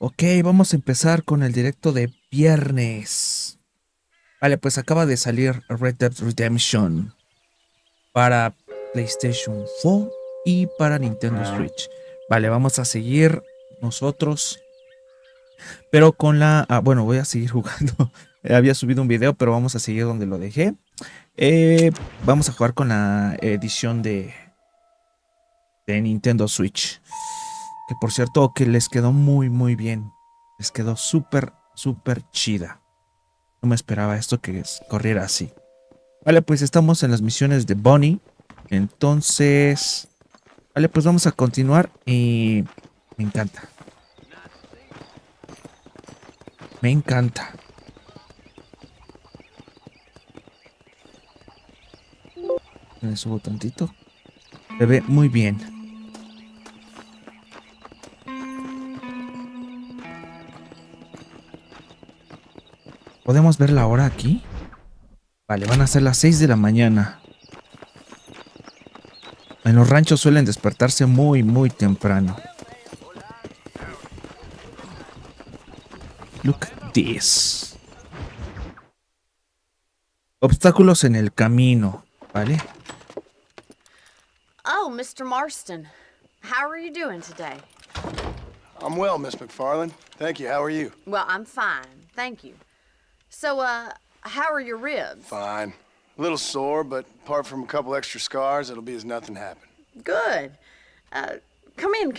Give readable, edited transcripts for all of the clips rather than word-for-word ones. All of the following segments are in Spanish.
Ok, vamos a empezar con el directo de viernes. Vale, pues acaba de salir Red Dead Redemption para PlayStation 4 y para Nintendo Switch. Vale, vamos a seguir nosotros, pero con la... bueno, voy a seguir jugando. Había subido un video, pero vamos a seguir donde lo dejé. Vamos a jugar con la edición de Nintendo Switch. Que por cierto, que les quedó muy bien. Les quedó súper chida. No me esperaba esto que corriera así. Vale, pues estamos en las misiones de Bonnie. Entonces... Vale, pues vamos a continuar y... Me encanta. Me encanta. Me subo tantito. Se ve muy bien. ¿Podemos ver la hora aquí? Vale, van a ser las 6 de la mañana. En los ranchos suelen despertarse muy temprano. Look at this. Obstáculos en el camino, ¿vale? Oh, Mr. Marston. How are you doing today? I'm well, Miss McFarland. Thank you. How are you? Well, I'm fine, thank you. So, how are your ribs? Fine. A little sore, but apart from a couple extra scars, it'll be as nothing happened. Good. Come in.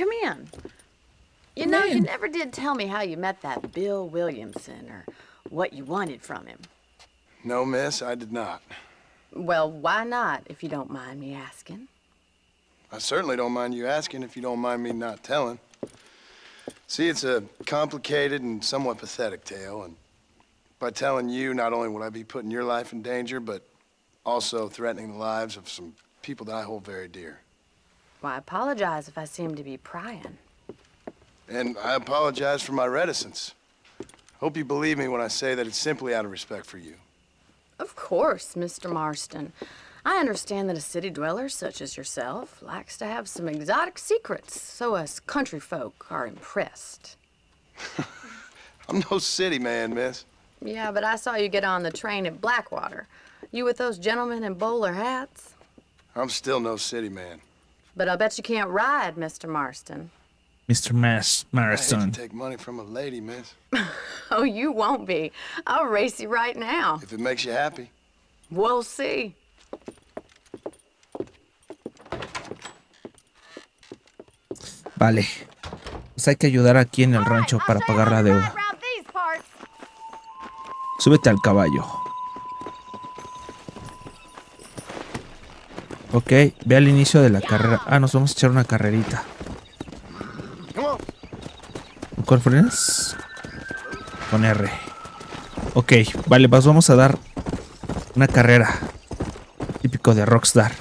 You know, you never did tell me how you met that Bill Williamson or what you wanted from him. No, miss, I did not. Well, why not, if you don't mind me asking? I certainly don't mind you asking if you don't mind me not telling. See, it's a complicated and somewhat pathetic tale, and by telling you, not only would I be putting your life in danger, but also threatening the lives of some people that I hold very dear. Well, I apologize if I seem to be prying. And I apologize for my reticence. Hope you believe me when I say that it's simply out of respect for you. Of course, Mr. Marston. I understand that a city dweller such as yourself likes to have some exotic secrets, so us country folk are impressed. I'm no city man, miss. Yeah, but I saw you get on the train at Blackwater. You with those gentlemen in bowler hats? I'm still no city man. But I'll bet you can't ride, Mr. Marston. Mr. I hate Marston. to take money from a lady, miss. Oh, you won't be. I'll race you right now. If it makes you happy. We'll see. Vale. Pues hay que ayudar aquí en el rancho para pagar la deuda. Súbete al caballo. Ok, ve al inicio de la carrera. Ah, nos vamos a echar una carrerita. ¿Cuál frenas? Con R. Ok, vale, pues vamos a dar una carrera. Típico de Rockstar.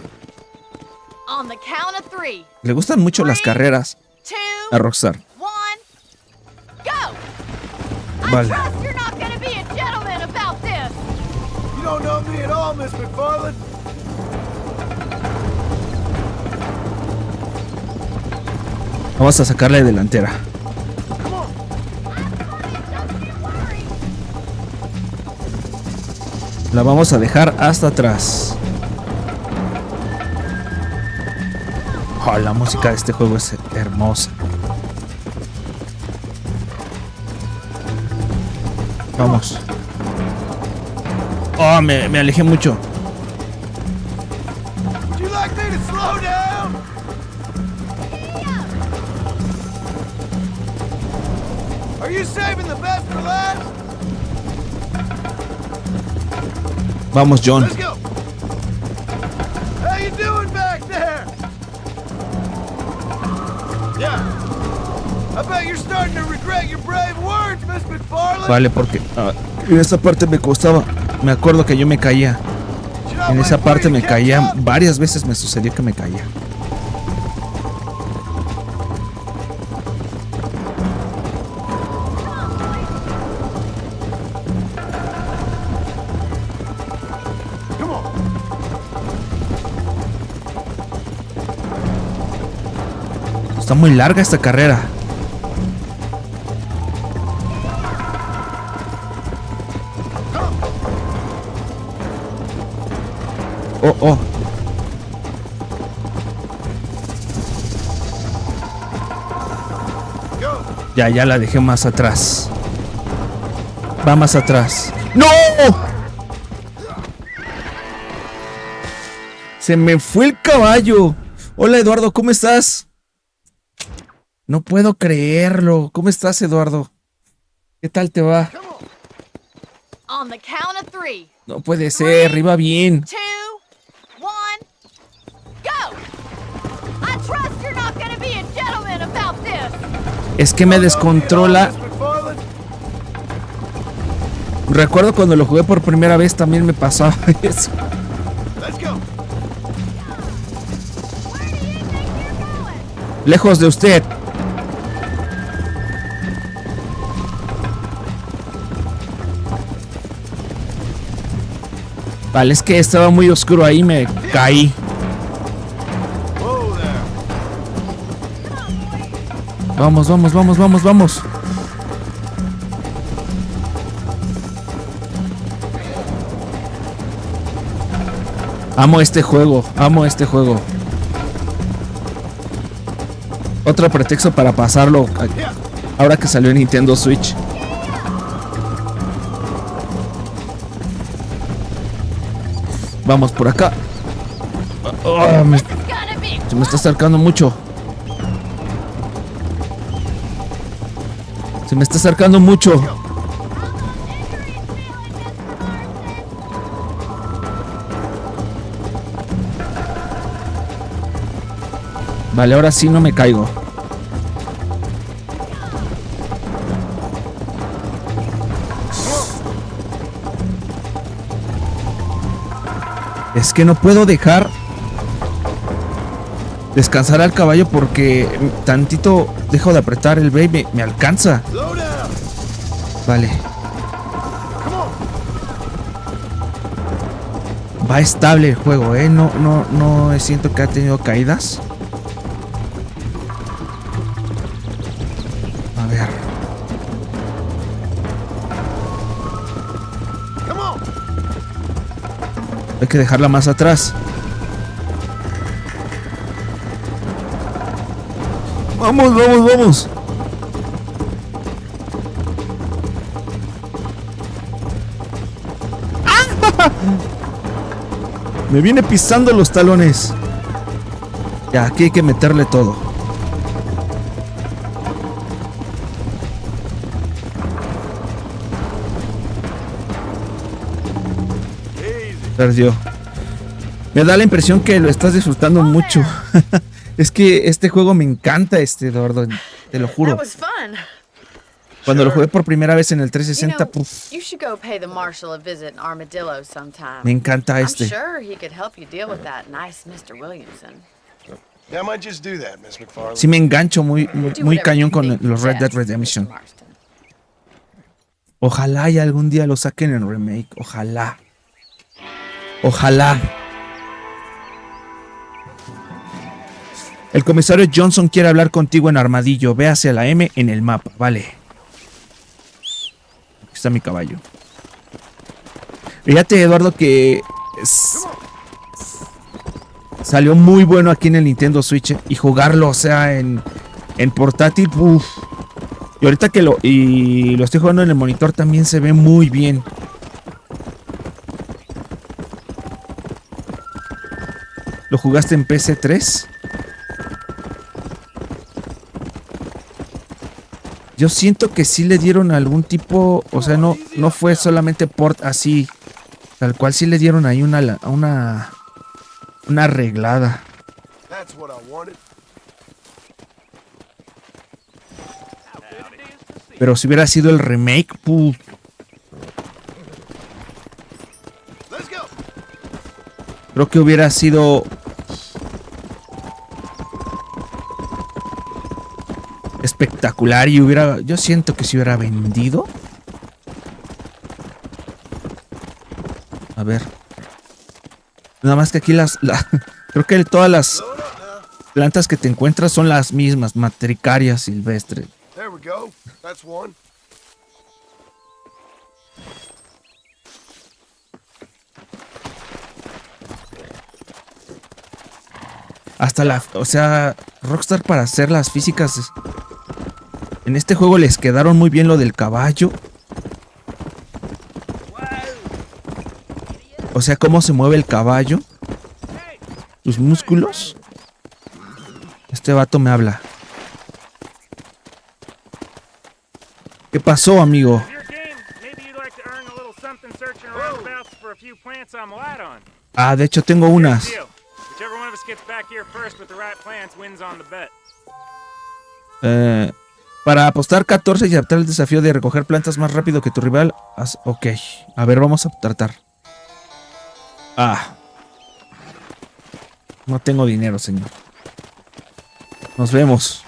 On the count of three. Le gustan mucho las carreras a Rockstar. Vale. You don't know me at all, Miss McFarland. Vamos a sacarle delantera. La vamos a dejar hasta atrás. Oh, la música de este juego es hermosa. Vamos. Oh, me alejé mucho. Would you like me to slow down? Are you saving the best for last? Vamos, John. Let's go. How you doing back there? Yeah. I bet you're starting to regret your brave words, Miss McFarland. Vale, porque en esa parte me costaba. Me acuerdo que yo me caía. En esa parte me caía. Varias veces me sucedió que me caía. Está muy larga esta carrera. oh, oh. Ya la dejé más atrás. Va más atrás. ¡No! Se me fue el caballo. Hola, Eduardo, ¿cómo estás? No puedo creerlo. ¿Cómo estás, Eduardo? ¿Qué tal te va? On the count of three. No puede ser, iba bien. 2, 1, go! I trust you're not gonna be a gentleman about this. Es que me descontrola. Recuerdo cuando lo jugué por primera vez también me pasaba eso. Lejos de usted. Vale, es que estaba muy oscuro ahí, me caí. Vamos, vamos, vamos, vamos, vamos. Amo este juego, amo este juego. Otro pretexto para pasarlo ahora que salió en Nintendo Switch. Vamos por acá. Oh, se me está acercando mucho. Se me está acercando mucho. Vale, ahora sí no me caigo. Es que no puedo dejar descansar al caballo porque tantito dejo de apretar el B y me alcanza. Vale. Va estable el juego, no siento que ha tenido caídas. A ver. Hay que dejarla más atrás. Vamos, vamos, vamos. ¡Ah! Me viene pisando los talones. Ya, aquí hay que meterle todo. Perdió. Me da la impresión que lo estás disfrutando mucho. Es que este juego me encanta, Eduardo, te lo juro. Cuando lo jugué por primera vez en el 360, puf, me encanta este. Sí me engancho muy cañón con los Red Dead Redemption. Ojalá y algún día lo saquen en remake, ojalá. Ojalá. El comisario Johnson quiere hablar contigo en Armadillo. Ve hacia la M en el mapa. Vale. Aquí está mi caballo. Fíjate, Eduardo, que salió muy bueno aquí en el Nintendo Switch. Y jugarlo, o sea, en portátil. Uf. Y ahorita que lo estoy jugando en el monitor también se ve muy bien. ¿Lo jugaste en PC3? Yo siento que sí le dieron algún tipo, o sea, no fue solamente port así, tal cual, sí le dieron ahí una arreglada. Pero si hubiera sido el remake, puf. Creo que hubiera sido espectacular y yo siento que se hubiera vendido. A ver. Nada más que aquí creo que todas las plantas que te encuentras son las mismas, matricarias silvestres. Hasta la... O sea, Rockstar para hacer las físicas... En este juego les quedaron muy bien lo del caballo. O sea, cómo se mueve el caballo. Sus músculos. Este vato me habla. ¿Qué pasó, amigo? Ah, de hecho tengo unas. Para apostar 14 y aceptar el desafío de recoger plantas más rápido que tu rival. Ok, a ver, vamos a tratar. Ah. No tengo dinero, señor. Nos vemos.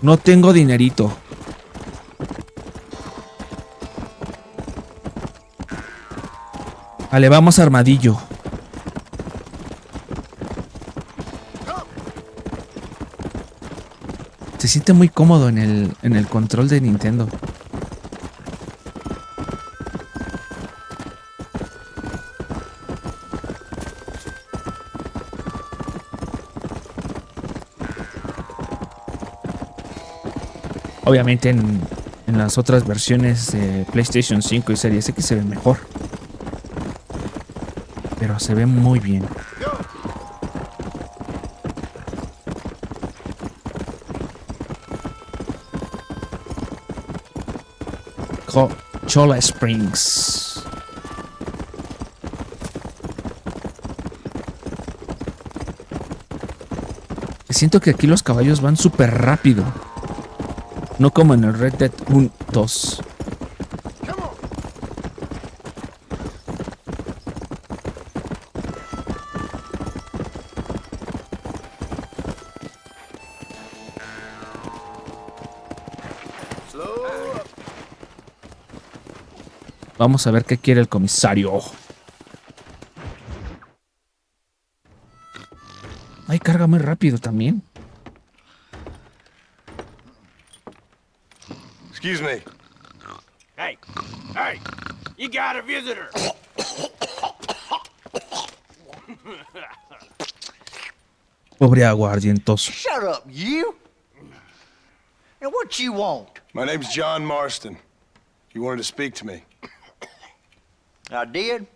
No tengo dinerito. Vale, vamos armadillo. Se siente muy cómodo en el control de Nintendo. Obviamente en las otras versiones de PlayStation 5 y Series X se ve mejor. Pero se ve muy bien. Chola Springs. Siento que aquí los caballos van súper rápido. No como en el Red Dead 1, 2. Vamos a ver qué quiere el comisario. Ay, carga muy rápido también. Excuse me. Hey, you got a visitor. Pobre aguardientoso. Shut up, you! And what you want? My name's John Marston. You wanted to speak to me. I did?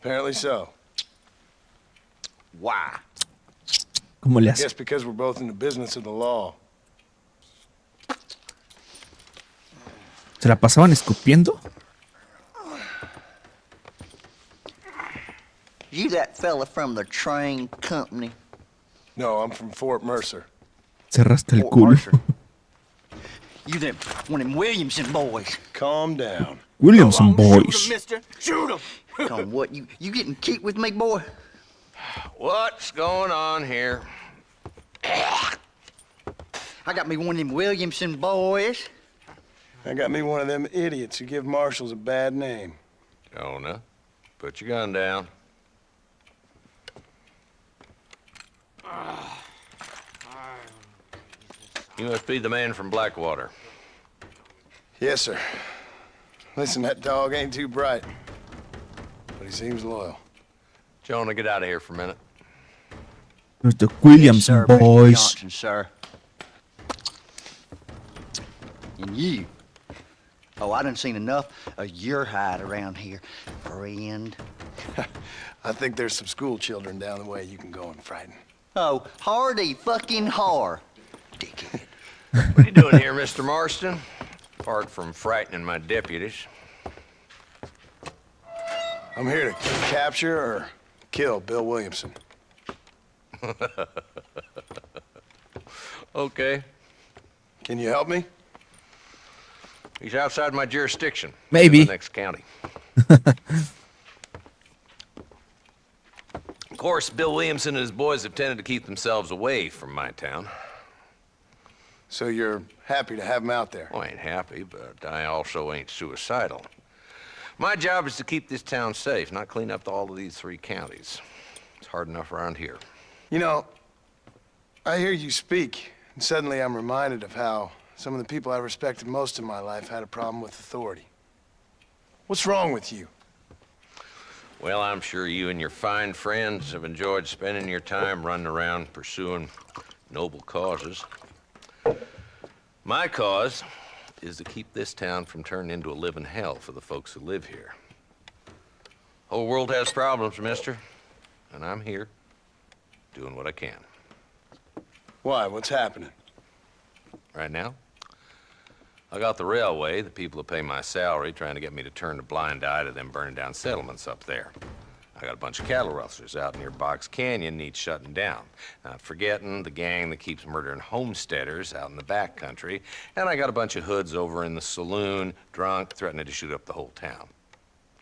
Apparently so. Why? ¿Cómo le I hace? guess because we're both in the business of the law. ¿Se la pasaban escupiendo? You that fella from the train company? No, I'm from Fort Mercer. Cerraste el Fort culo. Mercer. You them one of them Williamson boys. Calm down. Williamson Shoot him, Boys. mister. Shoot him. On what? You getting cute with me, boy? What's going on here? I got me one of them Williamson boys. I got me one of them idiots who give marshals a bad name. Jonah, put your gun down. You must be the man from Blackwater. Yes, sir. Listen, that dog ain't too bright, but he seems loyal. Jonah, get out of here for a minute. The Yes, Williamson sir, Mr. Boys. Johnson, sir. And you. Oh, I done seen enough of your hide around here, friend. I think there's some school children down the way you can go and frighten. Oh, hardy fucking har. Dickhead. What are you doing here, Mr. Marston? Apart from frightening my deputies. I'm here to capture or kill Bill Williamson. Okay. Can you help me? He's outside my jurisdiction. Maybe. In the next county. Of course, Bill Williamson and his boys have tended to keep themselves away from my town. So you're happy to have him out there? Well, I ain't happy, but I also ain't suicidal. My job is to keep this town safe, not clean up all of these 3 counties. It's hard enough around here. You know, I hear you speak, and suddenly I'm reminded of how some of the people I respected most in my life had a problem with authority. What's wrong with you? Well, I'm sure you and your fine friends have enjoyed spending your time running around pursuing noble causes. My cause is to keep this town from turning into a living hell for the folks who live here. Whole world has problems, mister, and I'm here doing what I can. Why? What's happening? Right now, I got the railway, the people who pay my salary, trying to get me to turn a blind eye to them burning down settlements up there. I got a bunch of cattle rustlers out near Box Canyon needs shutting down. Not forgetting the gang that keeps murdering homesteaders out in the back country. And I got a bunch of hoods over in the saloon, drunk, threatening to shoot up the whole town.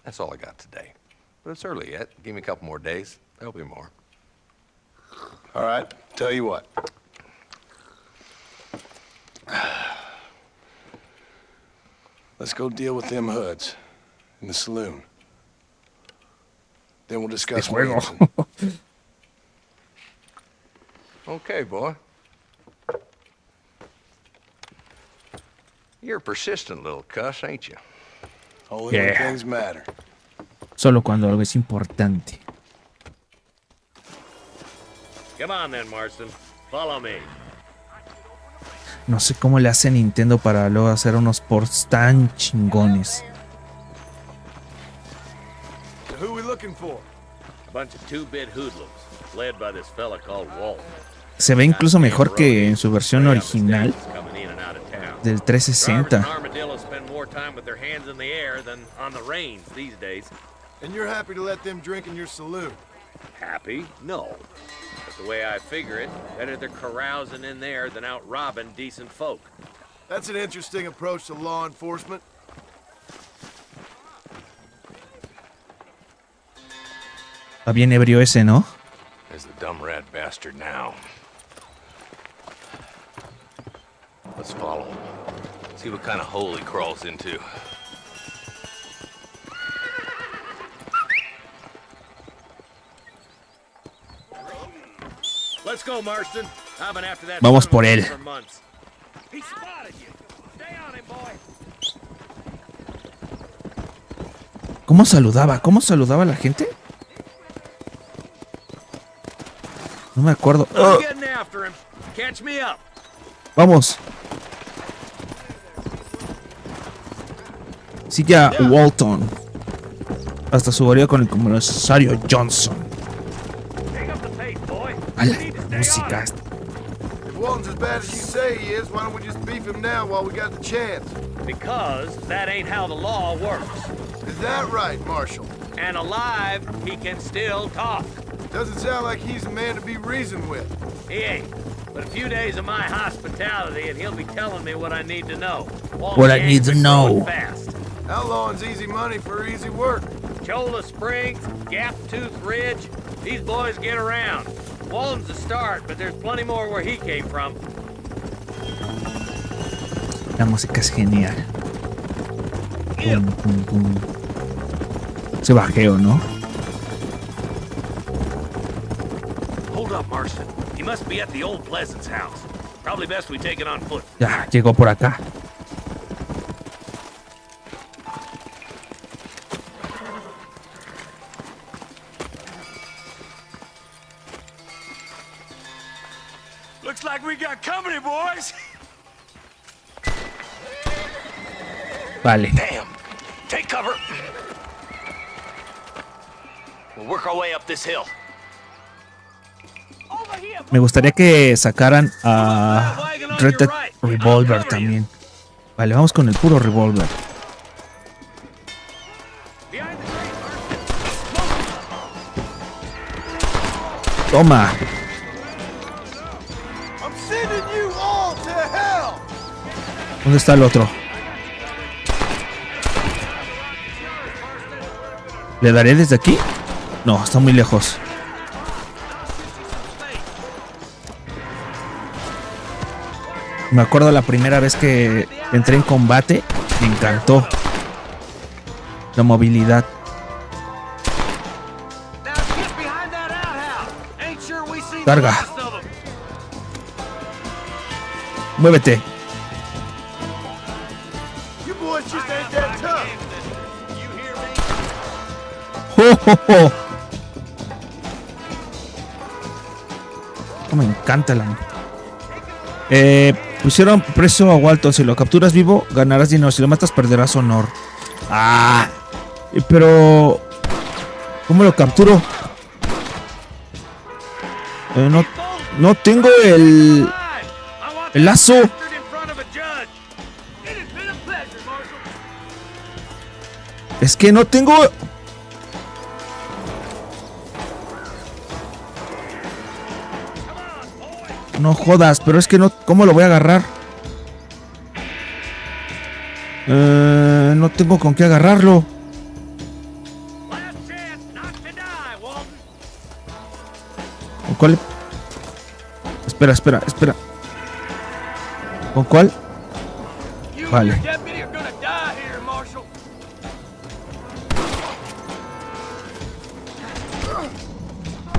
That's all I got today. But it's early yet. Give me a couple more days. There'll be more. All right, tell you what. Let's go deal with them hoods in the saloon. Then we'll discuss Williamson. Okay, boy. You're a persistent little cuss, ain't you? Only when Yeah. things matter. Solo cuando algo es importante. Come on then, Marston. Follow me. No sé cómo le hace Nintendo para luego hacer unos ports tan chingones. So who we looking for? A bunch of two-bit hoodlums, led by this fella called Walt. Se ve incluso mejor que en su versión original Coming in and out of town. del Drivers 360. and armadillos spend more time with their hands in the air than on the reins these days. And you're happy to let them drink in your saloon? Happy? No. But the way I figure it, better they're carousing in there than out robbing decent folk. That's an interesting approach to law enforcement. Está bien ebrio ese, ¿no? There's the dumb rat bastard now. Let's follow him. See what kind of hole he crawls into. Let's go, Marston. I've been after that Vamos son of por a él. bitch for months. He spotted you. Stay on him, boy. ¿Cómo saludaba? ¿Cómo saludaba a la gente? No me acuerdo. I'm getting after him. Catch me up. Vamos. Sigue a Walton. Hasta su guarida con el comisario Johnson. Pick up the pace, boy. A You la need to stay música. on him. If Walton's as bad as you say he is, why don't we just beef him now while we got the chance? Because that ain't how the law works. Is that right, Marshal? And alive, he can still talk. Doesn't sound like he's a man to be reasoned with. He ain't. But a few days of my hospitality, and he'll be telling me what I need to know. What I need to know. Fast. Outlawing's easy money for easy work. Cholla Springs, Gap Tooth Ridge, these boys get around. Walton's a start, but there's plenty more where he came from. La música es genial. Pum, pum, pum. Ese bajeo, ¿no? Hold up, Marston. He must be at the old Pleasance house. Probably best we take it on foot. Ya, llegó por acá. Looks like we got company, boys. Vale. Damn. Take cover. We'll work our way up this hill. Me gustaría que sacaran a Red Dead Revolver también. Vale, vamos con el puro Revolver. Toma. I'm sending you all to hell! ¿Dónde está el otro? ¿Le daré desde aquí? No, está muy lejos. Me acuerdo la primera vez que entré en combate, me encantó la movilidad. Carga. Muévete. You boys just ain't that tough. oh. Me encanta el anime. Pusieron precio a Walton. Si lo capturas vivo, ganarás dinero. Si lo matas, perderás honor. Ah, pero ¿cómo lo capturo? No tengo el lazo. Es que no tengo. No jodas, pero es que no. ¿Cómo lo voy a agarrar? No tengo con qué agarrarlo. ¿Con cuál? Espera. ¿Con cuál? Vale.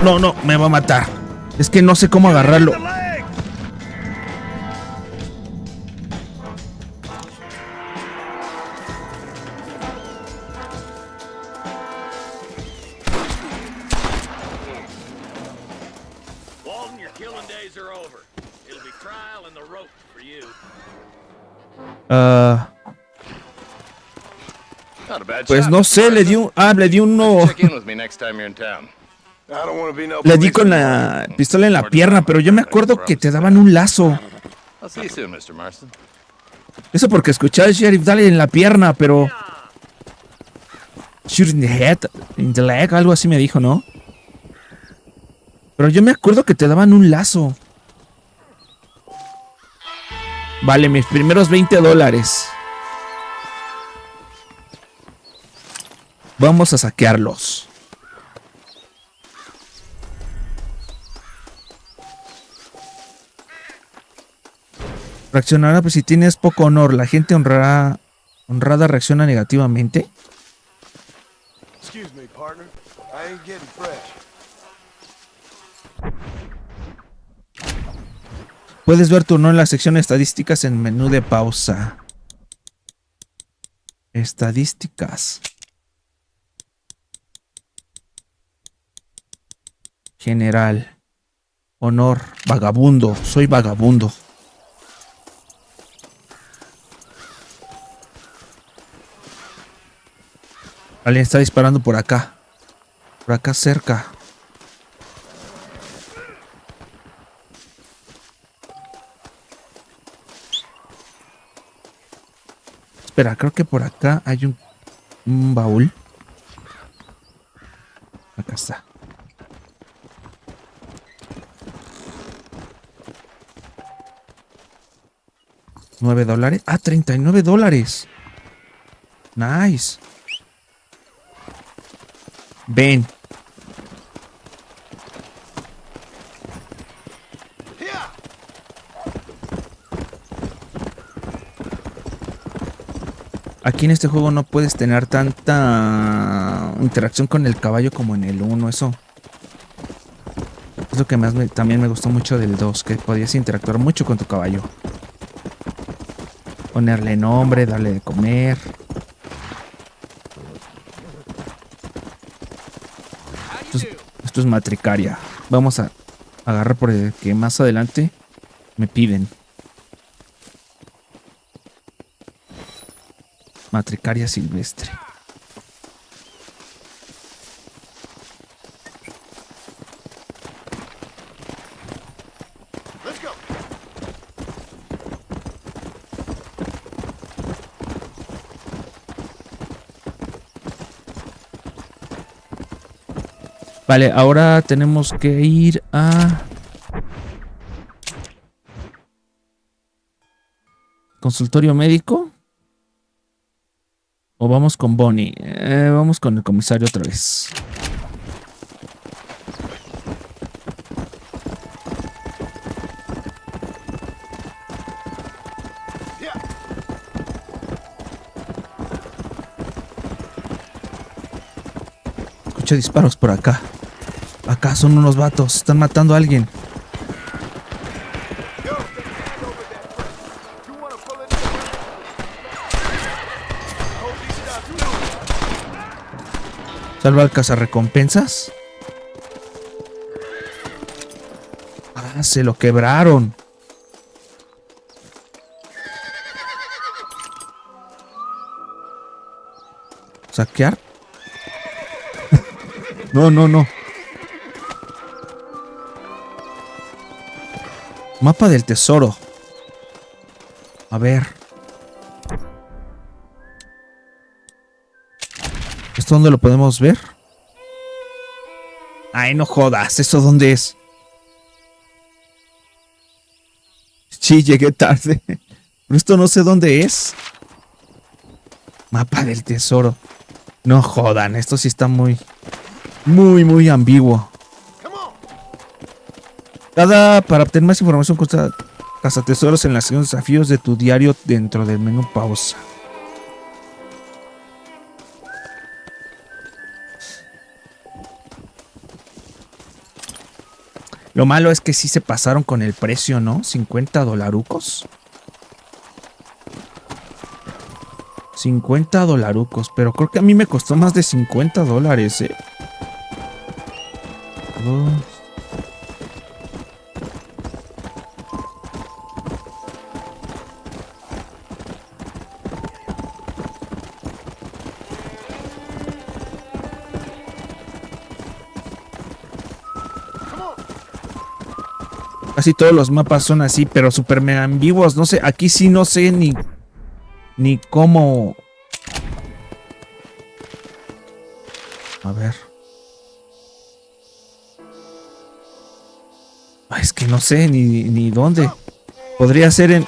No, me va a matar. Es que no sé cómo agarrarlo. Pues no sé, le di un... le di uno... Le di con la pistola en la pierna, pero yo me acuerdo que te daban un lazo. Eso porque escuché al sheriff darle en la pierna, pero... Shoot in the head, in the leg, algo así me dijo, ¿no? Pero yo me acuerdo que te daban un lazo. Vale, mis primeros $20. Vamos a saquearlos. Reaccionará, pues si tienes poco honor, la gente honrada reacciona negativamente. Excuse me, partner. I ain't getting fresh. Puedes ver tu honor en la sección estadísticas en menú de pausa. Estadísticas. General. Honor. Vagabundo. Soy vagabundo. Alguien está disparando por acá. Por acá cerca. Espera, creo que por acá hay un baúl. Acá está. $9. Ah, $39. Nice. Ven. Aquí en este juego no puedes tener tanta interacción con el caballo como en el 1. Eso es lo que más también me gustó mucho del 2, que podías interactuar mucho con tu caballo. Ponerle nombre, darle de comer. Esto es matricaria. Vamos a agarrar por el que más adelante me piden. Matricaria silvestre. Vale, ahora tenemos que ir a... ¿Consultorio médico? ¿O vamos con Bonnie? Vamos con el comisario otra vez. Escucho disparos por acá. Acá son unos vatos. Están matando a alguien. Salva al cazarrecompensas. Ah, se lo quebraron. ¿Saquear? No, no, no. Mapa del tesoro. A ver. ¿Esto dónde lo podemos ver? Ay, no jodas. ¿Eso dónde es? Sí, llegué tarde. Pero esto no sé dónde es. Mapa del tesoro. No jodan. Esto sí está muy ambiguo. Para obtener más información, casa tesoros en la sección desafíos de tu diario dentro del menú pausa. Lo malo es que sí se pasaron con el precio, ¿no? $50. $50, pero creo que a mí me costó más de $50, ¿eh? Casi todos los mapas son así, pero súper mega ambiguos. No sé, aquí sí no sé ni cómo. A ver. Ay, es que no sé ni dónde. Podría ser en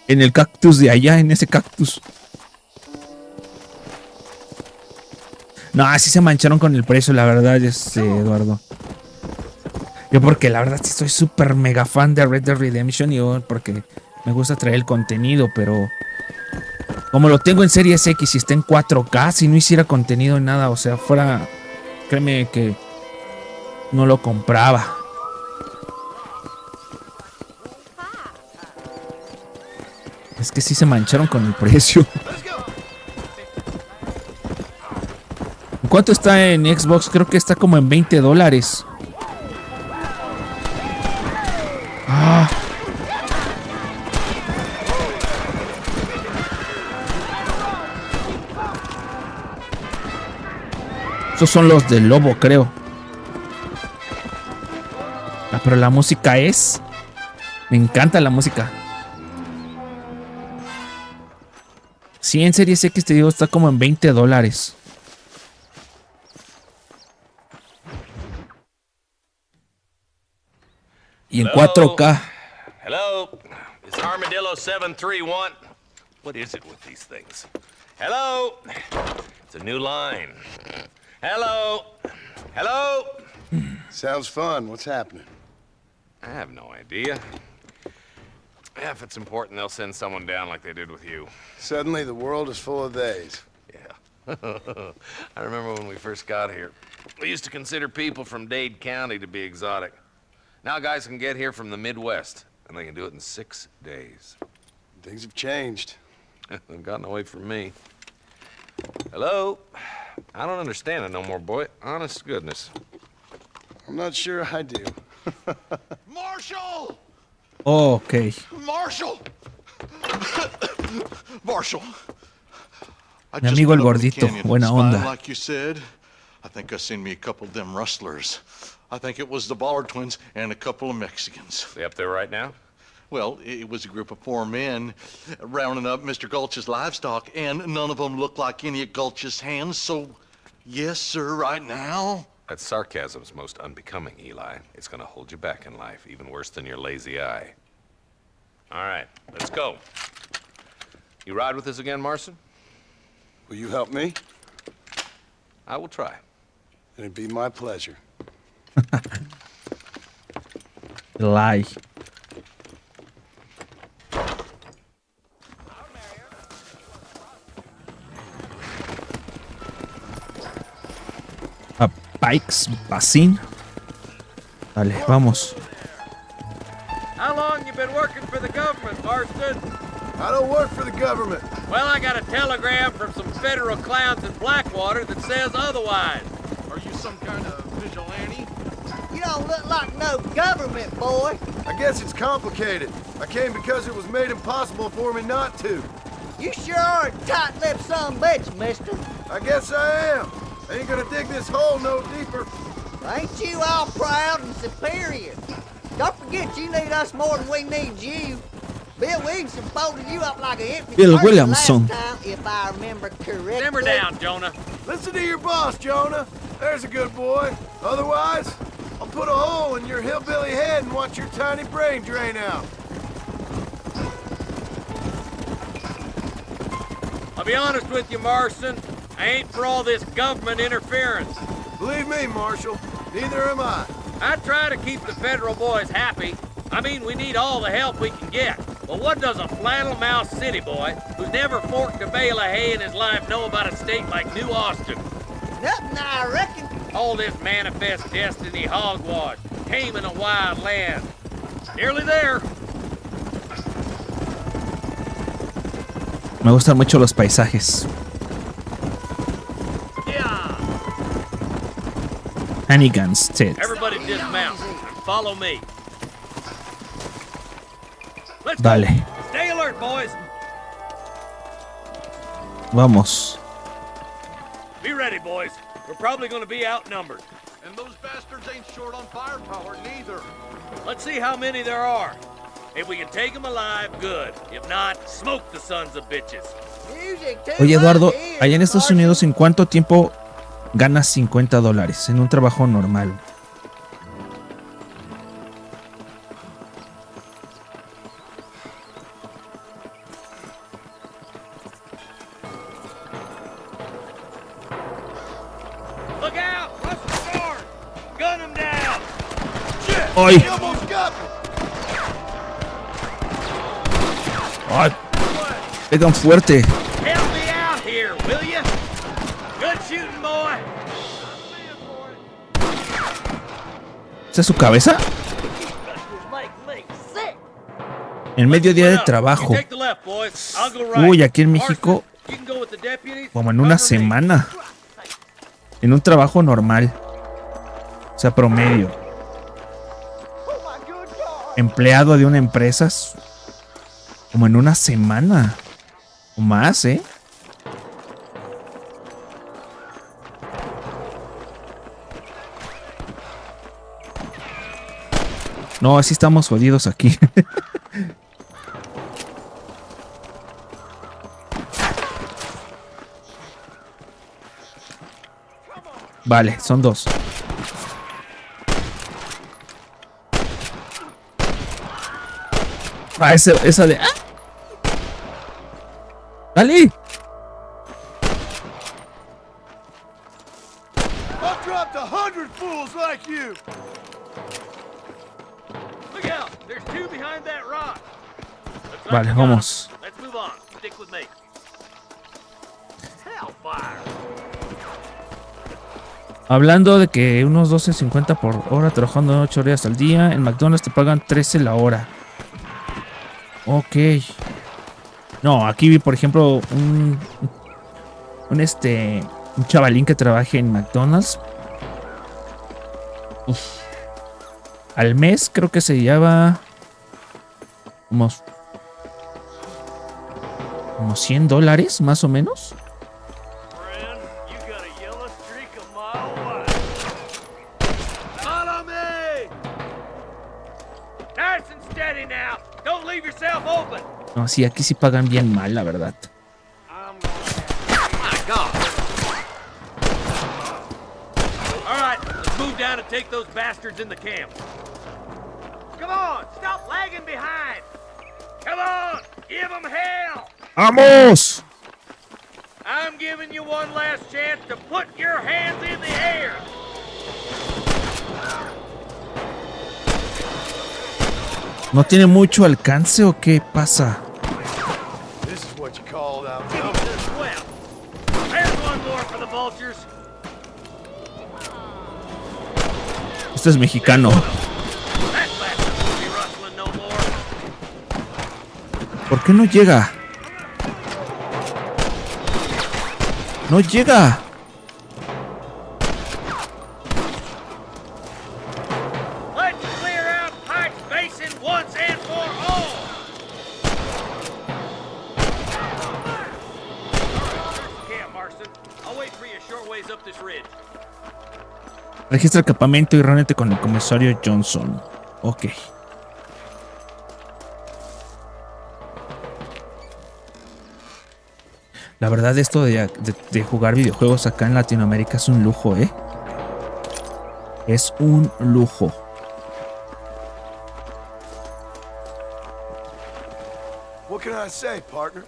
el cactus de allá, en ese cactus. No, así se mancharon con el precio, la verdad, Eduardo. Yo porque la verdad sí soy súper mega fan de Red Dead Redemption y yo porque me gusta traer el contenido, pero como lo tengo en Series X y está en 4K, si no hiciera contenido en nada, o sea, fuera, créeme que no lo compraba. Es que sí se mancharon con el precio. ¿Cuánto está en Xbox? Creo que está como en $20. Ah. Estos son los del lobo, creo. Ah, pero la música es... Me encanta la música. Sí, en Series X te digo, está como en $20. Y en 4K. Hello? It's Armadillo 731. What is it with these things? Hello? It's a new line. Hello? Hello? Sounds fun. What's happening? I have no idea. Yeah, if it's important, they'll send someone down like they did with you. Suddenly, the world is full of theys. Yeah. I remember when we first got here. We used to consider people from Dade County to be exotic. Now guys can get here from the Midwest, and they can do it in 6 days. Things have changed. They've gotten away from me. Hello? I don't understand it no more, boy. Honest to goodness. I'm not sure I do. Marshall! Oh, ok. Marshall! Marshall! Mi amigo el gordito, buena onda. Like you said, I think I seen me a couple of them rustlers. I think it was the Ballard twins and a couple of Mexicans. They up there right now? Well, it was a group of 4 men rounding up Mr. Gulch's livestock, and none of them looked like any of Gulch's hands, so yes, sir, right now. That sarcasm's most unbecoming, Eli. It's gonna hold you back in life, even worse than your lazy eye. All right, let's go. You ride with us again, Marston? Will you help me? I will try. It'd be my pleasure. Lie. A Pikes Basin. Dale, vamos. How long you been working for the government, Marston? I don't work for the government. Well, I got a telegram from some federal clowns in Blackwell headquarters that says otherwise. Are you some kind of vigilante? You don't look like no government boy. I guess it's complicated. I came because it was made impossible for me not to. You sure are a tight-lipped son of a bitch, mister. I guess I am. I ain't gonna dig this hole no deeper. Ain't you all proud and superior? Don't forget you need us more than we need you. Bill Williamson folded you up like an empty Bill person Williamson. last time, if I remember correctly. Simmer down, Jonah. Listen to your boss, Jonah. There's a good boy. Otherwise, I'll put a hole in your hillbilly head and watch your tiny brain drain out. I'll be honest with you, Marston. I ain't for all this government interference. Believe me, Marshal, neither am I. I try to keep the federal boys happy. I mean, we need all the help we can get. But what does a flannel-mouthed city boy who's never forked a bale of hay in his life know about a state like New Austin? Nothing, I reckon. All this manifest destiny hogwash, taming a wild land. Nearly there. Me gustan mucho los paisajes. Yeah. Hannigan State. Everybody dismount and follow me. Let's Vale. go. Stay alert, boys. Vamos. Be ready, boys. We're probably going to be outnumbered. And those bastards ain't short on firepower, neither. Let's see how many there are. If we can take them alive, good. If not, smoke the sons of bitches. Music to Oye, Eduardo, my ears, allá en Estados Marshal. Unidos, ¿en cuánto tiempo ganas $50 en un trabajo normal? Look out! Rush the guard! Gun them down! ¡Ay! He almost got me. ¡Ay! Pegan fuerte. Help me out here, will you? Good shooting, boy. ¿Esa es su cabeza? En medio día de trabajo. You take the left, boys. I'll go right. Uy, aquí en México, Marston, you can go with the deputies. como en una Cover me. semana. En un trabajo normal. O sea, promedio. Empleado de una empresa. Como en una semana. O más, ¿eh? No, así estamos jodidos aquí. Vale, son dos. Ah, esa de... ¡Ah! ¡Dale! I've dropped 100 fools like you. Look out! There's two behind that rock. Looks like Vale, we got vamos. 'em. Let's move on. Stick with me. Hellfire. Hablando de que unos 12.50 por hora trabajando 8 horas al día, en McDonald's te pagan 13 la hora. Ok. No, aquí vi, por ejemplo, un chavalín que trabaja en McDonald's. Uf. Al mes creo que se lleva como $100 más o menos. Friend, you got a yellow streak a mile wide. Follow me! Nice and steady now. Don't leave yourself open. No, sí, aquí sí pagan bien mal, la verdad. My God. All right, let's move down and take those bastards in the camp. Come on, stop lagging behind. Come on, give them hell. ¡Vamos! I'm giving you one last chance to put your hands in the air. ¿No tiene mucho alcance o qué pasa? This is what you called out. Well, there's one more for the vultures. Este es mexicano. That bastard won't be rustling no more. ¿Por qué no llega? No llega. this ridge. Registra el campamento y reúnete con el comisario Johnson. Ok. La verdad, esto de jugar videojuegos acá en Latinoamérica es un lujo, ¿eh? Es un lujo. What can I say, partner?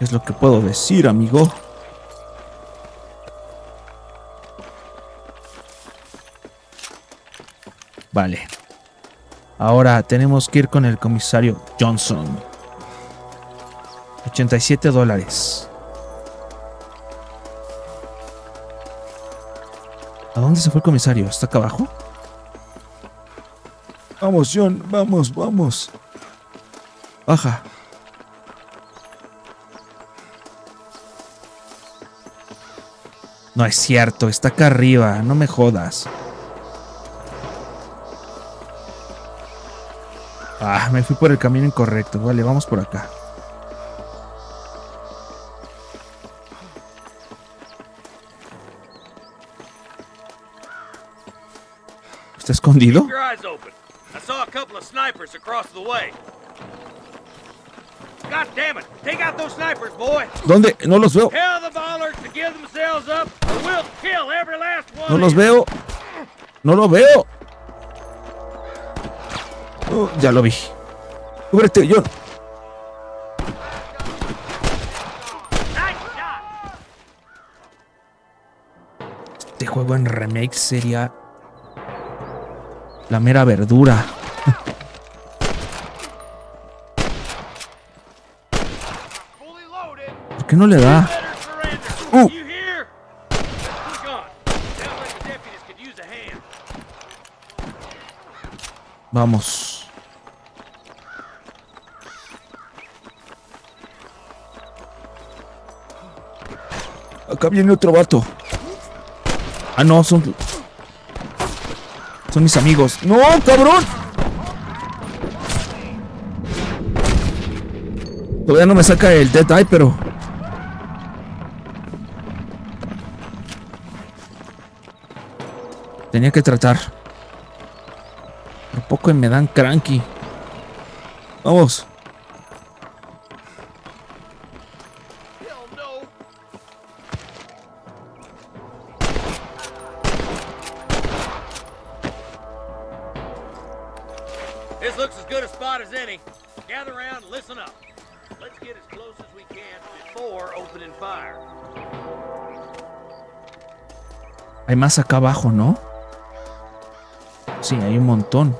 Es lo que puedo decir, amigo. Vale. Ahora tenemos que ir con el comisario Johnson. $87. ¿A dónde se fue el comisario? ¿Está acá abajo? Vamos, John. Vamos, vamos. Baja. No es cierto. Está acá arriba. No me jodas. Ah, me fui por el camino incorrecto. Vale, vamos por acá. ¿Está escondido? Keep your eyes open. I saw a couple of snipers across the way. God damn it! Take out those snipers, boy! ¿Dónde? No los veo. Tell the ballers to give themselves up, or we'll kill every last one. No of los you. veo. No lo veo. Oh, ya lo vi. Cúbrete, John. Nice shot. Este juego en remake sería la mera verdura. Fully loaded. ¿Por qué no le da? Better surrender. You hear? Push on. Sounds like the deputies could use a hand. Vamos. Acá viene otro vato. Ah, no, son mis amigos. ¡No, cabrón! Todavía no me saca el Dedad, pero... tenía que tratar. Por poco y me dan cranky. Vamos. This looks as good a spot as any. Gather around and listen up. Let's get as close as we can before opening fire. Hay más acá abajo, ¿no? Sí, hay un montón.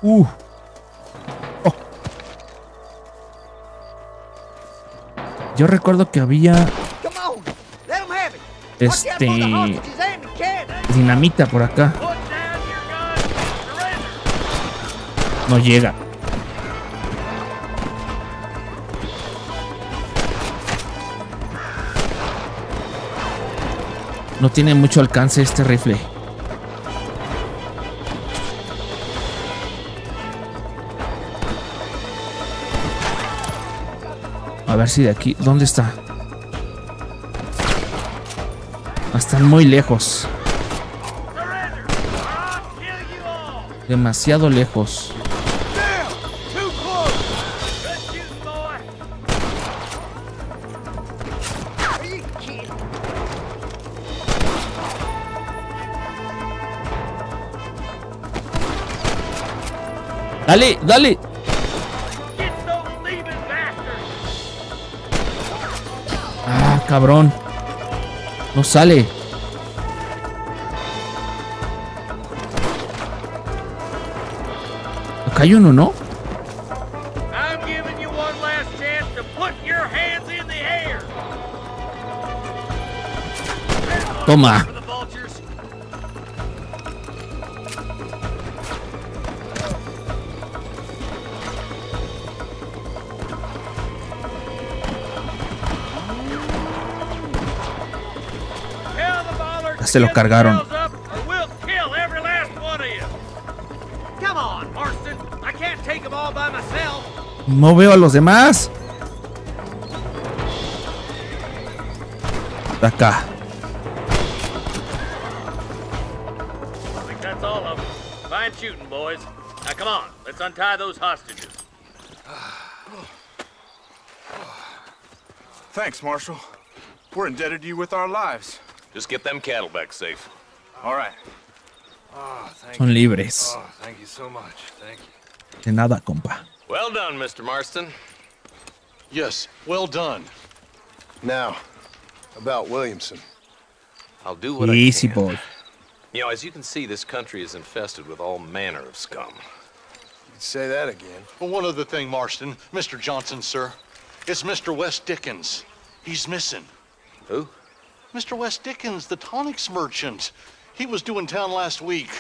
Oh. Yo recuerdo que había Come on, let 'em have it. Watch out for the hostages and the cat. dinamita por acá. Put down your guns and surrender. No llega. No tiene mucho alcance este rifle. A ver si de aquí... ¿Dónde está? Están muy lejos. Surrender. I'll kill you all. Demasiado lejos. Too close! Good shooting, boy. Are you kidding? ¡Dale, dale! Get those thieving bastards. ¡Ah, cabrón! No sale. Acá hay uno, ¿no? I'm giving you one last chance to put your hands in the air. Toma. For the vultures. Tell the ballers to Se lo give cargaron. themselves up, or we'll kill every last one of you. Come on, Marston. I can't take take 'em all by myself. No veo a los demás. De acá. I think that's all of them. Fine shooting, boys. Now come on, let's untie those hostages. Thanks, Marshal. We're indebted to you with our lives. Just get them cattle back safe. All right. Son libres. Thank you so much. Thank you. De nada, compa. Well done, Mr. Marston. Yes, well done. Now, about Williamson. I'll do what Easy, I can. boy. You know, as you can see, this country is infested with all manner of scum. You'd say that again. Well, one other thing, Marston. Mr. Johnson, sir. It's Mr. Wes Dickens. He's missing. Who? Mr. Wes Dickens, the tonics merchant. He was due in town last week.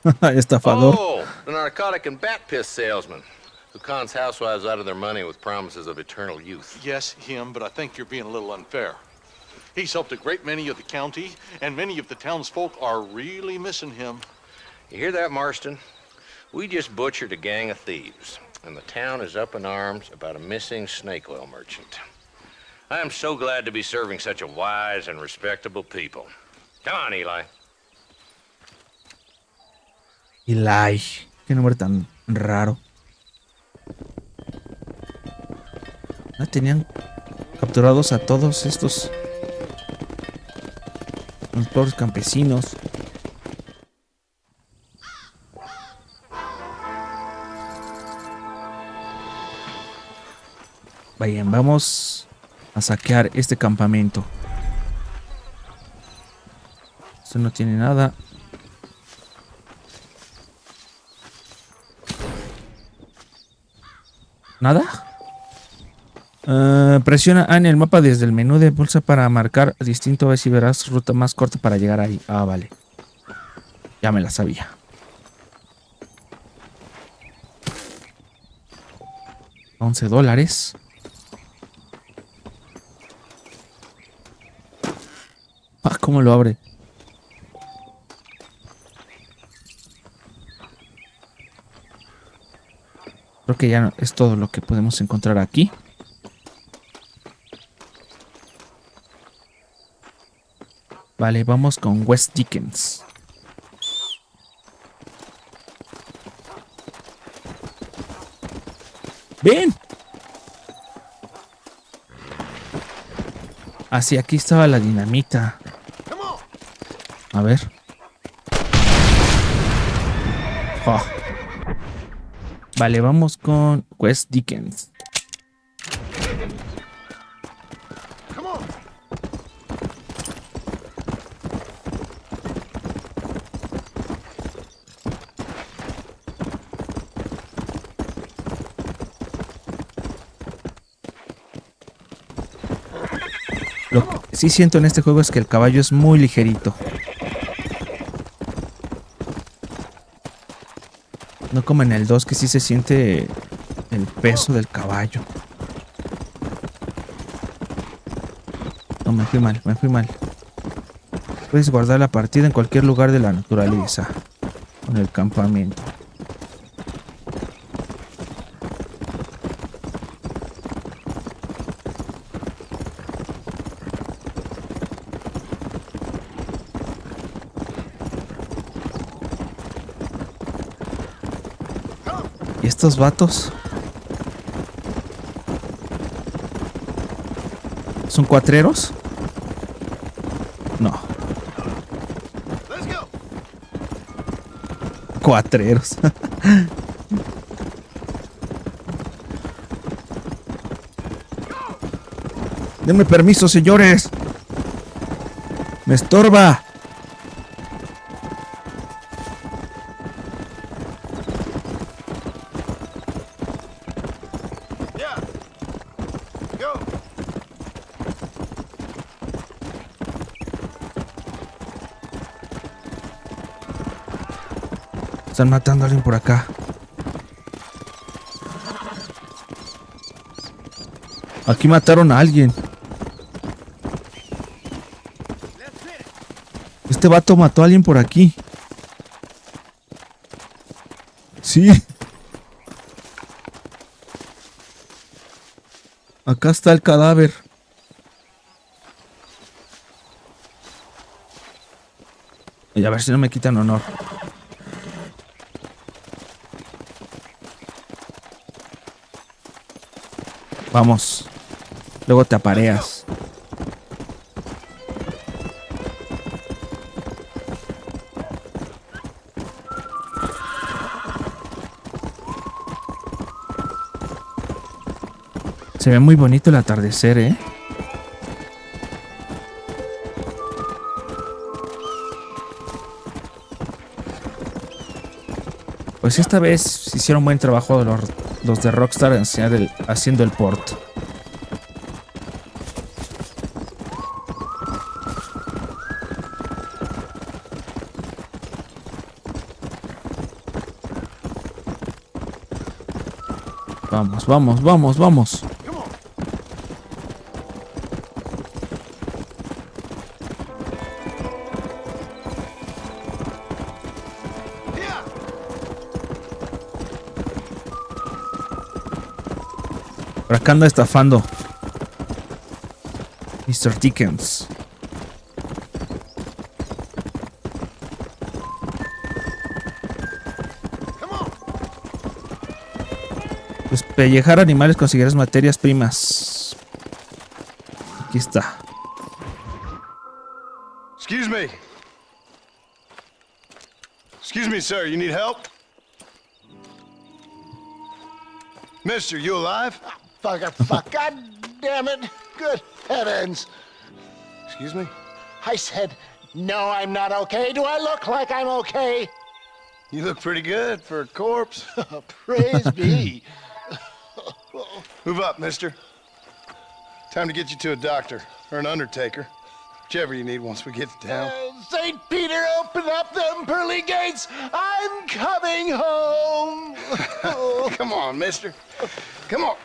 Estafador. Oh, the narcotic and bat piss salesman who cons housewives out of their money with promises of eternal youth. Yes, him, but I think you're being a little unfair. He's helped a great many of the county, and many of the townsfolk are really missing him. You hear that, Marston? We just butchered a gang of thieves, and the town is up in arms about a missing snake oil merchant. I am so glad to be serving such a wise and respectable people. Come on, Eli. Eli. Qué nombre tan raro. ¿No tenían capturados a todos estos los pobres campesinos? Vayan, vamos a saquear este campamento. Esto no tiene nada. ¿Nada? Presiona A en el mapa desde el menú de pulsa para marcar distinto. A ver si verás ruta más corta para llegar ahí. Ah, vale. Ya me la sabía. $11. Ah, ¿cómo lo abre? Creo que ya es todo lo que podemos encontrar aquí. Vale, vamos con Wes Dickens. ¡Ven! Ah, sí, aquí estaba la dinamita. A ver. Oh. Vale, vamos con Wes Dickens. Lo que sí siento en este juego es que el caballo es muy ligerito. No como en el 2, que sí se siente el peso del caballo. No, me fui mal, me fui mal. Puedes guardar la partida en cualquier lugar de la naturaleza. En el campamento. ¿Y estos vatos? ¿Son cuatreros? No. Cuatreros. Denme permiso, señores. Me estorba. Están matando a alguien por acá. Aquí mataron a alguien. Este vato mató a alguien por aquí. Sí. Acá está el cadáver. Y a ver si no me quitan honor. Vamos. Luego te apareas. Se ve muy bonito el atardecer, ¿eh? Pues esta vez hicieron buen trabajo los de Rockstar haciendo el port. Vamos, vamos, vamos, vamos. Por acá anda estafando Mr. Dickens. Pues pellejar animales conseguirás materias primas. Aquí está. Excuse me. Excuse me, sir. You need help? Mister, you alive? Fuck, God damn it. Good heavens. Excuse me? I said, no, I'm not okay. Do I look like I'm okay? You look pretty good for a corpse. Praise be. Move up, mister. Time to get you to a doctor or an undertaker. Whichever you need once we get to town. St. Peter, open up them pearly gates. I'm coming home. Come on, mister. Come on.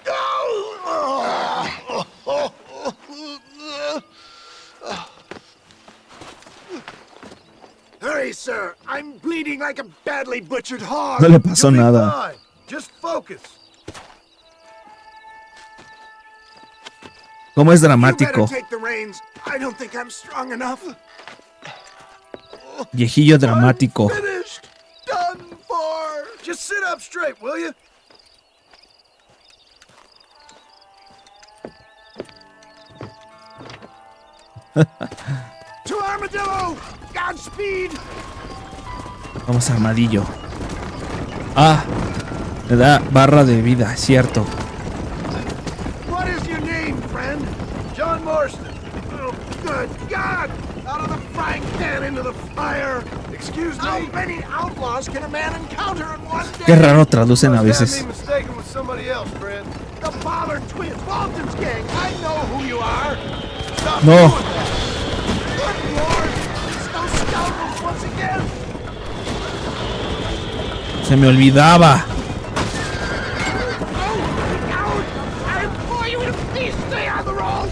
Hurry, sir. I'm bleeding like a badly butchered hog. No le pasó You'll be nada. fine. Just focus. ¿Cómo es You dramático? better take the reins. I don't think I'm strong enough. Viejillo dramático. Finished. Done for. Just sit up straight, will you? To Armadillo! Godspeed! Vamos, armadillo. Ah, me da barra de vida, cierto. What is your name, friend? John Marston. Oh, good God! Out of the frying pan into the fire. Excuse me. How many outlaws can a man encounter in one day? Qué raro traducen a veces. Have me mistaken with somebody else, friend. The Pollard twins, Walton's gang. I know who you are. Stop No. doing that. Good Lord! It's those scoundrels once again. Se me olvidaba. Oh, coward! I implore you to please stay on the road.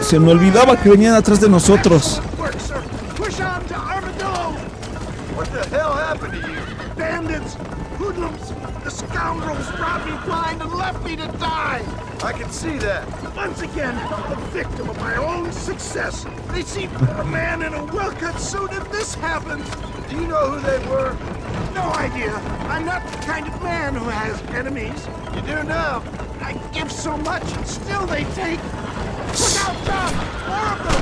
Se me olvidaba que venían atrás de nosotros. Work, sir. Push on to Armadillo. What the hell happened to you? Bandits, hoodlums, the scoundrels robbed me blind and left me to die. I can see that. Once again, a victim of my own success. They see a man in a well-cut suit and this happens. Do you know who they were? No idea. I'm not the kind of man who has enemies. You do now. I give so much and still they take. Look out, John! More of them!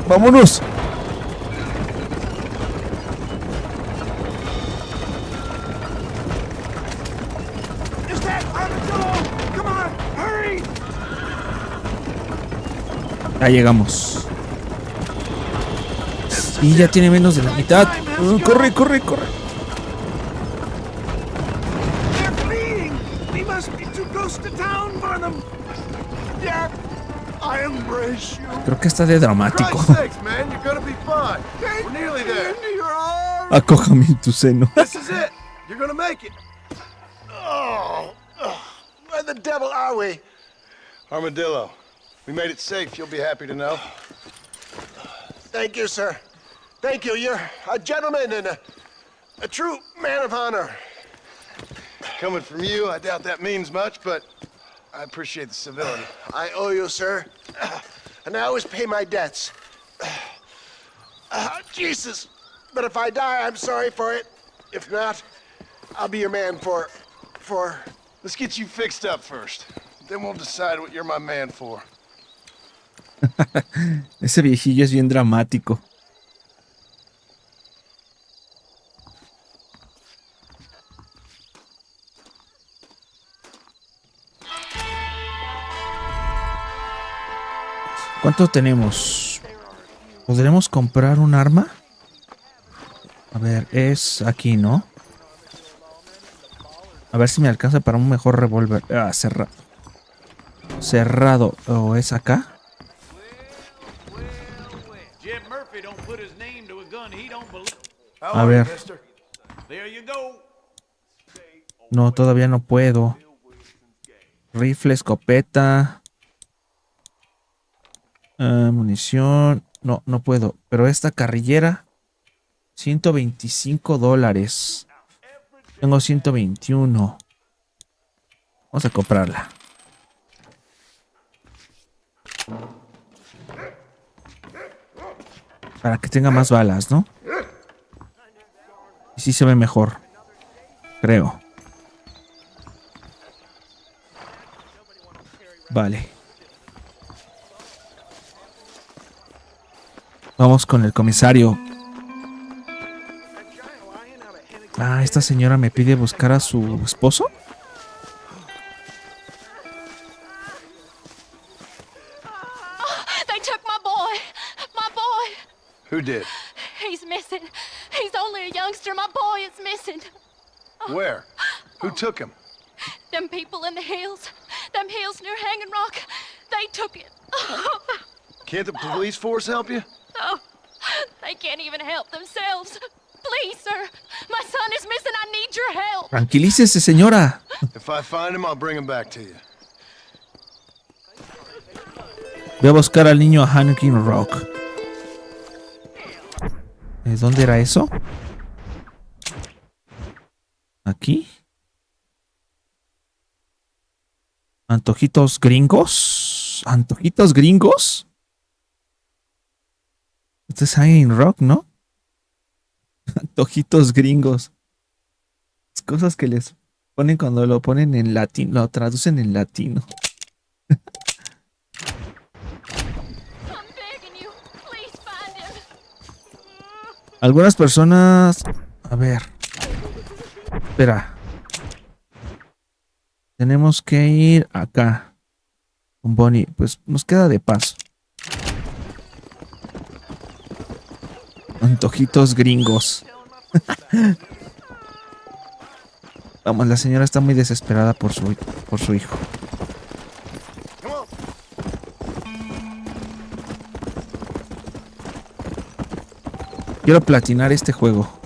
Vámonos. Is that Armadillo? Come on, hurry! Ya llegamos. Y ya tiene menos de la mitad. Corre, corre, corre. They're fleeing! We must be too close to town for them! Yeah, I embrace you. Creo que está de dramático. Christ's sakes, man, you're gonna be fine. We're nearly there. Into your arms! Acójame en tu seno. This is it. You're gonna make it. Where the devil are we? Armadillo, we made it safe. You'll be happy to know. Thank you, sir. Thank you. You're a gentleman and a true man of honor. Coming from you, I doubt that means much, but I appreciate the civility. I owe you, sir. And I always pay my debts. Jesus. But if I die, I'm sorry for it. If not, I'll be your man for... Let's get you fixed up first. Then we'll decide what you're my man for. Ese viejillo es bien dramático. ¿Cuánto tenemos? ¿Podremos comprar un arma? A ver, es aquí, ¿no? A ver si me alcanza para un mejor revólver. Ah, cerrado. Cerrado. ¿O es acá? A ver. No, todavía no puedo. Rifle, escopeta. Munición. No, no puedo. Pero esta carrillera. $125. Tengo 121. Vamos a comprarla. Para que tenga más balas, ¿no? Y sí se ve mejor. Creo. Vale. Vamos con el comisario. Ah, esta señora me pide buscar a su esposo. They took my boy. My boy. Who did? He's missing. He's only a youngster. My boy is missing. Where? Who took him? Them people in the hills. Them hills near Hanging Rock. They took it. Can't the police force help you? Oh, they can't even help themselves. Please, sir. My son is missing. I need your help. Tranquilícese, señora. If I find him, I'll bring him back to you. Voy a buscar al niño a Hanging Rock. ¿Dónde era eso? ¿Aquí? ¿Antojitos gringos? ¿Antojitos gringos? Este es Hanging Rock, ¿no? Antojitos gringos. Las cosas que les ponen cuando lo ponen en latín, lo traducen en latino. Algunas personas... A ver. Espera. Tenemos que ir acá. Con Bonnie. Pues nos queda de paso. Antojitos gringos. Vamos, la señora está muy desesperada por su hijo. Quiero platinar este juego.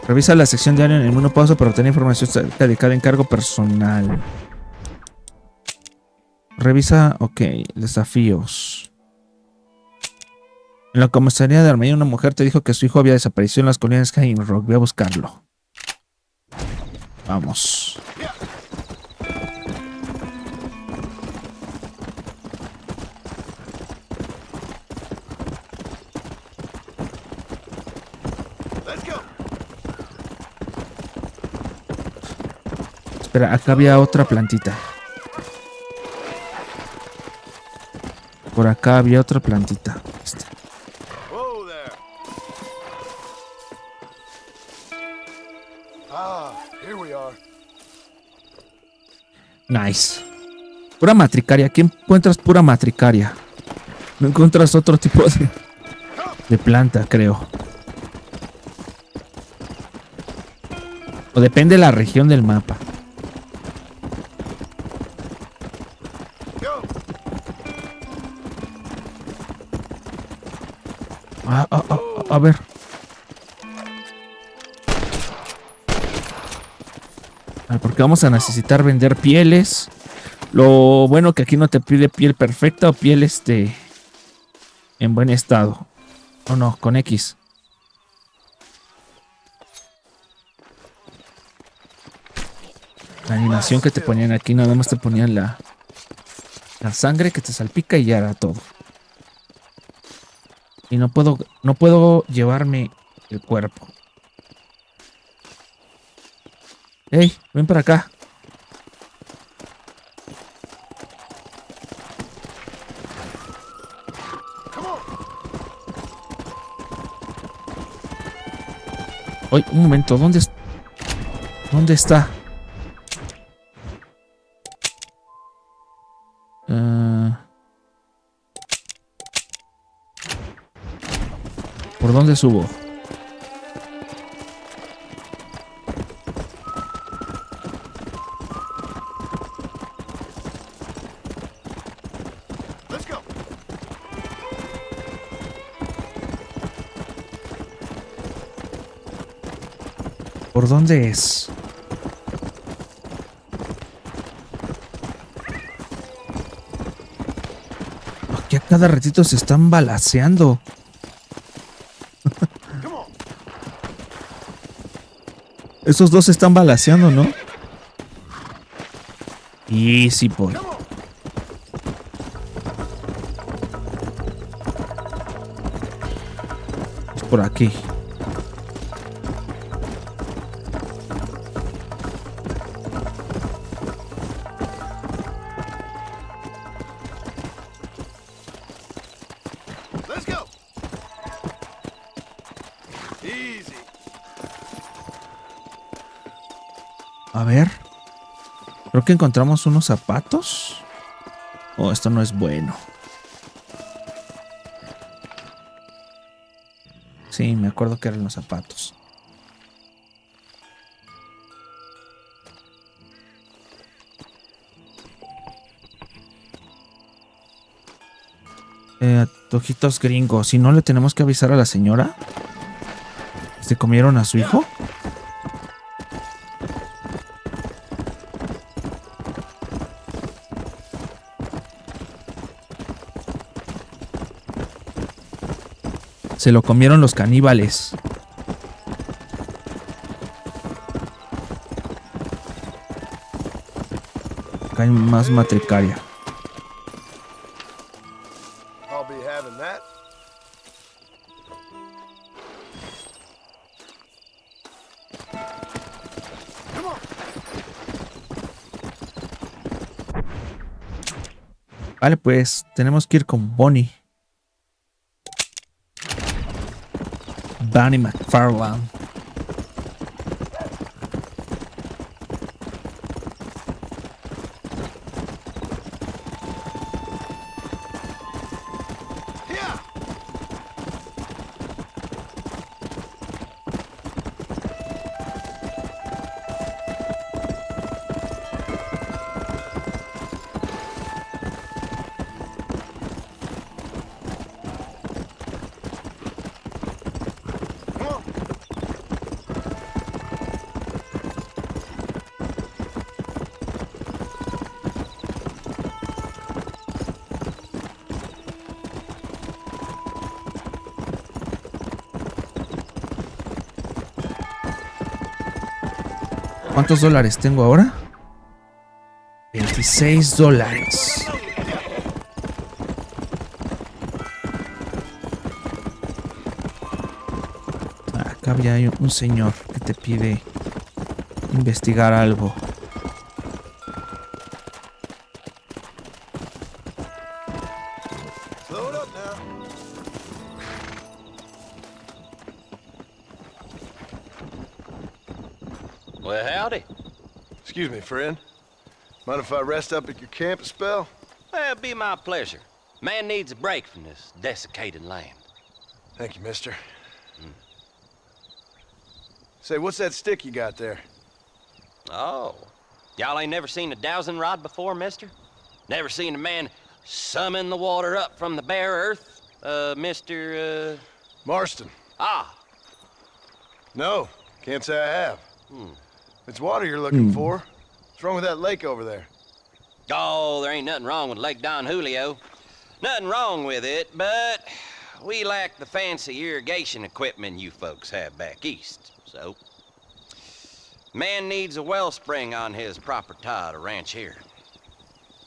Revisa la sección diaria en el menú pausa para obtener información acerca de cada encargo personal. Revisa, ok, desafíos. En la comisaría de Armenia una mujer te dijo que su hijo había desaparecido en las colinas de Hanging Rock. Voy a buscarlo. Vamos. Espera, acá había otra plantita. Por acá había otra plantita. Nice. Pura matricaria. Aquí encuentras pura matricaria. No encuentras otro tipo de planta, creo. O depende de la región del mapa. A ver. Porque vamos a necesitar vender pieles. Lo bueno que aquí no te pide piel perfecta o piel en buen estado. O no, con X. La animación que te ponían aquí, nada más te ponían la sangre que te salpica y ya era todo. Y no puedo llevarme el cuerpo. ¡Ey! Ven para acá. Oye, un momento, ¿dónde está? ¿Por dónde subo? ¿Por dónde es? Aquí a cada ratito se están balaceando. Esos dos se están balaceando, ¿no? Easy boy. Es por aquí. A ver. Creo que encontramos unos zapatos. Oh, esto no es bueno. Sí, me acuerdo que eran los zapatos. Antojitos gringos. Si no, le tenemos que avisar a la señora. ¿Se comieron a su hijo? Se lo comieron los caníbales. Acá hay más matricaria. I'll be having that. Vale, pues tenemos que ir con Bonnie. Bonnie McFarlane. ¿Cuántos dólares tengo ahora? $26. Acá había un señor que te pide investigar algo. Well, howdy. Excuse me, friend. Mind if I rest up at your camp a spell? Well, it'd be my pleasure. Man needs a break from this desiccated land. Thank you, mister. Say, what's that stick you got there? Oh, y'all ain't never seen a dowsing rod before, mister? Never seen a man summon the water up from the bare earth? Mr. Marston. Ah. No, can't say I have. It's water you're looking for. What's wrong with that lake over there? Oh, there ain't nothing wrong with Lake Don Julio. Nothing wrong with it, but we lack the fancy irrigation equipment you folks have back east, so... Man needs a wellspring on his property to ranch here.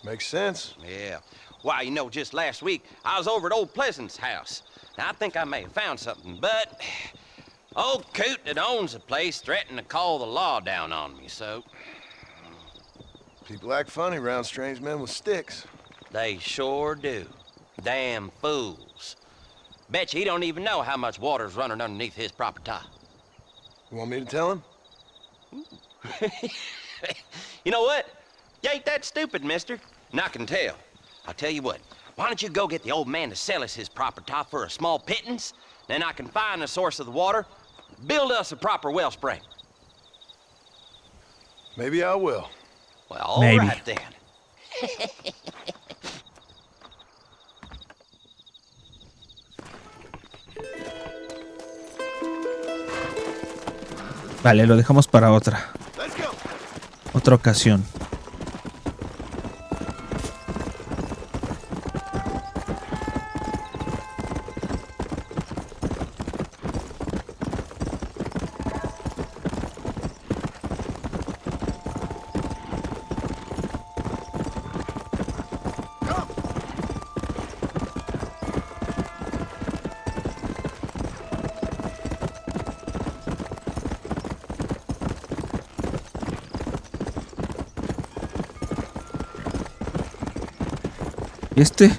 Makes sense. Yeah. Why, you know, just last week, I was over at old Pleasant's house. Now, I think I may have found something, but... Old coot that owns the place threatened to call the law down on me, so... People act funny around strange men with sticks. They sure do. Damn fools. Bet you he don't even know how much water's running underneath his property. You want me to tell him? You know what? You ain't that stupid, mister. And I can tell. I'll tell you what. Why don't you go get the old man to sell us his property for a small pittance? Then I can find the source of the water, build us a proper wellspring. Maybe I will. Well, all right then. Vale, lo dejamos para otra ocasión. ¿Y este?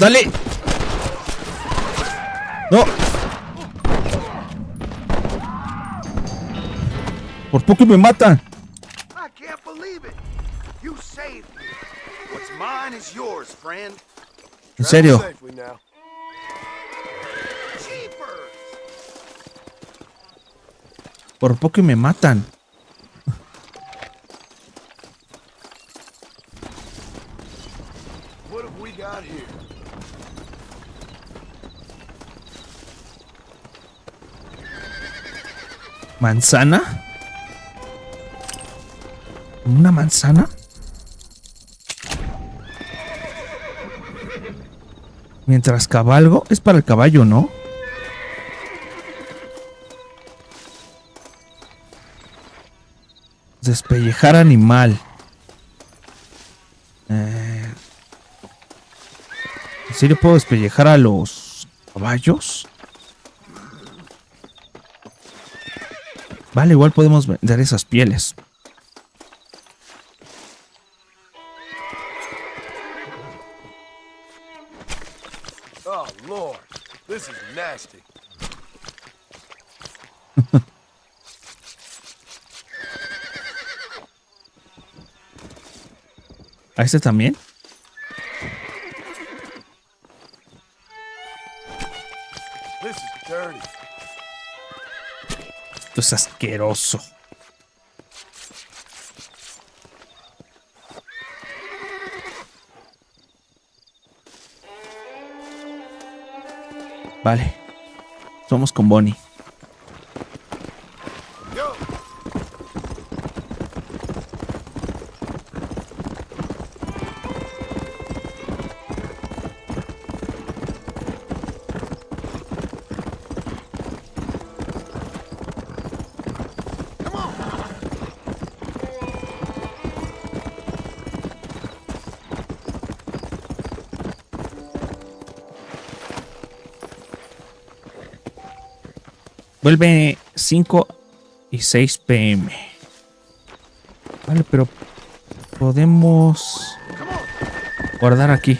¡Dale! ¡No! Por poco me matan. I can't believe it. You saved me. What's mine is yours, friend. En serio. Por poco me matan. What have we got here? ¿Manzana? ¿Una manzana? Mientras cabalgo, es para el caballo, ¿no? Despellejar animal. ¿En serio puedo despellejar a los caballos? Vale, igual podemos vender esas pieles. Oh, Lord. This is nasty. ¿A este también? This is dirty. Esto es asqueroso. Vale. Vamos con Bonnie. Vuelve 5 y 6 p.m. Vale, pero podemos guardar aquí.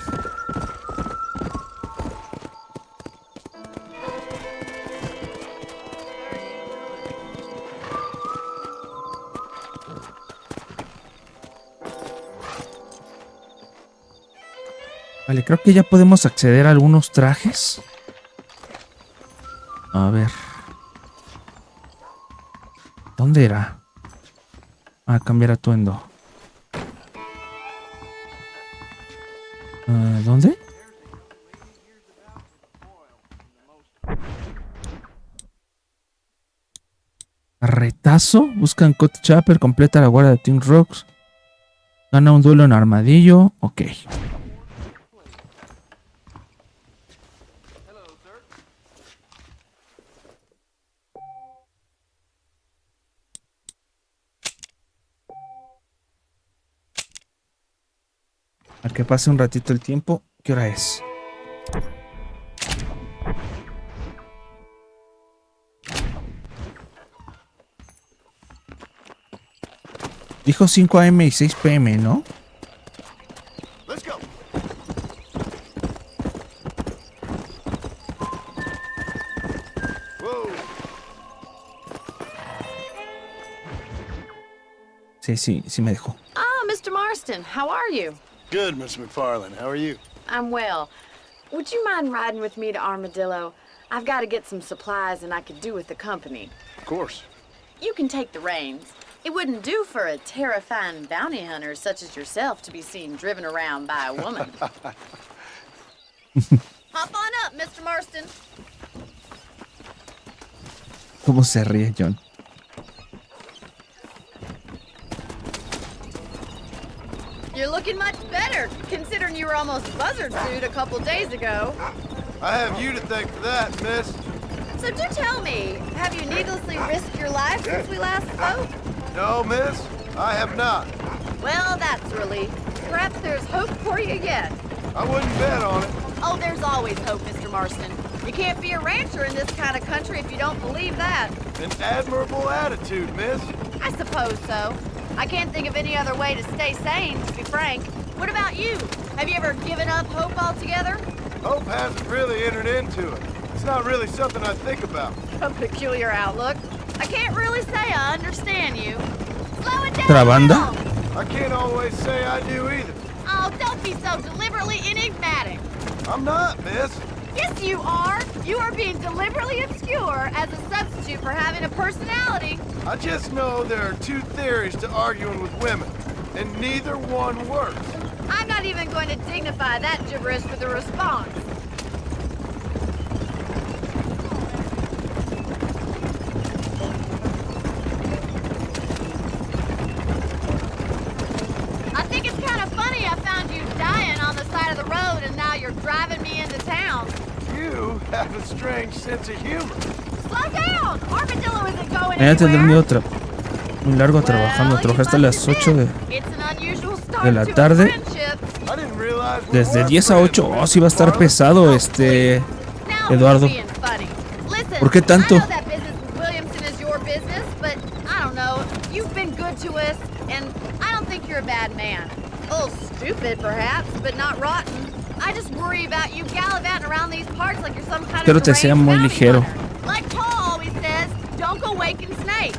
Vale, creo que ya podemos acceder a algunos trajes. A ver. ¿Dónde era? Ah, cambiar atuendo. ¿Dónde? Retazo. Buscan Code Chopper. Completa la guardia de Team Rocks. Gana un duelo en armadillo. Ok. A que pase un ratito el tiempo. ¿Qué hora es? Dijo 5 AM y 6 PM, ¿no? Let's go. Whoa. Sí me dejó. Ah, Mr. Marston, how are you? Good, Miss McFarland. How are you? I'm well. Would you mind riding with me to Armadillo? I've got to get some supplies and I could do with the company. Of course. You can take the reins. It wouldn't do for a terrifying bounty hunter such as yourself to be seen driven around by a woman. Hop on up, Mr. Marston. ¿Cómo se ríe John? You're looking much better, considering you were almost buzzard food a couple days ago. I have you to thank for that, miss. So do tell me, have you needlessly risked your life since we last spoke? No, miss, I have not. Well, that's a relief. Perhaps there's hope for you yet. I wouldn't bet on it. Oh, there's always hope, Mr. Marston. You can't be a rancher in this kind of country if you don't believe that. An admirable attitude, miss. I suppose so. I can't think of any other way to stay sane, to be frank. What about you? Have you ever given up hope altogether? Hope hasn't really entered into it. It's not really something I think about. A peculiar outlook. I can't really say I understand you. Slow it down! ¿Otra banda? I can't always say I do either. Oh, don't be so deliberately enigmatic. I'm not, miss. Yes, you are. You are being deliberately obscure as a substitute for having a personality. I just know there are two theories to arguing with women, and neither one works. I'm not even going to dignify that gibberish with a response. I think it's kind of funny I found you dying on the side of the road and now you're driving me into town. You have a strange sense of humor. Slow down! Armadillo isn't going Mañana tendré un anywhere. día muy largo trabajando. Trabajé hasta las 8 It's an unusual start de la to a tarde. friendship. I didn't realize we Desde were 10 a 8. friends, Oh, sí va a estar Marlon. pesado Now Eduardo. he's being funny. Listen, ¿Por qué tanto? I know that business with Williamson is your business, but I don't know. You've been good to us, and I don't think you're a bad man. A little stupid, perhaps, but not rotten. I just worry about you gallivanting around these parts like you're some kind Espero of te sea deranged muy bounty ligero. hunter. Like Paul always says, don't go waking snakes.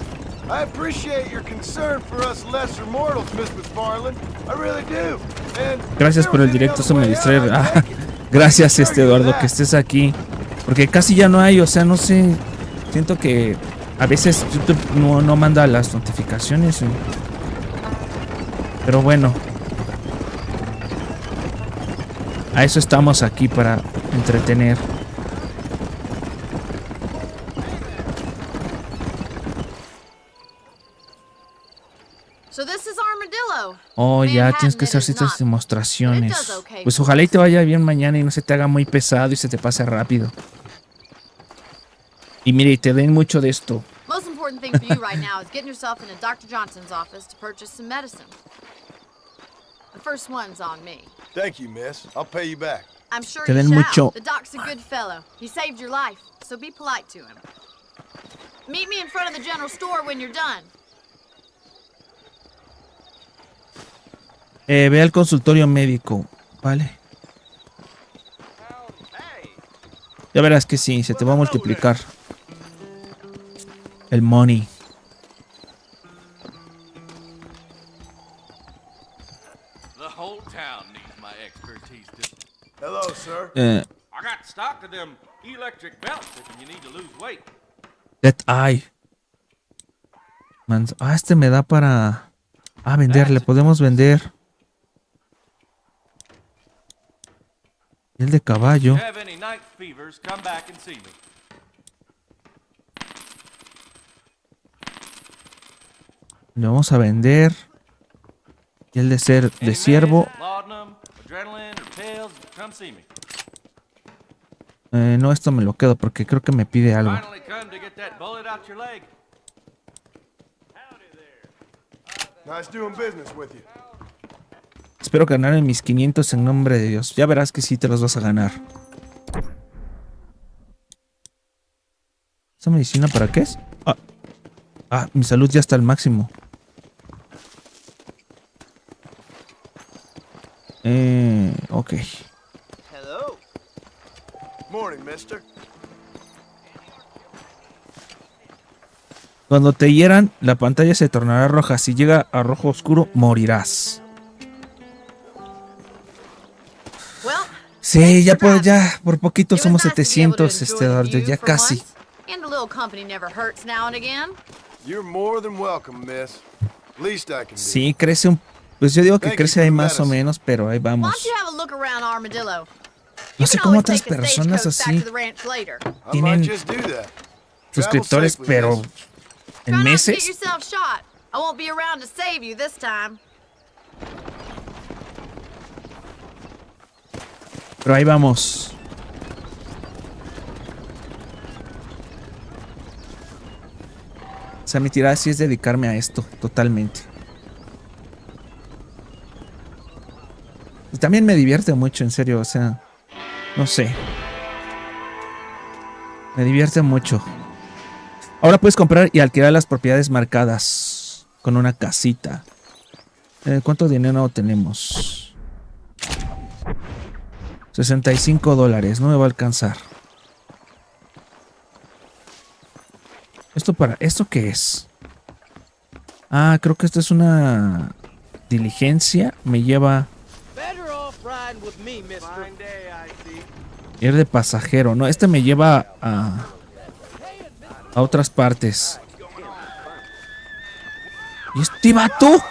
I appreciate your concern for us lesser mortals, Miss McFarland. I really do. And Gracias por el directo, eso me distrae. Ah, gracias, Eduardo, que estés aquí. Porque casi ya no hay, o sea, no sé. Siento que a veces YouTube no manda las notificaciones. Pero bueno. A eso estamos aquí, para entretener. So this is Armadillo. Oh, ya tienes que hacer ciertas demostraciones. Pues ojalá y te vaya bien mañana y no se te haga muy pesado y se te pase rápido. Y mire, y te den mucho de esto. Most important thing for you right now is getting yourself into Dr. Johnson's office to purchase some medicine. The first one's on me. thank you, miss. I'll pay you back. I'm sure Te you den shall. mucho. The doc's a good fellow. He saved your life, so be polite to him. Meet me in front of the general store when you're done. Ve al consultorio médico, ¿vale? Ya verás que sí, se te va a multiplicar el money. The whole town needs my expertise. Hello, sir. I got stock of them electric belts if you need to lose weight. That eye. Este me da para... venderle, podemos vender. El de caballo. If you have any night fevers, come back and see me. Le vamos a vender. Y el de ser de siervo. No, esto me lo quedo porque creo que me pide algo. Nice doing business with you. Espero ganar en mis 500 en nombre de Dios. Ya verás que sí te los vas a ganar. ¿Esta medicina para qué es? Mi salud ya está al máximo. Ok. Hello. Morning, mister. Cuando te hieran, la pantalla se tornará roja. Si llega a rojo oscuro, morirás. Sí, ya por poquito somos 700, Eduardo, ya casi. Sí, crece un... Pues yo digo que crece ahí más o menos, pero ahí vamos. No sé cómo otras personas así tienen suscriptores, pero en meses. Pero ahí vamos. O sea, mi tirada sí es dedicarme a esto, totalmente. Y también me divierte mucho, en serio, o sea, no sé. Me divierte mucho. Ahora puedes comprar y alquilar las propiedades marcadas con una casita. ¿Cuánto dinero tenemos? $65, no me va a alcanzar. ¿Esto qué es? Creo que esto es una diligencia. Me lleva... Ir de pasajero. No, este me lleva a otras partes. ¿Y este vato?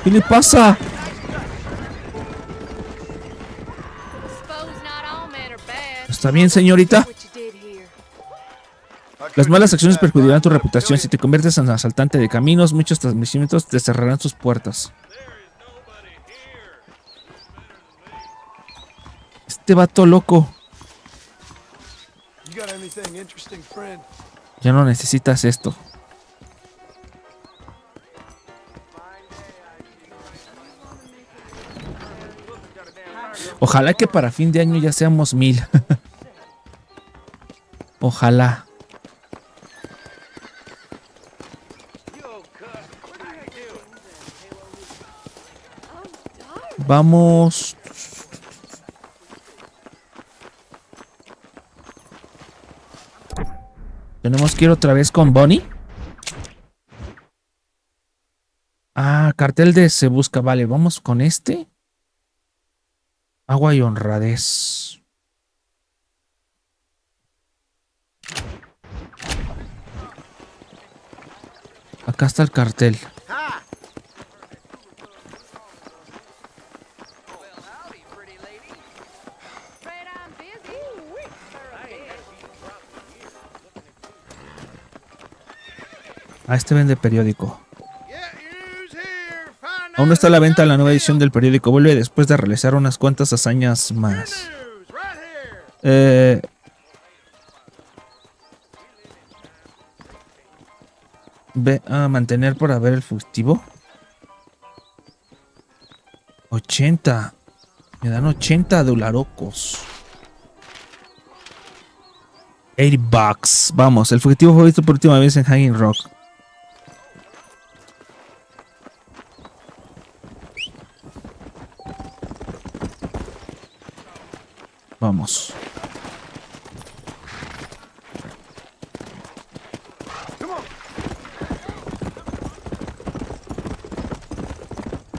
¿Qué le pasa? ¿Está bien, señorita? Las malas acciones perjudicarán tu reputación. Si te conviertes en asaltante de caminos, muchos establecimientos te cerrarán sus puertas. Este vato loco. Ya no necesitas esto. Ojalá que para fin de año ya seamos 1000. Ojalá. Vamos. Tenemos que ir otra vez con Bonnie. Cartel de se busca. Vale, vamos con este. Agua y honradez. Acá está el cartel. Este vende periódico. Aún no está a la venta la nueva edición del periódico. Vuelve después de realizar unas cuantas hazañas más. Ve a mantener por haber el fugitivo. 80. Me dan 80 dolarocos. $80. Vamos, el fugitivo fue visto por última vez en Hanging Rock. Vamos.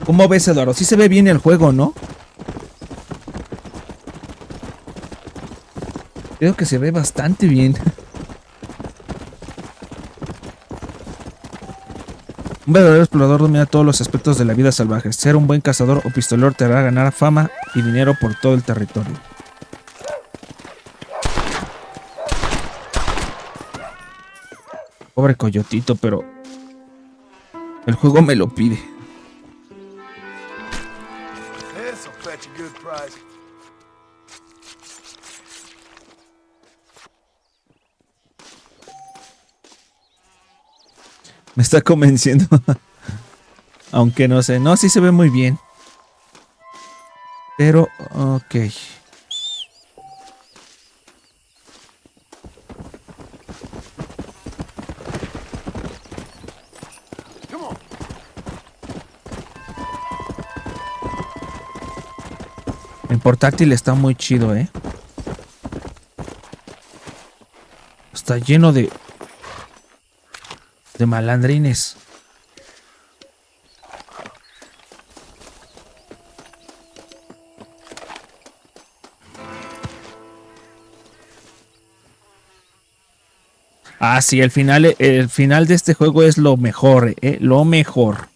¿Cómo ves, Eduardo? Sí se ve bien el juego, ¿no? Creo que se ve bastante bien. Un verdadero explorador domina todos los aspectos de la vida salvaje. Ser un buen cazador o pistolero te hará ganar fama y dinero por todo el territorio. Pobre coyotito, pero el juego me lo pide. This'll fetch a good price. Me está convenciendo. Aunque no sé. No, sí se ve muy bien. Pero, ok. El portátil está muy chido, ¿eh? Está lleno de malandrines. Ah, sí, el final de este juego es lo mejor, lo mejor.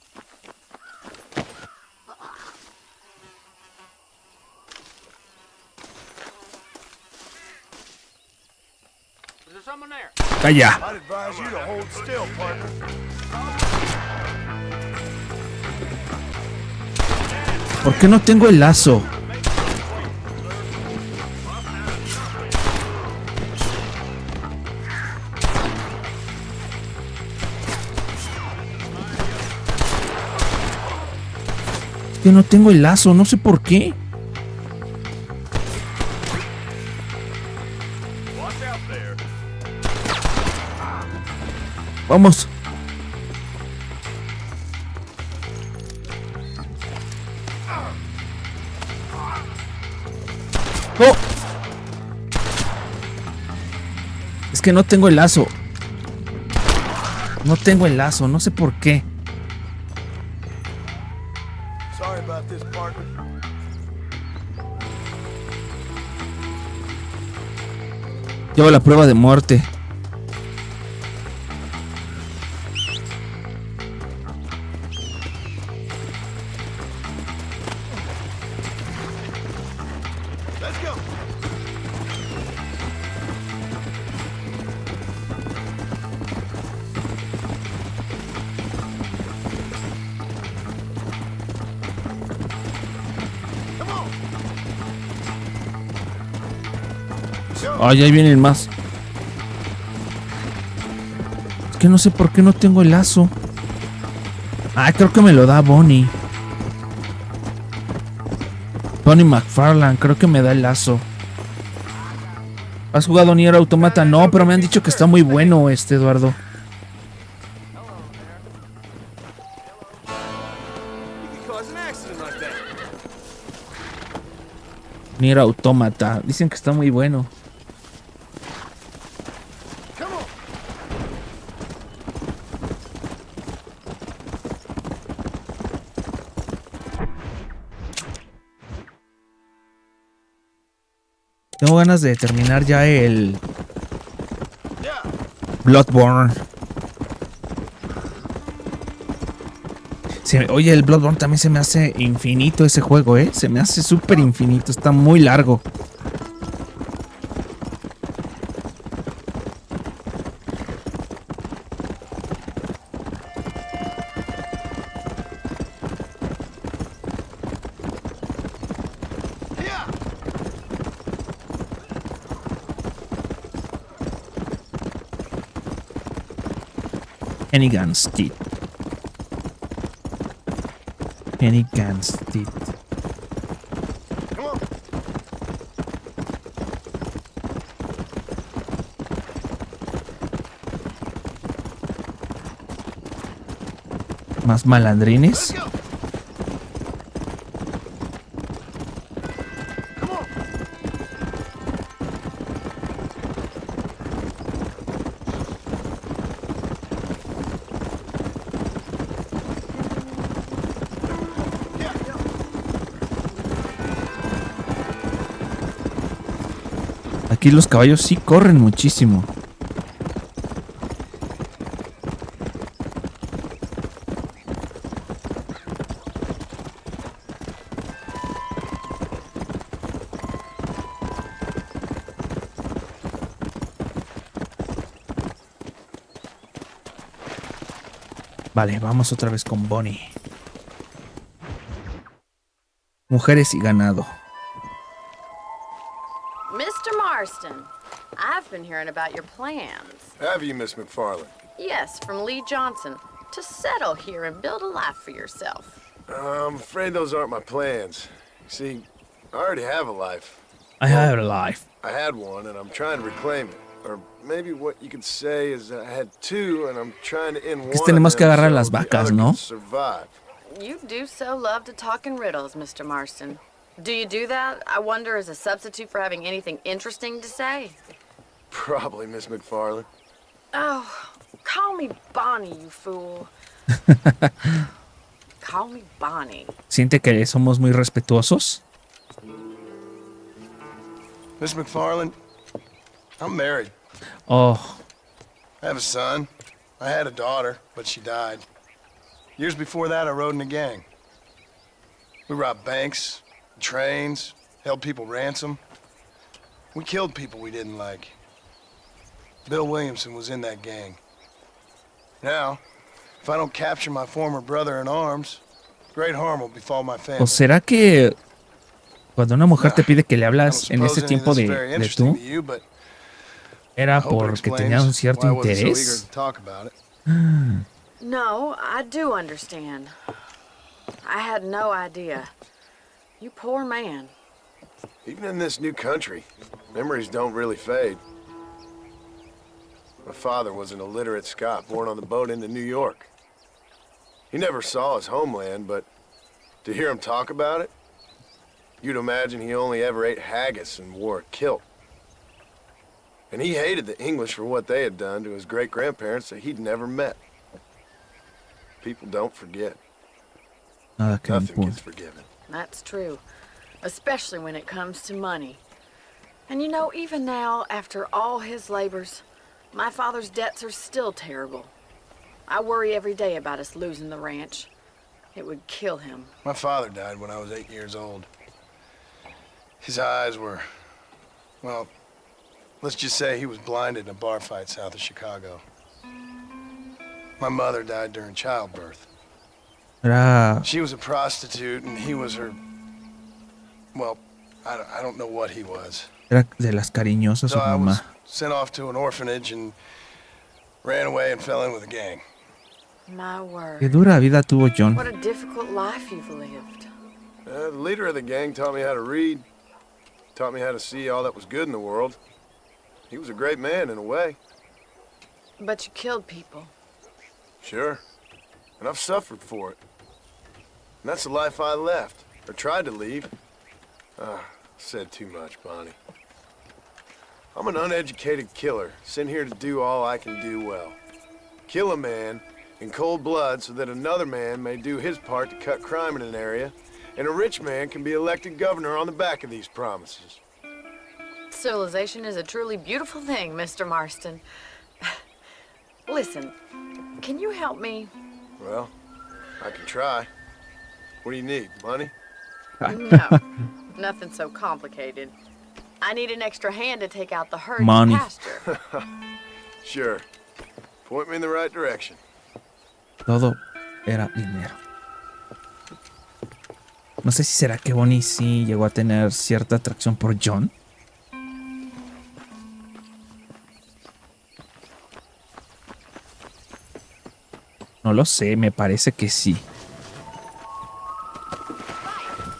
Calla. I'd advise you to hold still, partner. ¿Por qué no tengo el lazo? Es que no tengo el lazo, no sé por qué. Vamos. ¡Oh! Es que no tengo el lazo. No tengo el lazo, no sé por qué. Sorry about this, partner. Llevo la prueba de muerte. Let's go. Come on. Ay, ahí vienen más. Es que no sé por qué no tengo el lazo. Ah, creo que me lo da Bonnie. Bonnie McFarlane, creo que me da el lazo. ¿Has jugado Nier Automata? No, pero me han dicho que está muy bueno Eduardo. Nier Automata, dicen que está muy bueno. Tengo ganas de terminar ya el Bloodborne. Oye, el Bloodborne también se me hace infinito ese juego, ¿eh? Se me hace súper infinito, está muy largo. Hennigan's Teeth. Hennigan's Teeth. ¿Más malandrines? Aquí los caballos sí corren muchísimo. Vale, vamos otra vez con Bonnie. Mujeres y ganado. Mr. Marston, I've been hearing about your plans. Have you, Miss McFarland? Yes, from Lee Johnson. To settle here and build a life for yourself. I'm afraid those aren't my plans. See, I already have a life. I have a life. I had one, and I'm trying to reclaim it. Or maybe what you could say is I had two, and I'm trying to end one of Tenemos que them agarrar so las the vacas, other ¿no? can survive. You do so love to talk in riddles, Mr. Marston. Do you do that, I wonder, as a substitute for having anything interesting to say? Probably, Miss McFarland. Oh, call me Bonnie, you fool. Call me Bonnie. ¿Siente que somos muy respetuosos? Miss McFarland, I'm married. Oh, I have a son. I had a daughter, but she died. Years before that, I rode in a gang. We robbed banks, trains, held people ransom. We killed people we didn't like. Bill Williamson was in that gang. Now, if I don't capture my former brother in arms, great harm will befall my family. ¿o será que cuando una mujer te pide que le I don't hablas en suppose ese any of tiempo this is de, very de interesting tú to you, but era I hope it porque explains tenía un cierto why I wasn't so eager interés? to talk about it. No, I do understand. I had no idea. You poor man. Even in this new country, memories don't really fade. My father was an illiterate Scot born on the boat into New York. He never saw his homeland, but to hear him talk about it, you'd imagine he only ever ate haggis and wore a kilt. And he hated the English for what they had done to his great-grandparents that he'd never met. People don't forget. Nada que me Nothing importa. gets forgiven. That's true. Especially when it comes to money. And you know, even now, after all his labors, my father's debts are still terrible. I worry every day about us losing the ranch. It would kill him. My father died when I was 8 years old. His eyes were, well, let's just say he was blinded in a bar fight south of Chicago. My mother died during childbirth. Era, She was a prostitute and he was her, well, I don't know what he was. era de las cariñosas So su I was mamá. sent off to an orphanage and ran away and fell in with a gang. My Qué word. dura vida tuvo John. What a difficult life you've lived. The leader of the gang taught me how to read, taught me how to see all that was good in the world. He was a great man in a way, But you killed people. sure. And I've suffered for it. And that's the life I left, or tried to leave. Said too much, Bonnie. I'm an uneducated killer, sent here to do all I can do well. Kill a man in cold blood so that another man may do his part to cut crime in an area, and a rich man can be elected governor on the back of these promises. Civilization is a truly beautiful thing, Mr. Marston. Listen, can you help me? Well, I can try. What do you need, money? No, nothing so complicated. I need an extra hand to take out the herd Money. pasture. Sure. Point me in the right direction. Todo era dinero. No sé si será que Bonnie sí llegó a tener cierta atracción por John. No lo sé, me parece que sí.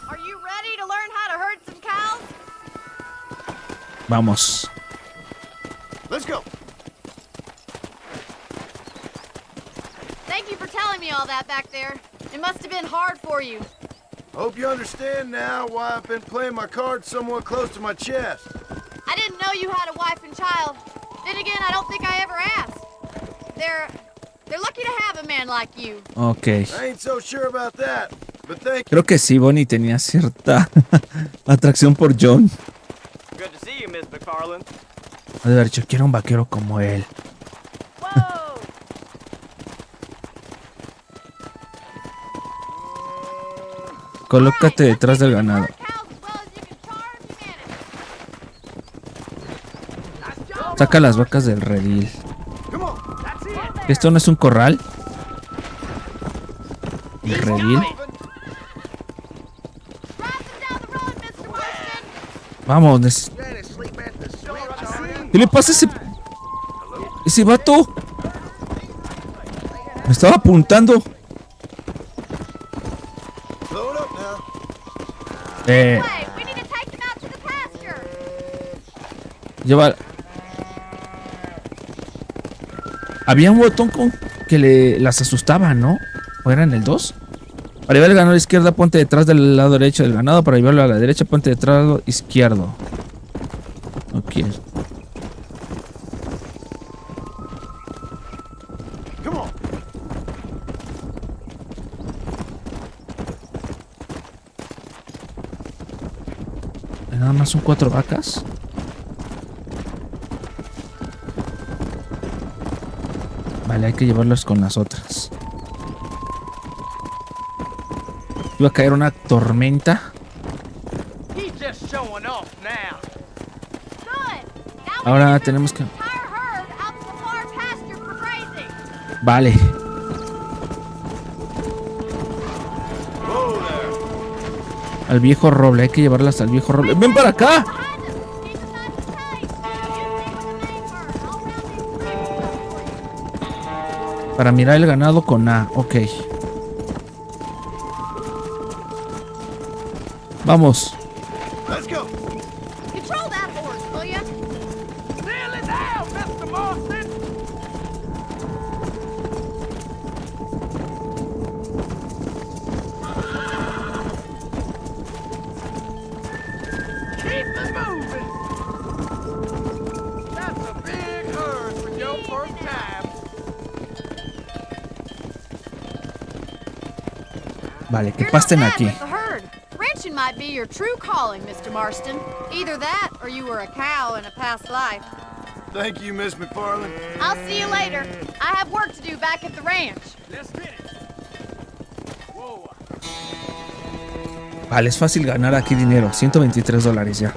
Are you ready to learn how to herd some cows? Vamos. Let's go. Thank you for telling me all that back there. It must have been hard for you. Hope you understand now why I've been playing my cards somewhat close to my chest. I didn't know you had a wife and child. Then again, I don't think I ever asked. They're lucky to have a man like you. Ok. I ain't so sure about that, but thank you. Creo que sí, Bonnie tenía cierta atracción por John. Good to see you, Miss McFarland. Ha de haber dicho, quiero un vaquero como él. Whoa! Colócate detrás del ganado. Saca las vacas del redil. Come on. ¿Esto no es un corral? El redil. Vamos. ¿Qué le pasa a ese vato? Me estaba apuntando. Lleva. Había un botón con que las asustaba, ¿no? ¿O era en el 2? Para llevar el ganado a la izquierda, ponte detrás del lado derecho del ganado. Para llevarlo a la derecha, ponte detrás del lado izquierdo. Ok. Nada más son 4 vacas. Vale, hay que llevarlas con las otras. Iba a caer una tormenta. Ahora tenemos que... Vale. Al viejo roble, hay que llevarlas al viejo roble. ¡Ven para acá! Para mirar el ganado con A, ok. Vamos. Vale, que pasten aquí. Ranching might be your true calling, Mr. Marston. Either that, or you were a cow in a past life. Thank you, Miss McFarland. I'll see you later. I have work to do back at the ranch. Vale, es fácil ganar aquí dinero. $123 ya.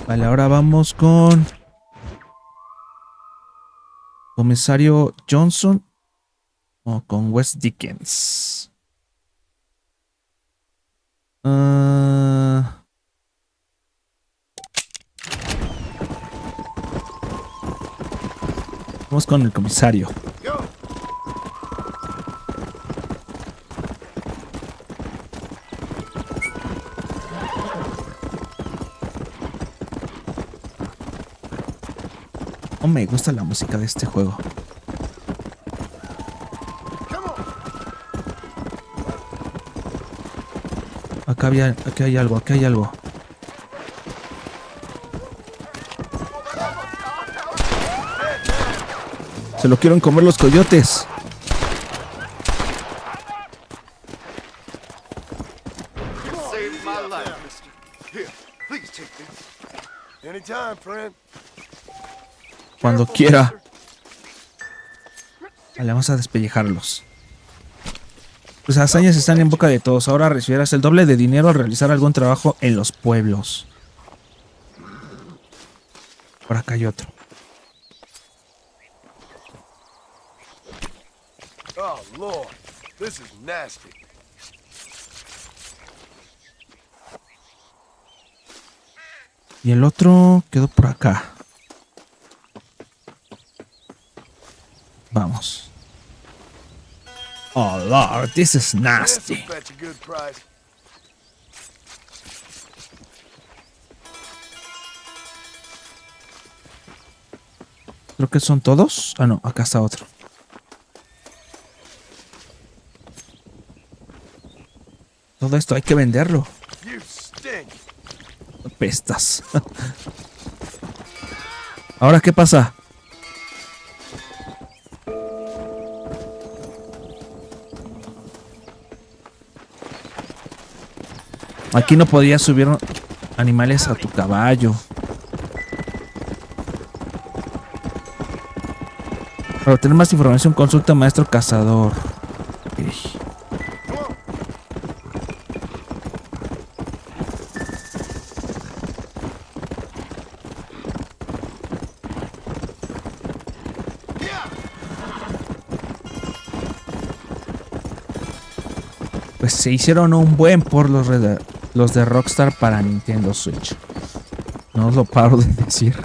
Vale, ahora vamos con... Comisario Johnson o con West Dickens. Vamos con el comisario. Oh, me gusta la música de este juego. Aquí hay algo, aquí hay algo. Se lo quieren comer los coyotes. Cuando quiera. Vale, vamos a despellejarlos. Tus hazañas están en boca de todos. Ahora recibirás el doble de dinero al realizar algún trabajo en los pueblos. Por acá hay otro. Oh, Lord. This is nasty. Y el otro quedó por acá. Vamos. Oh, Lord, this is nasty. Creo que son todos. Ah, no, acá está otro. Todo esto hay que venderlo. Pestas. Ahora, ¿qué pasa? Aquí no podías subir animales a tu caballo. Para obtener más información, consulta al maestro cazador. Okay. Pues se hicieron un buen por los de Rockstar para Nintendo Switch. No os lo paro de decir.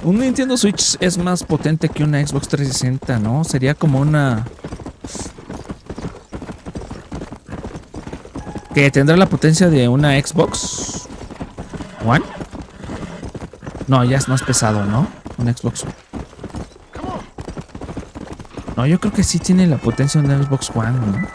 Un Nintendo Switch es más potente que una Xbox 360, ¿no? Sería como una... ¿Que tendrá la potencia de una Xbox One? No, ya es más pesado, ¿no? Un Xbox One. No, yo creo que sí tiene la potencia de una Xbox One, ¿no?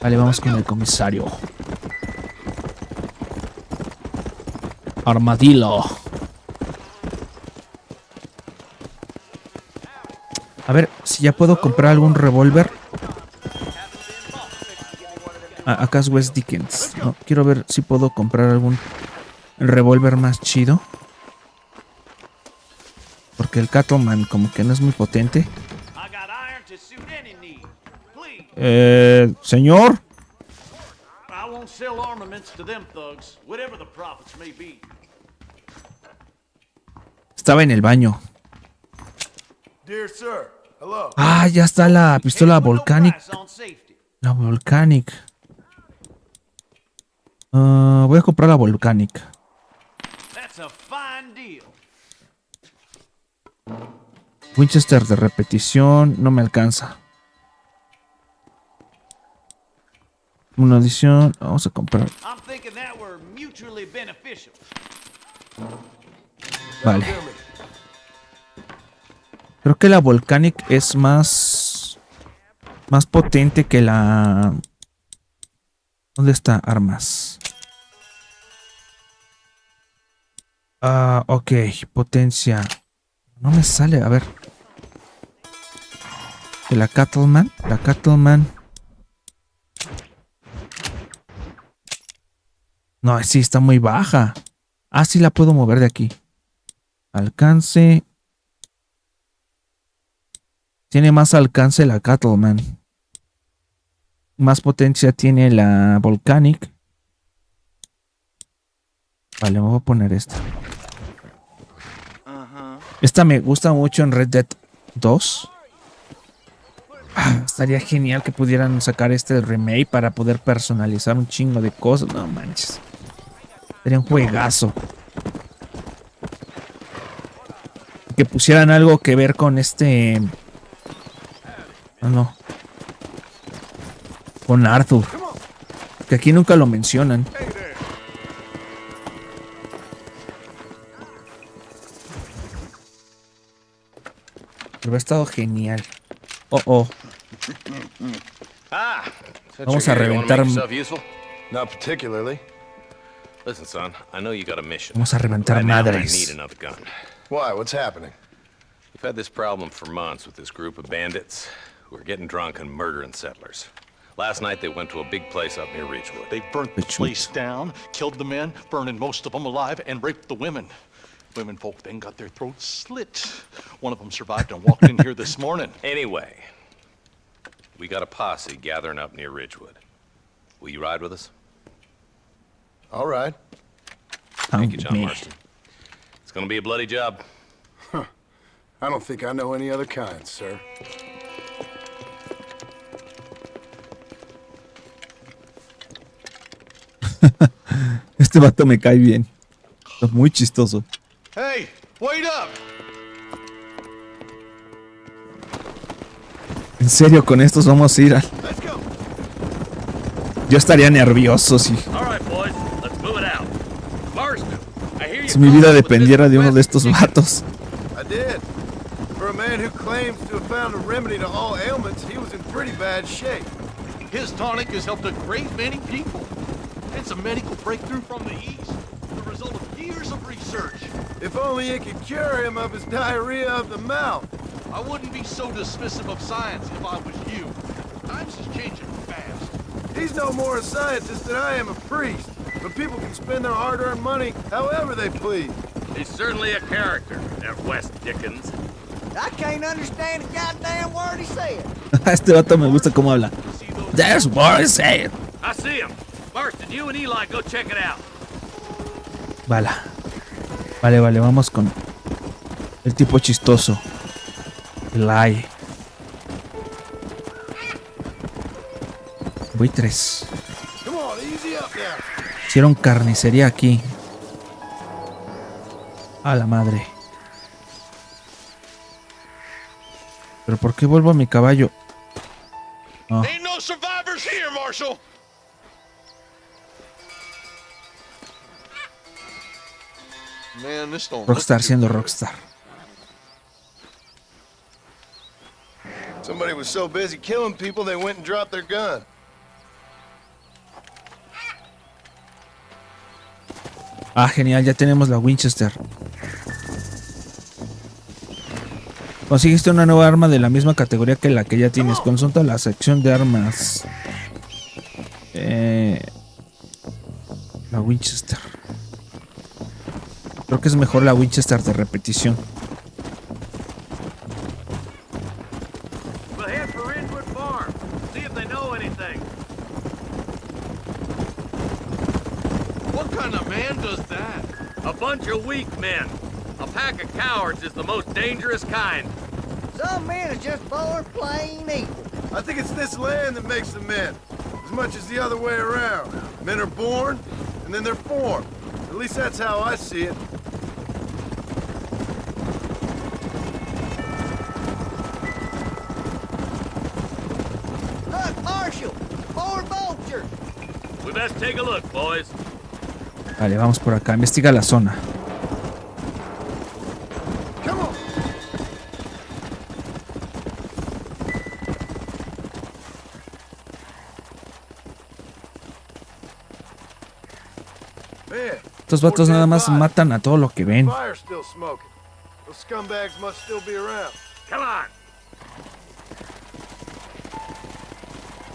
Vale, vamos con el comisario. Armadillo. A ver si ya puedo comprar algún revólver. Acá es West Dickens. No, quiero ver si puedo comprar algún revólver más chido. Porque el Cattleman como que no es muy potente. Señor. Estaba en el baño. Ah, ya está la pistola Volcanic. La Volcanic. Voy a comprar la Volcanic. Winchester de repetición. No me alcanza. Una adición. Vamos a comprar. Vale. Creo que la Volcanic es más potente que la... ¿Dónde está? Armas. Ok. Potencia. No me sale. A ver. De la Cattleman. La Cattleman. No, sí, está muy baja. Ah, sí la puedo mover de aquí. Alcance. Tiene más alcance la Cattleman. Más potencia tiene la Volcanic. Vale, me voy a poner esta. Esta me gusta mucho en Red Dead 2. Estaría genial que pudieran sacar este remake para poder personalizar un chingo de cosas. No manches. Sería un juegazo. Que pusieran algo que ver con este... No. Con Arthur. Que aquí nunca lo mencionan. Pero ha estado genial. Oh. Vamos a reventar. Not particularly. Listen, son, I know you got a mission. Vamos a reventar madres. Why? What's happening? We've had this problem for months with this group of bandits who are getting drunk and murdering settlers. Last night they went to a big place up near Ridgewood. They burnt the place down, killed the men, burning most of them alive, and raped the women. Women folk then got their throats slit. One of them survived and walked in here this morning. Anyway, we got a posse gathering up near Ridgewood. Will you ride with us? All right. Thank you, John Marston. It's gonna be a bloody job. Huh. I don't think I know any other kind, sir. Este vato me cae bien. Es muy chistoso. Hey, wait up! En serio, con estos vamos a ir al... Yo estaría nervioso si mi vida dependiera de uno de estos vatos. I did. For a man who claims to have found a remedy to all ailments, he was in pretty bad shape. His tonic has helped a great many people. It's a medical breakthrough from the East, the result of years of research. If only it could cure him of his diarrhea of the mouth. I wouldn't be so dismissive of science if I was you. Times is changing fast. He's no more a scientist than I am a priest. But people can spend their hard-earned money however they please. He's certainly a character, that West Dickens. I can't understand a goddamn word he said. Este vato me gusta cómo habla. That's what I said. I see him. Marston, you and Eli go check it out. Vale, vamos con el tipo chistoso. Eli. Buitres. Come on, easy up now. Hicieron carnicería aquí. A la madre. ¿Pero por qué vuelvo a mi caballo? Oh. Ain't no survivors here, Marshal. Man, this don't Rockstar look siendo too good. Rockstar. Somebody was so busy killing people they went and dropped their gun. Ah, genial, ya tenemos la Winchester. Conseguiste una nueva arma de la misma categoría que la que ya tienes. Consulta la sección de armas. La Winchester. Creo que es mejor la Winchester de repetición. We'll head for Ridgewood Farm. See if they know anything. What kind of man does that? A bunch of weak men. A pack of cowards is the most dangerous kind. Some men are just born plain evil. I think it's this land that makes them men, as much as the other way around. Men are born, and then they're formed. At least that's how I see it. Look, Marshal, more vultures. We best take a look, boys. Vale, vamos por acá. Investiga la zona. Come on. Man, Estos vatos nada más matan a todo lo que ven. fire's still smoking. Those scumbags must still be around. Come on.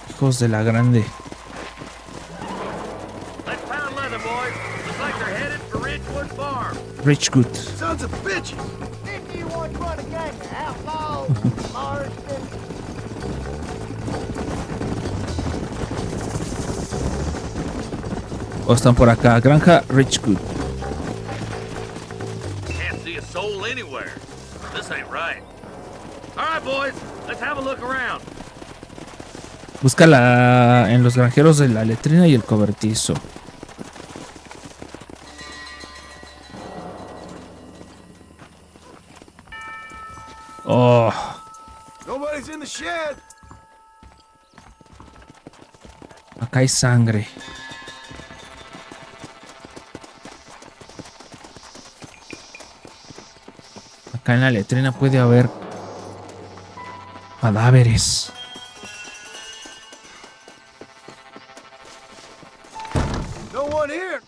Hijos de la grande. Let's pound leather, boys. Looks like they're headed for Ridgewood Farm. Richgood. Sons of bitches! If you want to run a gang of outlaws, Marston. O están por acá. Granja Richgood. Can't see a soul anywhere. This ain't right. All right, boys. Let's have a look around. Búscala en los granjeros de la letrina y el cobertizo. Oh, Nobody's in the shed! acá hay sangre. Acá en la letrina puede haber cadáveres. No one here!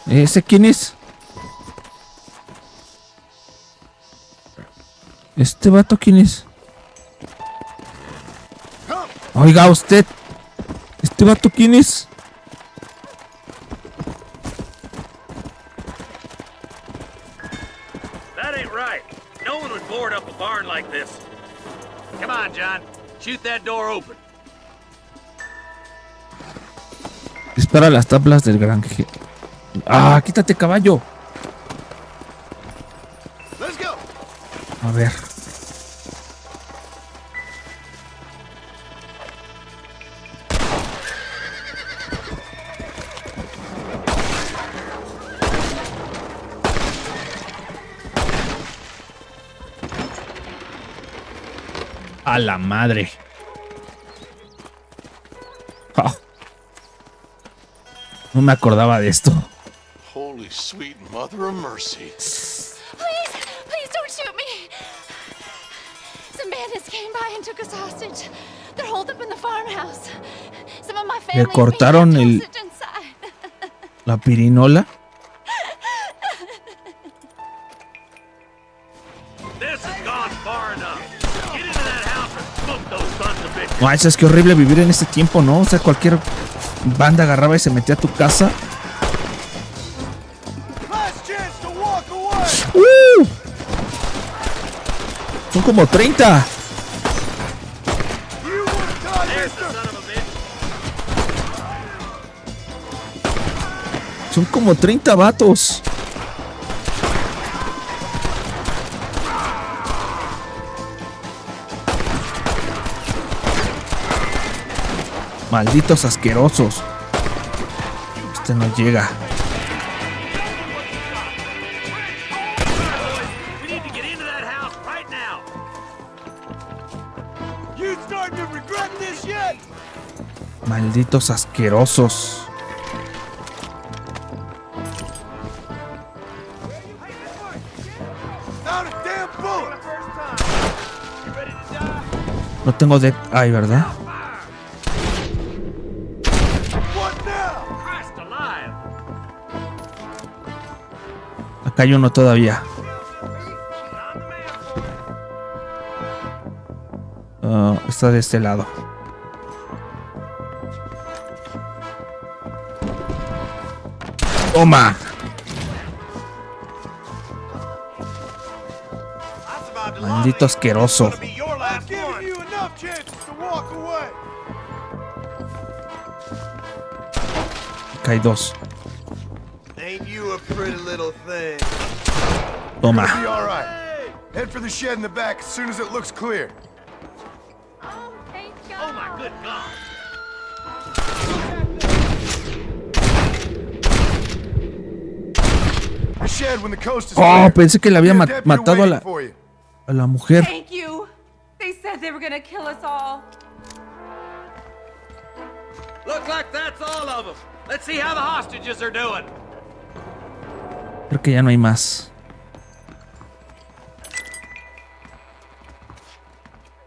¿Ese quién es? ¿Este vato quién es? Oiga usted. ¿Este vato quién es? That ain't right. No one would board up a barn like this. Come on, John. Shoot that door open. Dispara las tablas del granje. ¡Ah! ¡Quítate, caballo! Let's go! A ver. A la madre. Ah. No me acordaba de esto. Holy sweet mother of mercy. Please don't shoot me. Some bandits came by and took us hostage. They're holed up in the farmhouse. Some of my family. Le cortaron la pirinola. This has gone far enough. Get into that house and smoke those sons of bitches. No, es que horrible vivir en este tiempo, ¿no? O sea, cualquier banda agarraba y se metía a tu casa Son como 30. Son como 30 vatos. Malditos asquerosos. Este no llega. Malditos asquerosos. No tengo de... Ay, ¿verdad? Acá hay uno todavía. Está de este lado. ¡Toma! Maldito asqueroso. Acá hay dos. Toma. Head for the shed in the back as soon as it looks clear. Oh, thank God. Oh my good God. The shed when the coast is Oh, clear. pensé que le había Your deputy matado a waiting for you. la mujer. Thank you. They said they were gonna kill us all. Looks like that's all of them. Let's see how the hostages are doing. Creo que ya no hay más.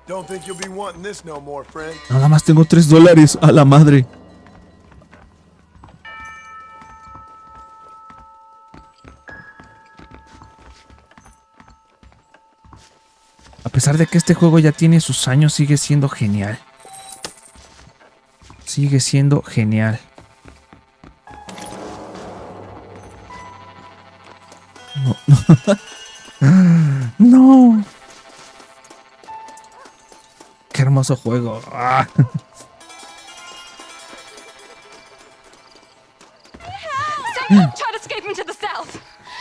Don't think you'll be wanting this no more, friend. Nada más tengo $3. A la madre. A pesar de que este juego ya tiene sus años, sigue siendo genial. Sigue siendo genial. No. No. Qué hermoso juego. Ah. Some folk tried to escape him to the south,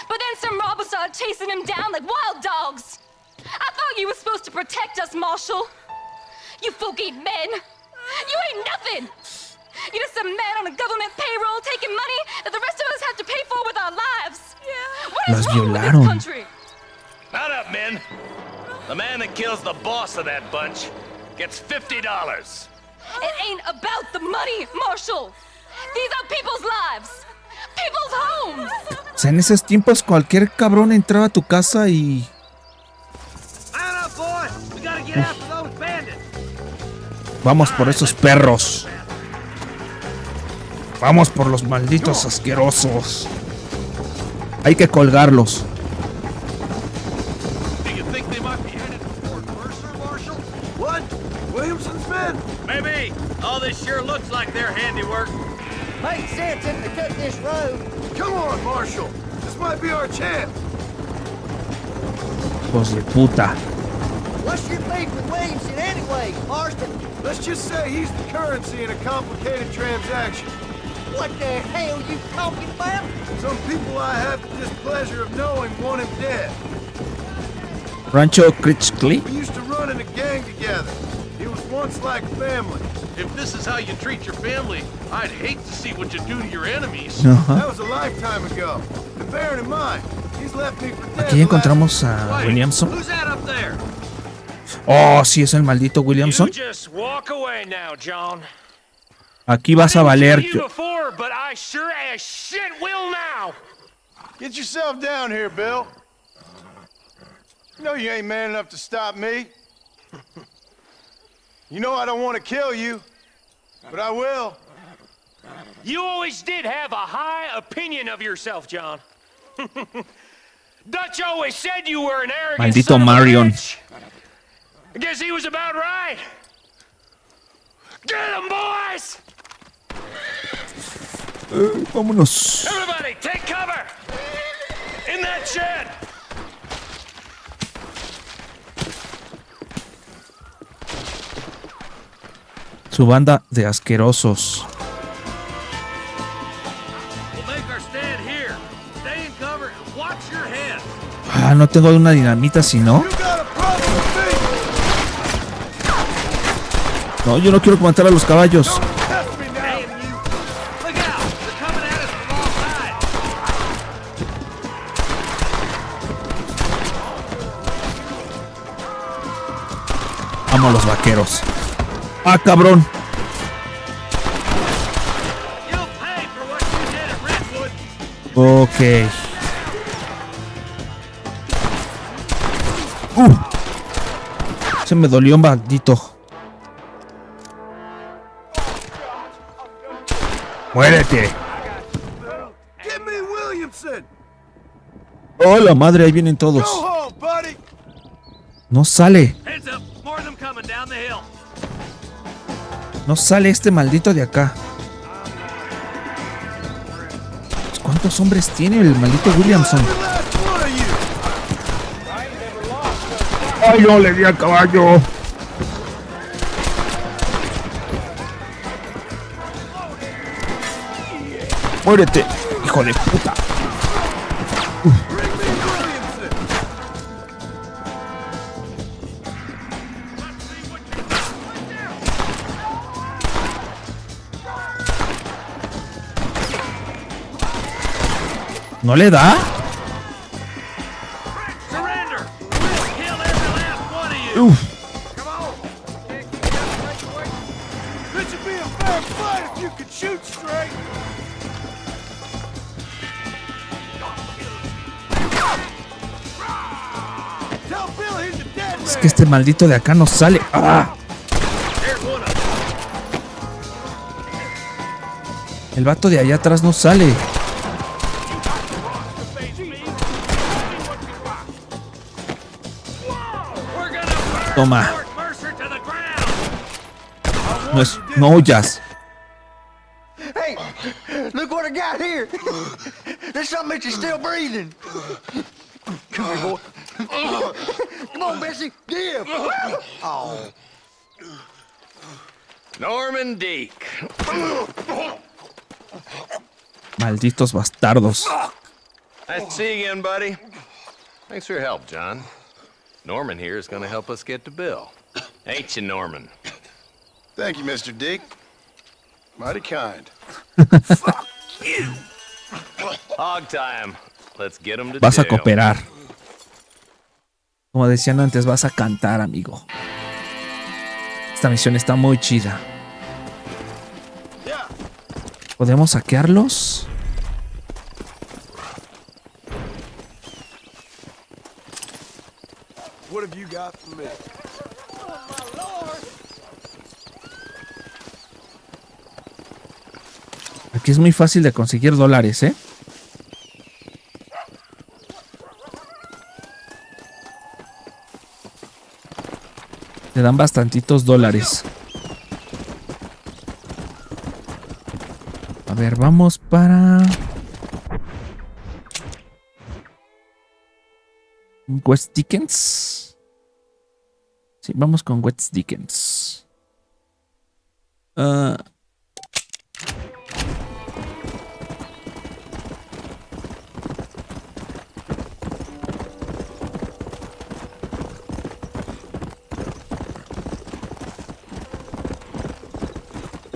but then some robbers started chasing him down like wild dogs. I thought you were supposed to protect us, Marshal. You folk ain't men. You ain't nothing. You're just a man on a government payroll taking money that the rest of us have to pay for with our lives. Yeah. What is Las wrong with violaron. this country? Mount up, men. The man that kills the boss of that bunch gets $50. It ain't about the money, Marshal. These are people's lives. People's homes. O sea, en esos tiempos cualquier cabrón entraba a tu casa y... Mount up, boy. We gotta get after those bandits. Vamos por esos perros. Vamos por los malditos asquerosos. Hay que colgarlos. Do you think they might be headed toward Mercer, Marshal? What? Williamson's men? Maybe. All this sure looks like their handiwork. Makes sense if they took this road. Come on, Marshal. This might be our chance. Hijos de puta. What's your beef with Williamson anyway, Marston? Let's just say he's the currency in a complicated transaction. What the hell you talking about? Some people I have the displeasure of knowing want him dead. Rancho Crichcley. We used to run in a gang together. It was once like family. If this is how you treat your family, I'd hate to see what you do to your enemies. That was a lifetime ago. And bearing in mind, he's left me for dead. Aquí encontramos a Williamson. Who's that up there? Oh, sí, es el maldito Williamson. You just walk away now, John. Aquí vas a valer. You before, but I sure as shit will now. Get yourself down here, Bill. You know you ain't man enough to stop me. You know I don't want to kill you, but I will. You always did have a high opinion of yourself, John. Dutch always said you were an arrogant Maldito son of a Marion. bitch. I guess he was about right. Get him, boys! Vámonos. Everybody, take cover! In that shed! Su banda de asquerosos. Ah, no tengo una dinamita, si no. No, yo no quiero matar a los caballos. Amo a los vaqueros. ¡Ah, cabrón! Ok. Se me dolió un maldito. ¡Muérete! ¡Oh, la madre! Ahí vienen todos. No sale. No sale este maldito de acá. ¿Cuántos hombres tiene el maldito Williamson? ¡Ay, no le di al caballo! ¡Muérete, hijo de puta! ¿No le da? Uf. Es que este maldito de acá no sale. ¡Ah! El vato de allá atrás no sale. Toma. No es. No huyas. Hey, look what I got here. There's something that you're still breathing. Come here, boy. Come on, Bessie. Give. Oh. Norman Deek. Malditos bastardos. Nice to see you again, buddy. Thanks for your help, John. Norman here is going to help us get to Bill. Ain't you, Norman? Thank you, Mr. Dick. Mighty kind. Fuck you. Hog time. Let's get him to Vas a jail. cooperar. Como decían antes, vas a cantar, amigo. Esta misión está muy chida. ¿Podemos saquearlos? What have you got for me? Aquí es muy fácil de conseguir dólares, ¿eh? Te dan bastantitos dólares. A ver, vamos para... West Dickens. Sí, vamos con West Dickens.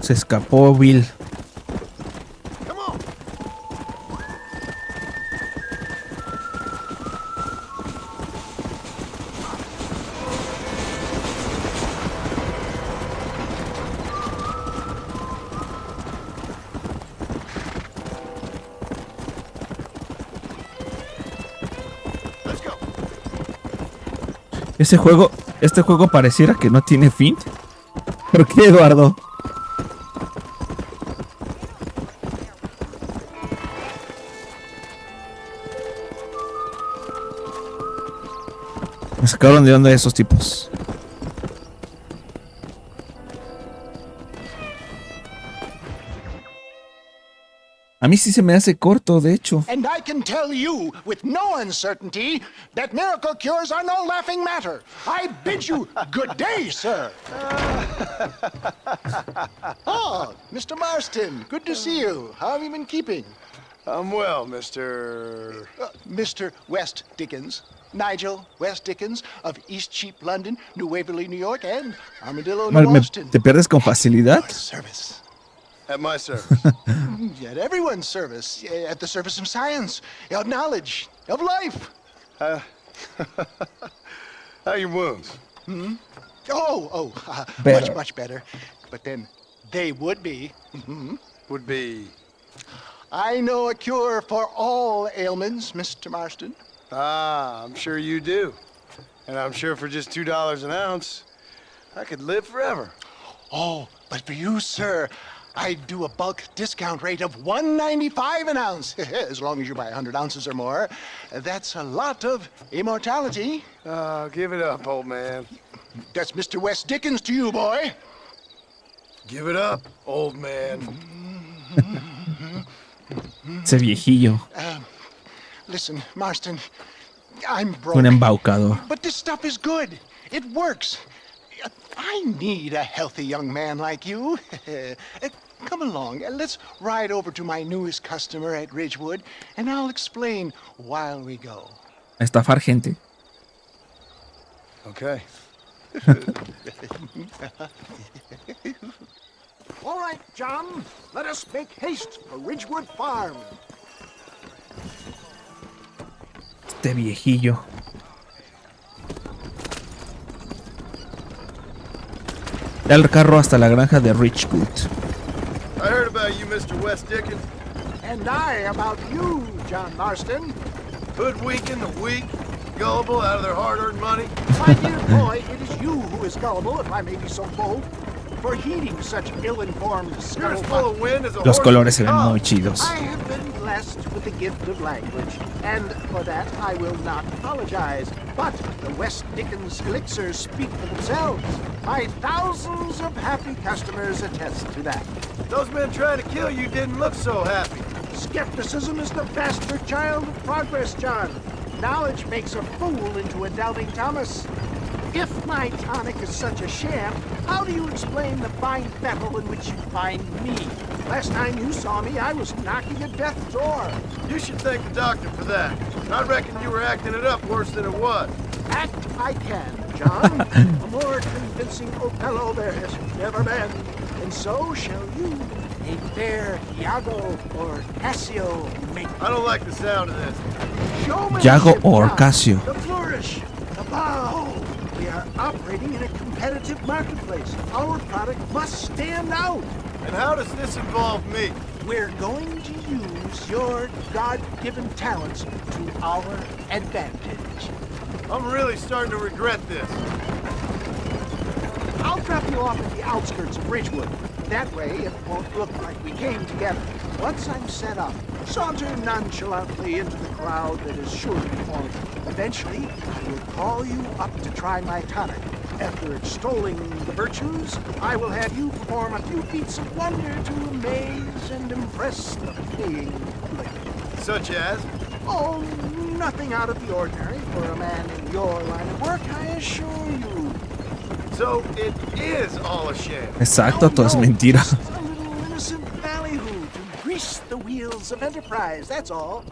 Se escapó Bill. Este juego pareciera que no tiene fin. ¿Por qué, Eduardo? Me sacaron de onda esos tipos. A mí sí se me hace corto, de hecho. And I can tell you with no uncertainty that miracle cures are no laughing matter. I bid you good day, sir. Oh, Mr. Marston, good to see you. How have you been keeping? I'm well, Mr. Mr. West Dickens. Nigel West Dickens of Eastcheap, London, New Waverly, New York, and Armadillo, New Austin. ¿Te pierdes con facilidad? Your service. At my service. At everyone's service. At the service of science, of knowledge, of life. How are your wounds? Better. Much better. But then they would be. Would be. I know a cure for all ailments, Mr. Marston. Ah, I'm sure you do. And I'm sure for just $2 an ounce, I could live forever. Oh, but for you, sir, I'd do a bulk discount rate of $1.95 an ounce, as long as you buy 100 ounces or more. That's a lot of immortality. Give it up, old man. That's Mr. West Dickens to you, boy. Give it up, old man. Ese viejillo. Listen, Marston, I'm broke. Un embaucador. But this stuff is good. It works. I need a healthy young man like you. Come along, let's ride over to my newest customer at Ridgewood, and I'll explain while we go. A estafar gente. Okay. All right, John, let us make haste for Ridgewood Farm. Este viejillo. Da el carro hasta la granja de Ridgewood. I heard about you, Mr. West Dickens. And I about you, John Marston. Hoodwinking the weak, gullible out of their hard-earned money. My dear boy, it is you who is gullible, if I may be so bold, for heeding such ill-informed You're as full of wind as a Los horse colores se in ven a muy cup. chidos. I have been blessed with the gift of language, and for that I will not apologize. But the West Dickens elixirs speak for themselves. My thousands of happy customers attest to that. Those men trying to kill you didn't look so happy. Skepticism is the bastard child of progress, John. Knowledge makes a fool into a doubting Thomas. If my tonic is such a sham, how do you explain the fine fettle in which you find me? Last time you saw me, I was knocking at death's door. You should thank the doctor for that. I reckon you were acting it up worse than it was. Act I can, John. A more convincing Othello there has never been. And so shall you. A fair Iago or Cassio make. I don't like the sound of this. Showmanship, Iago or John. Cassio. The flourish, the bow. We are operating in a competitive marketplace. Our product must stand out. And how does this involve me? We're going to use your God-given talents to our advantage. I'm really starting to regret this. I'll drop you off at the outskirts of Ridgewood. That way, it won't look like we came together. Once I'm set up, saunter nonchalantly into the crowd that is sure to be forming. Eventually, I will call you up to try my tonic. After extolling the virtues, I will have you perform a few feats of wonder to amaze and impress the paying public. Such as? Oh, nothing out of the ordinary for a man in your line of work, I assure you. So it is all a sham. Exacto, todo es mentira. Just a little innocent ballyhoo to grease the wheels of enterprise, that's all.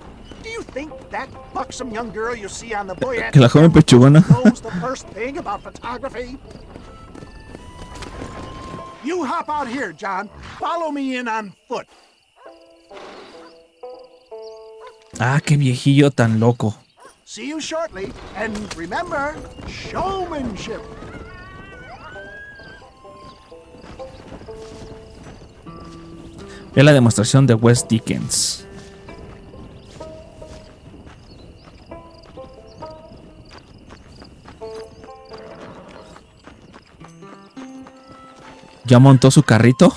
Do you think that buxom young girl you see on the boyette Que la joven pechugona. knows the first thing about photography? You hop out here, John. Follow me in on foot. Ah, qué viejillo tan loco. See you shortly, and remember, showmanship. Ve la demostración de West Dickens. ¿Ya montó su carrito?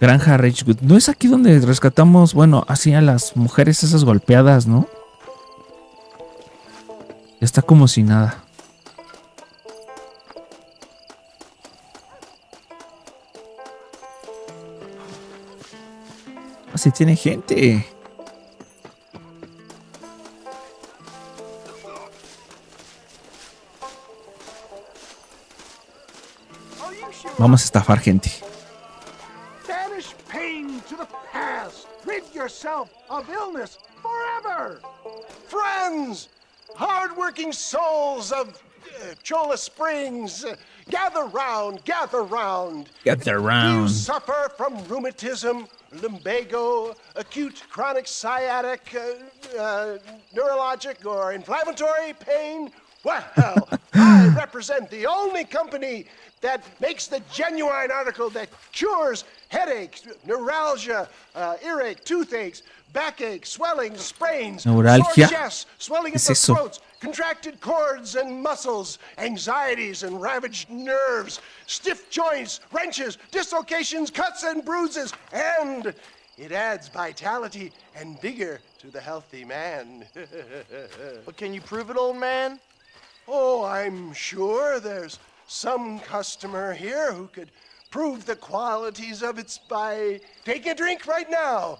Granja Ridgewood. ¿No es aquí donde rescatamos, bueno, así a las mujeres esas golpeadas, no? Está como si nada. Así tiene gente. Vamos a estafar gente. Banish pain to the past. Rid yourself of illness forever. Friends, hard-working souls of Chola Springs, gather round, gather round. Gather Do you round. suffer from rheumatism, lumbago, acute chronic sciatic, neurologic, or inflammatory pain? Well, I represent the only company that makes the genuine article that cures headaches, neuralgia, earache, toothaches, backache, swelling, sprains, Neuralgia? sore chests, swelling ¿Qué of es the eso? throats, contracted cords and muscles, anxieties and ravaged nerves, stiff joints, wrenches, dislocations, cuts and bruises, and it adds vitality and vigor to the healthy man. But can you prove it, old man? Oh, I'm sure there's some customer here who could prove the qualities of it by taking a drink right now.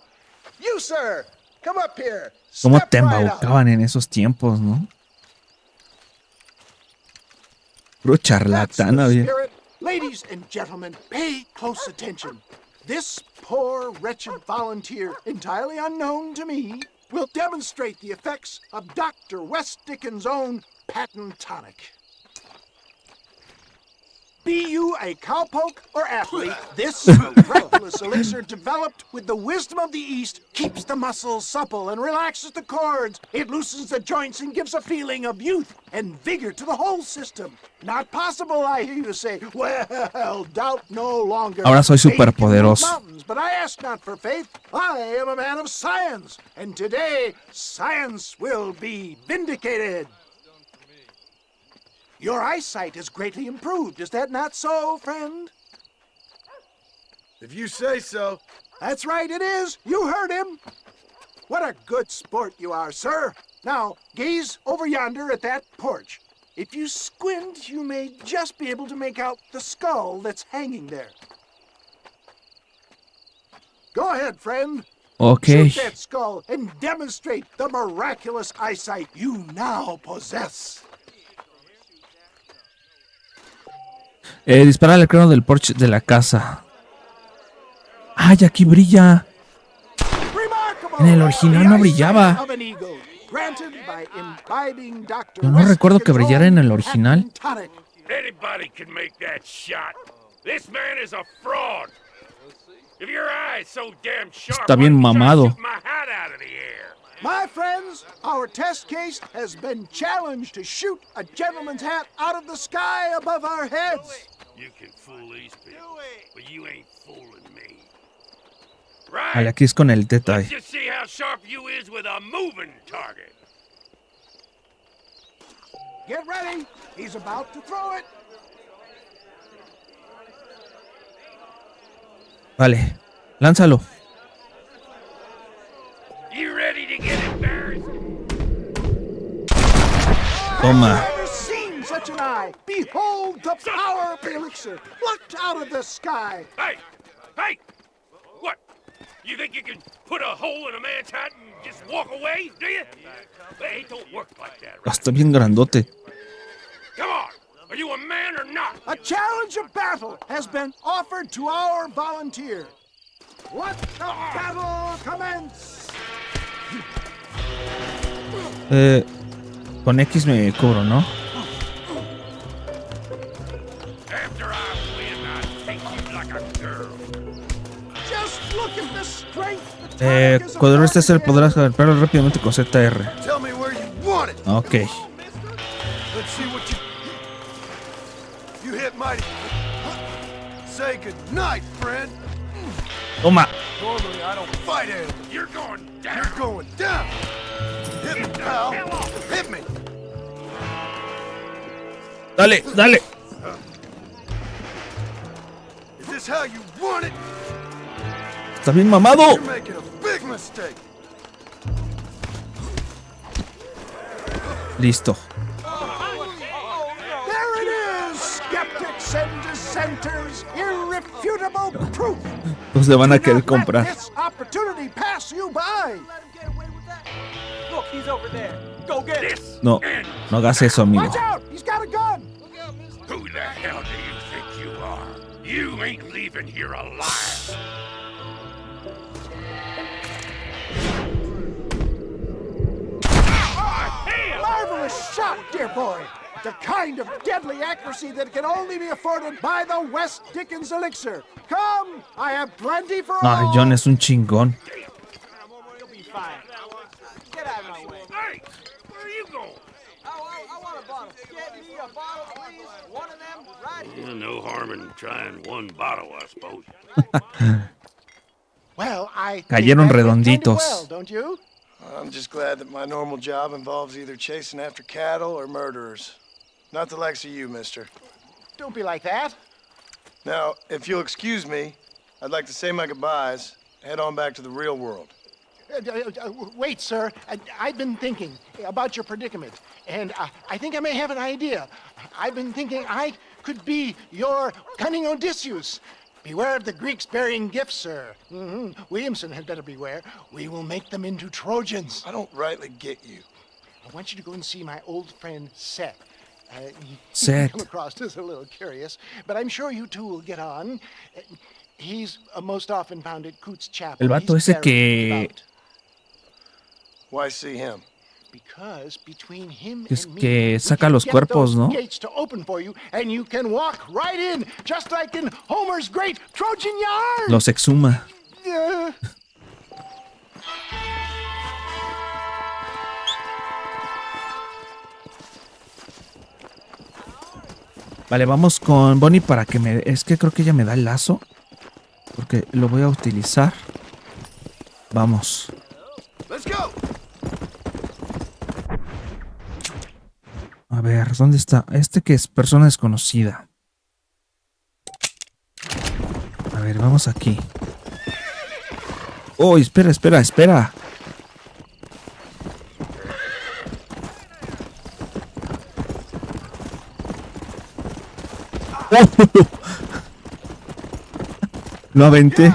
You, sir, come up here. ¿Cómo Step te right up. embaucaban en esos tiempos, no? Puro That's the charlatán había. spirit. Ladies and gentlemen, pay close attention. This poor, wretched volunteer, entirely unknown to me, will demonstrate the effects of Dr. West Dickens' own patent tonic. Be you a cowpoke or athlete, this miraculous elixir developed with the wisdom of the East keeps the muscles supple and relaxes the cords. It loosens the joints and gives a feeling of youth and vigor to the whole system. Not possible, I hear you say. Well, doubt no longer. Ahora soy Faith can move superpoderoso. mountains, but I ask not for faith. I am a man of science, and today science will be vindicated. Your eyesight has greatly improved. Is that not so, friend? If you say so. That's right, it is. You heard him. What a good sport you are, sir. Now, gaze over yonder at that porch. If you squint, you may just be able to make out the skull that's hanging there. Go ahead, friend. Ok. Shoot that skull and demonstrate the miraculous eyesight you now possess. Dispara al cráneo del porche de la casa. ¡Ay, aquí brilla! En el original no brillaba. Yo no recuerdo que brillara en el original. Anybody can make that shot. This man is a fraud. If your eye's so damn sharp, Está bien why don't you try to mamado. shoot my hat out of the air? My friends, our test case has been challenged to shoot a gentleman's hat out of the sky above our heads. You can fool these people, but you ain't fooling me. Vale, Right? aquí es con el Dedad. Let's just see how sharp you is with a moving target. Get ready. He's about to throw it. Vale, lánzalo. You ready to get embarrassed? Toma. I've never seen such an eye. Behold the power of the elixir plucked out of the sky. Hey! Hey! What? You think you can put a hole in a man's hat and just walk away, do you? Hey, it don't work like that, right? Está bien grandote. Come on! Are you a man or not? A challenge of battle has been offered to our volunteer. Let the battle commence. Con X me cubro, ¿no? After I win, I take you like a girl. Just look at the strength. The tonic is Cuando restes el about to podrás golpearlo rápidamente con ZR. Tell me where you want it. Ok. Let's see what you hit mighty. Say good night, friend. Toma. Normally I don't fight animals. You're going down. You're going down. Hit me, pal. Hit me. Dale, dale. Is this how you want it? Está bien mamado. You're making a big mistake. Listo. There it is, skeptics and dissenters, irrefutable proof. Pues le van a querer Do not let comprar. this opportunity opportunity pass you by. Look, he's over there. Go get it. No, no hagas eso, amigo. Watch out! He's got a gun. Who the hell do you think you are? You ain't leaving here alive. Marvelous shot, dear boy. The kind of deadly accuracy that can only be afforded by the West Dickens elixir. Come, I have plenty for No, all. John es un chingón. You'll be fine. Get out of my way. Hey, where are you going? I want a bottle. Get me a bottle, please. One of them right here. No harm in trying one bottle, I suppose. Well, I think Cayeron that went kind of redonditos. well, don't you? I'm just glad that my normal job involves either chasing after cattle or murderers. Not the likes of you, mister. Don't be like that. Now, if you'll excuse me, I'd like to say my goodbyes, head on back to the real world. Wait, sir. I've been thinking about your predicament, and I think I may have an idea. I've been thinking I could be your cunning Odysseus. Beware of the Greeks burying gifts, sir. Williamson had better beware. We will make them into Trojans. I don't rightly get you. I want you to go and see my old friend Seth. He Seth. come across as a little curious, but I'm sure you two will get on. He's most often found at Coots Chapel. El vato He's ese very que devout. Why see him? Because between him Es and me, que we saca can los get cuerpos, those ¿no? gates to open for you, and you can walk right in, just like in Homer's great Trojan Yard. Los exhuma. Yeah. Vale, vamos con Bonnie para que me... Es que creo que ella me da el lazo. Porque lo voy a utilizar. Vamos. Let's go. A ver, ¿dónde está? Este que es persona desconocida. A ver, vamos aquí. Oh, espera, espera, espera. Lo aventé.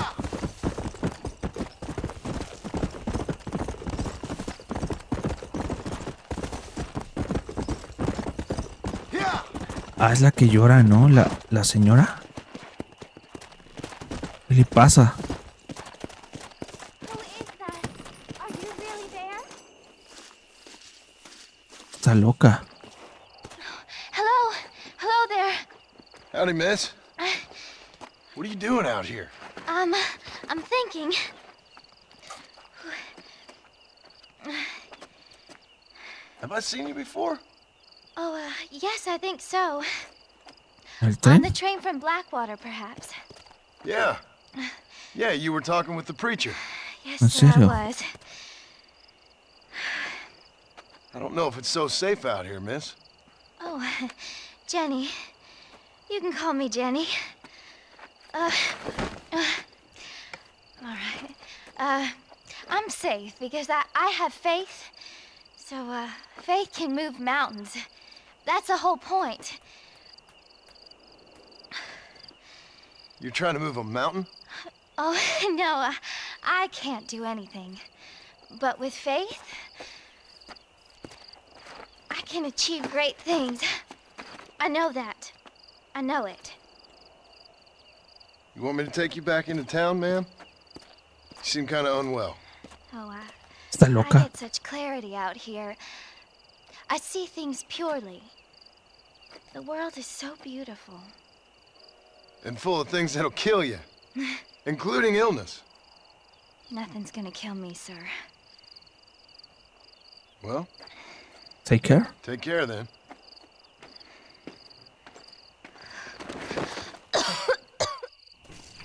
Ah, es la que llora, ¿no? La señora. ¿Qué le pasa? Who is that? Are you really there? Está loca. Hello? Hello there. Howdy, miss. What are you doing out here? I'm thinking. Have I seen you before? Oh, yes, I think so. ¿El On tren? the train from Blackwater, perhaps. Yeah. Yeah, you were talking with the preacher. Yes, ¿En sir, I serio? was. I don't know if it's so safe out here, miss. Oh, Jenny. You can call me Jenny. All right. I'm safe because I have faith. So, faith can move mountains. That's the whole point. You're trying to move a mountain? Oh, no, I can't do anything. But with faith, I can achieve great things. I know that. I know it. You want me to take you back into town, ma'am? You seem kind of unwell. Oh, Está I loca. get such clarity out here. I see things purely. The world is so beautiful. And full of things that'll kill you, including illness. Nothing's gonna kill me, sir. Well, Take care. take care then.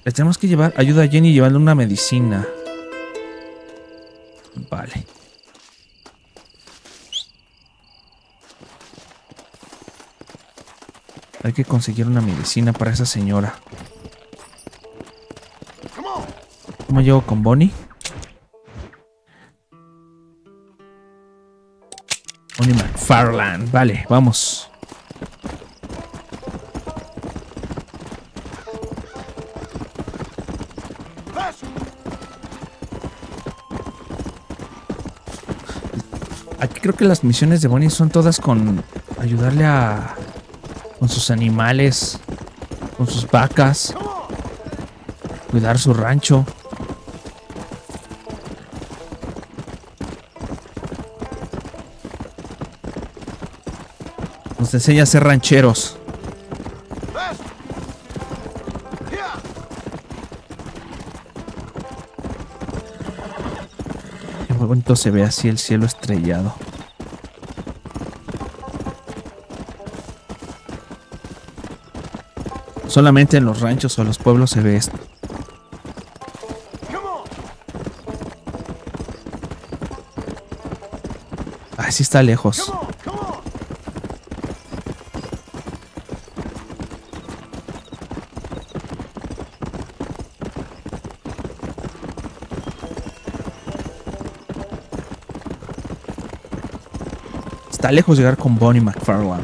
Le tenemos que llevar ayuda a Jenny llevando una medicina. Vale. Hay que conseguir una medicina para esa señora. ¿Cómo llego con Bonnie? Bonnie McFarland. Vale, vamos. Aquí creo que las misiones de Bonnie son todas con ayudarle con sus animales, con sus vacas, cuidar su rancho. Nos enseña a ser rancheros. Qué bonito se ve así el cielo estrellado. Solamente en los ranchos o los pueblos se ve esto. Ah, sí está lejos. Está lejos llegar con Bonnie McFarlane.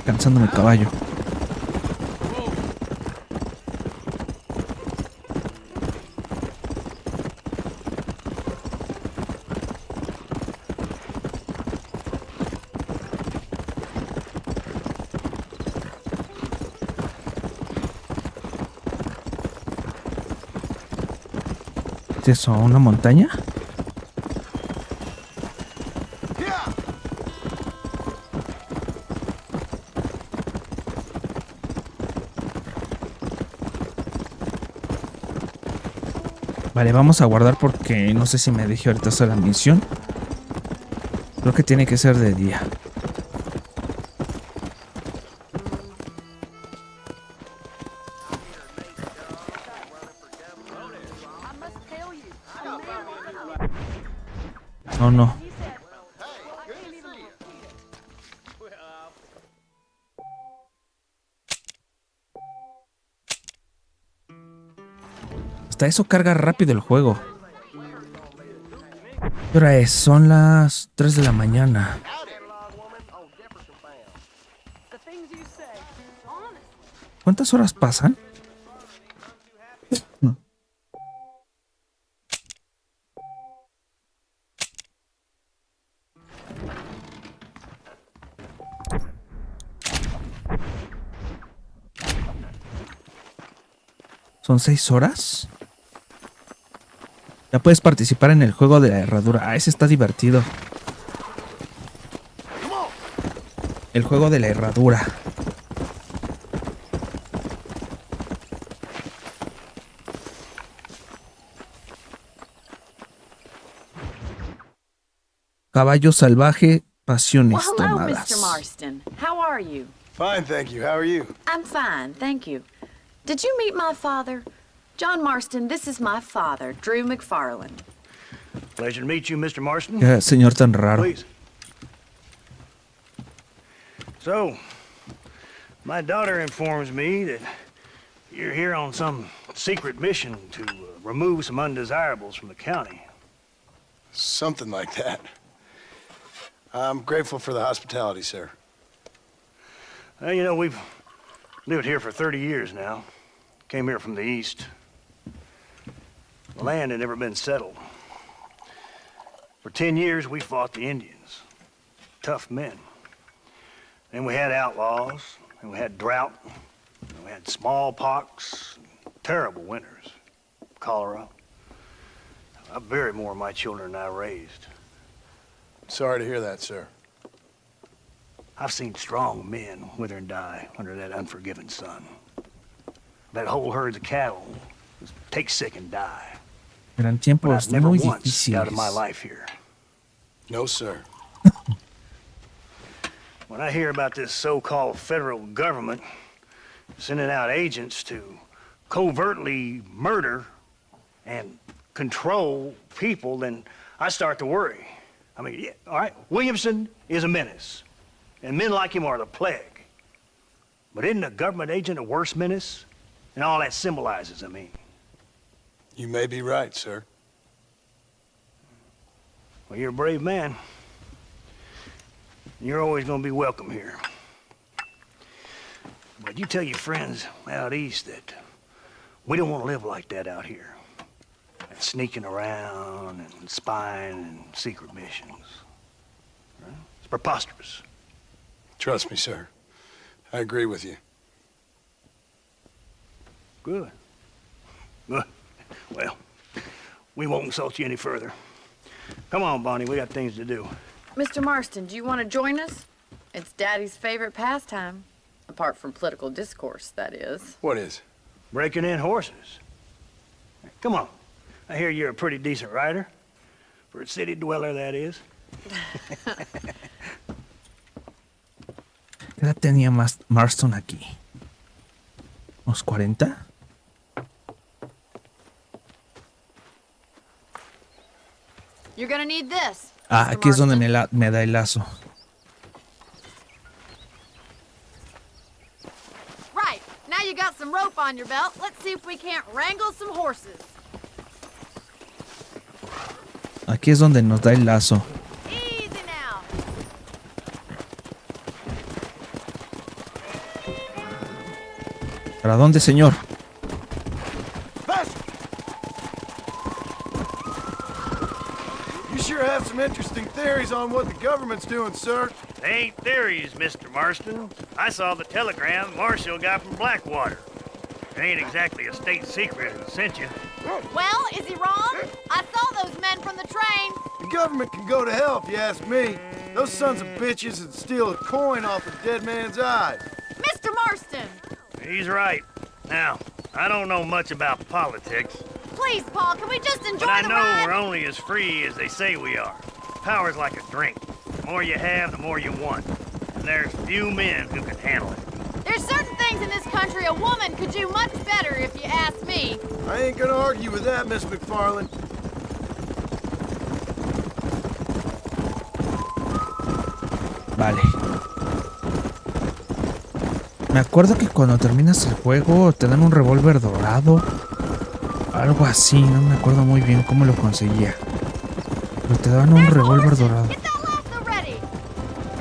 Cansando mi caballo. ¿Es eso? ¿Una montaña? Vale, vamos a guardar porque no sé si me dejé ahorita hacer la misión. Creo que tiene que ser de día. No, no. Hasta eso carga rápido el juego. ¿Qué hora es? Son las 3 de la mañana. ¿Cuántas horas pasan? ¿Son 6 horas? Ya puedes participar en el juego de la herradura. Ah, ese está divertido. El juego de la herradura. Caballo salvaje, pasiones Well, hello, tomadas. Mr. Marston. How are you? Fine, thank you. How are you? I'm fine, thank you. Did you meet my father? John Marston, this is my father, Drew McFarland. Pleasure to meet you, Mr. Marston. Señor tan raro. Please. So, my daughter informs me that you're here on some secret mission to remove some undesirables from the county. Something like that. I'm grateful for the hospitality, sir. Well, you know, we've lived here for 30 years now. Came here from the east. The land had never been settled. For 10 years, we fought the Indians. Tough men. Then we had outlaws, and we had drought, and we had smallpox, terrible winters, cholera. I buried more of my children than I raised. Sorry to hear that, sir. I've seen strong men wither and die under that unforgiving sun. That whole herds of cattle just take sick and die. Eran But tiempos I've never muy once doubted my difíciles. life here. No, sir. When I hear about this so-called federal government sending out agents to covertly murder and control people, then I start to worry. I mean, yeah, all right, Williamson is a menace, and men like him are the plague. But isn't a government agent a worse menace? And all that symbolizes, I mean. You may be right, sir. Well, you're a brave man. You're always gonna be welcome here. But you tell your friends out east that we don't want to live like that out here. Sneaking around and spying and secret missions. Right? It's preposterous. Trust me, sir. I agree with you. Good. Good. Well, we won't insult you any further. Come on, Bonnie, we got things to do. Mr. Marston, do you want to join us? It's Daddy's favorite pastime. Apart from political discourse, that is. What is? Breaking in horses. Come on. I hear you're a pretty decent rider. For a city dweller, that is. ¿Qué edad tenía Marston aquí? ¿Unos 40? You're gonna need this. Ah, Mr. aquí es donde Marston. me da el lazo. Right. Now you got some rope on your belt. Let's see if we can't wrangle some horses. Aquí es donde nos da el lazo. Easy now. ¿Para dónde, señor? You sure have some interesting theories on what the government's doing, sir. They ain't theories, Mr. Marston. I saw the telegram Marshall got from Blackwater. It ain't exactly a state secret who sent you. Well, is he wrong? I saw those men from the train. The government can go to hell if you ask me. Those sons of bitches would steal a coin off a dead man's eye. Mr. Marston! He's right. Now, I don't know much about politics, Please, Paul, can we just enjoy but I the know ride? we're only as free as they say we are. Power's like a drink. The more you have, the more you want. And there's few men who can handle it. There's certain things in this country a woman could do much better if you ask me. I ain't gonna argue with that, Miss McFarland. Vale. Me acuerdo que cuando terminas el juego te dan un revólver dorado. Algo así, no me acuerdo muy bien cómo lo conseguía. Pero te daban un revólver dorado.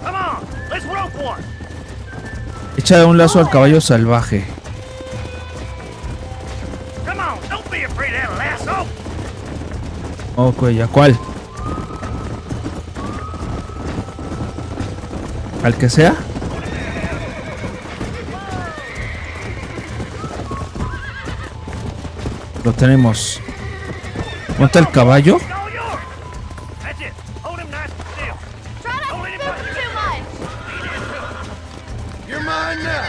Come on, let's rope one. Echa un lazo al caballo salvaje. Come on, don't be afraid of that lasso. Ok, ¿a cuál? ¿Al que sea? Lo tenemos. ¿Monta el caballo? That's it. Hold him nice and still. Try not to spook him too much. You're mine now.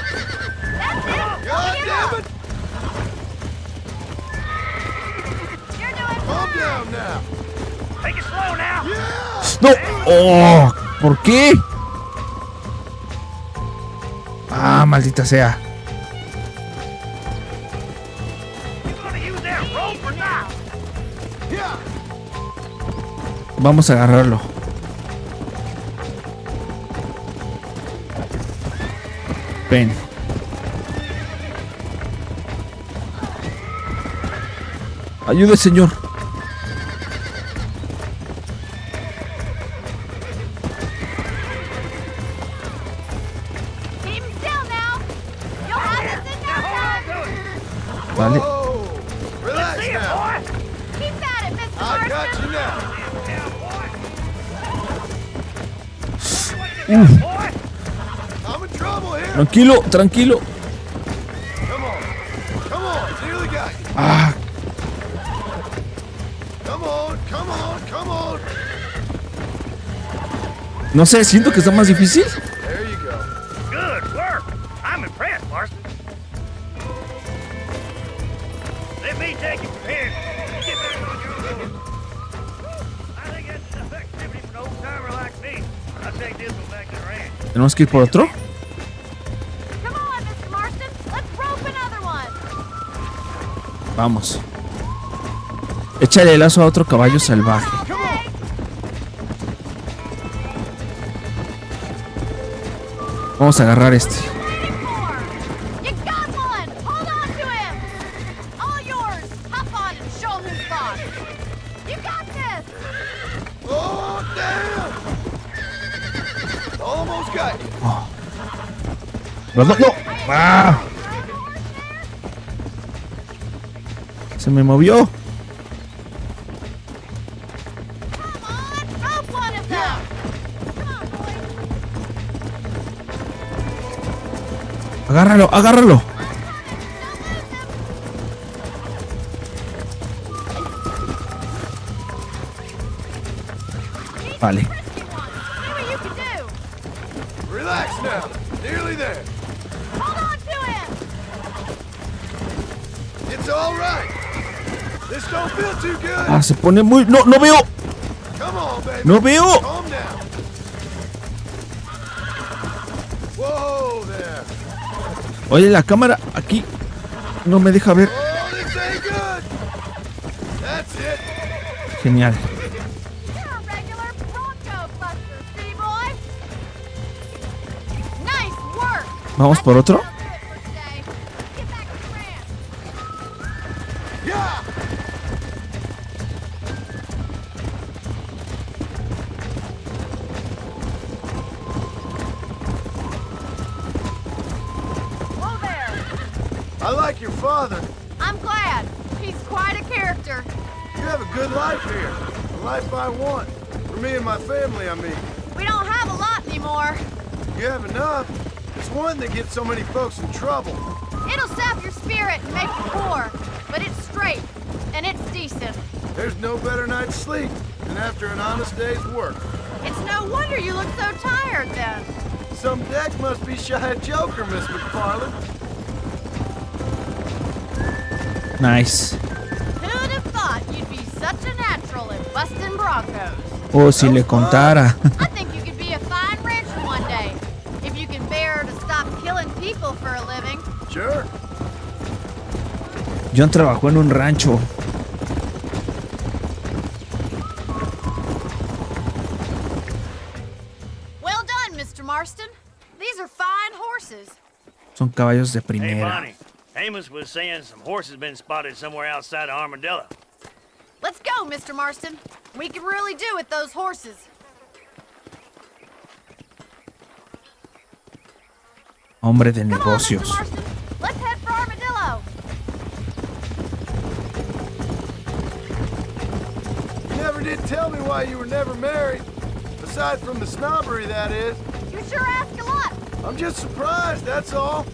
That's it. God damn it! You're doing Calm fine. down now. Take it slow now. ¡No! ¡Oh! ¿Por qué? Ah, maldita sea. Vamos a agarrarlo. Ven. Ayude, señor. Keep him still now. You'll have this in no time. Vale. Relax now. Keep at it, Mr. I got you now. I'm in trouble here. Tranquilo, tranquilo. Come on. Come on. Nearly got you. Ah, Come on. Come on. Come on. no sé, siento que está más difícil. There you go. Good work. I'm impressed, Marston. Let me take you from here. Get back on your own. I think that's enough activity for an old-timer like me. I'll take this one back to the ranch. Tenemos que ir por otro. Come on, Mr. Marston. Let's rope another one. Vamos. Échale el lazo a otro caballo salvaje. Vamos a agarrar este. You got one! Hold on to him! All yours! Hop on and show him who's boss! You got this! Oh, damn! Almost got you. No, no, no. ¡Ah! Se me movió. Come on! Rope one of them! Come on, boy! Agárralo, agárralo. Vale. See what you can do! Relax now. Nearly there. Hold on to him! It's all right. This don't feel too good. Ah, se pone muy... No, no veo. Come on, baby. No veo. Calm down. Whoa there. Oye, la cámara aquí no me deja ver. Oh, this ain't good. That's it. Genial. You're a regular Bronco buster, city boy! Nice work! Vamos por otro. That'll do it for today. Get back to the ranch. Yeah. Whoa there! I like your father. I'm glad. He's quite a character. You have a good life here. The life I want. For me and my family, I mean. We don't have a lot anymore. You have enough. It's one that gets so many folks in trouble. It'll sap your spirit and make you poor, but it's straight and it's decent. There's no better night's sleep than after an honest day's work. It's no wonder you look so tired then. Some deck must be shy of Joker, Miss McFarland. Nice. Who'd have thought you'd be such a natural at busting Broncos? Oh, si le contara. I think you could be a fine rancher one day, if you can bear to stop killing people for a living. Sure. John trabajó en un rancho. Well done, Mr. Marston. These are fine horses. Son caballos de Hey, primera. Bonnie. Amos was saying some horses been spotted somewhere outside of Armadillo. Let's go, Mr. Marston. We can really do with those horses. Hombre de Come on, Mr. negocios. Marston. Let's head for Armadillo. You never did tell me why you were never married. Aside from the snobbery, that is. You sure ask a lot. I'm just surprised, that's all.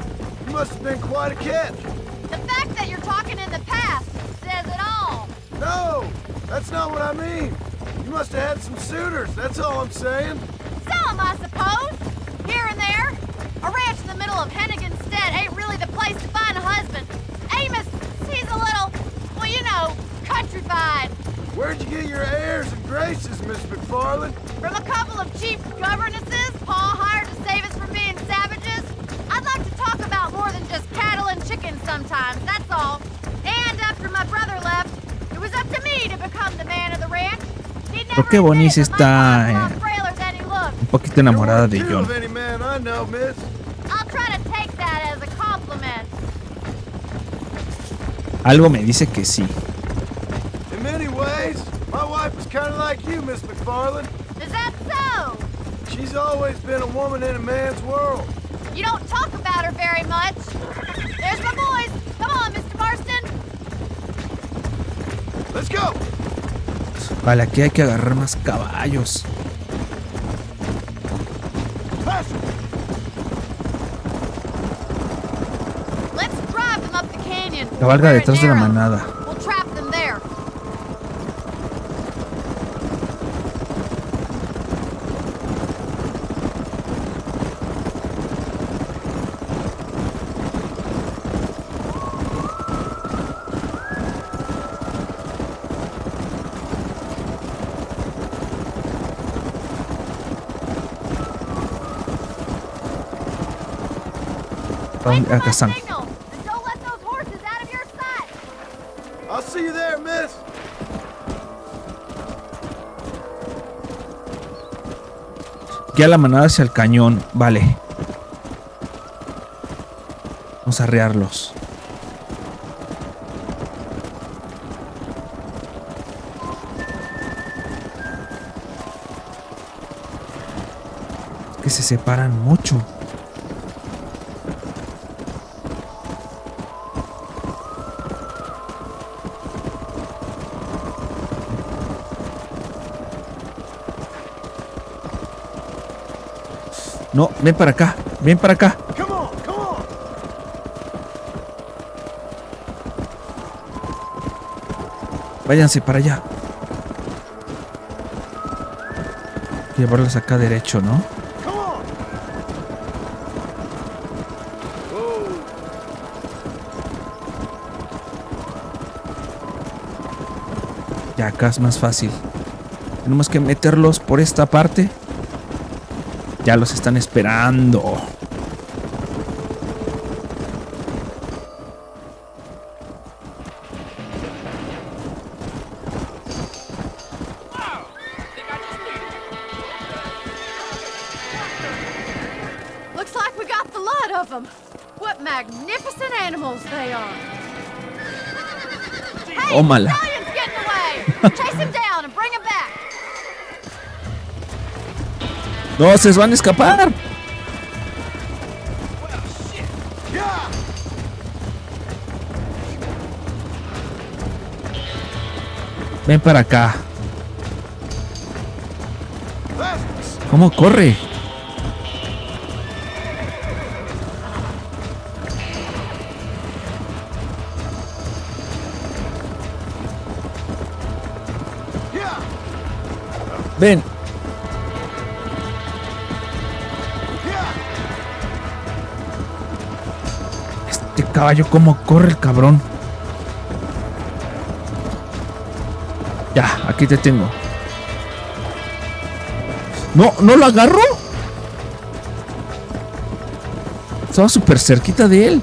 You must have been quite a catch. The fact that you're talking in the past says it all. No, that's not what I mean. You must have had some suitors, that's all I'm saying. Some, I suppose. Here and there. A ranch in the middle of Hennigan's Stead ain't really the place to find a husband. Amos, he's a little, well, you know, countrified. Where'd you get your airs and graces, Miss McFarland? From a couple of cheap governesses Pa hired to save us from being savages. I'd like to talk about more than just cattle and chickens sometimes, that's all. And after my brother left, it was up to me to become the man of the ranch. He'd never Creo que Bonnie sí admitted that my está father was frailer than he looked. un poquito enamorada de Two John. of any man I know, miss. I'll try to take that as a compliment. Algo me dice que sí. In many ways, my wife is kind of like you, Miss McFarland. Is that so? She's always been a woman in a man's world. You don't talk about her very much. There's my boys. Come on, Mr. Marston. Let's go. Vale, aquí hay que agarrar más caballos. Let's drive them up the canyon. Cabalga Where detrás it de la narrows. manada. We'll trap them there. Acá están. Signal, and don't let those horses out of your sight. I'll see you there, miss. Ya la manada hacia el cañón. Vale. Vamos a arrearlos. Es que se separan mucho. No, ven para acá, ven para acá. Come on, come on. Váyanse para allá. Hay que llevarlos acá derecho, ¿no? Come on. Whoa. Ya acá es más fácil. Tenemos que meterlos por esta parte. Ya los están esperando. Looks like we got the lot of them. What magnificent animals they are. Hey, Tómala. Stallion's getting away. Chase him down and bring him back. No, se van a escapar. Ven para acá. ¿Cómo corre? Ven. Este caballo, ¿cómo corre el cabrón? Ya, aquí te tengo. No, ¿no lo agarro? Estaba súper cerquita de él.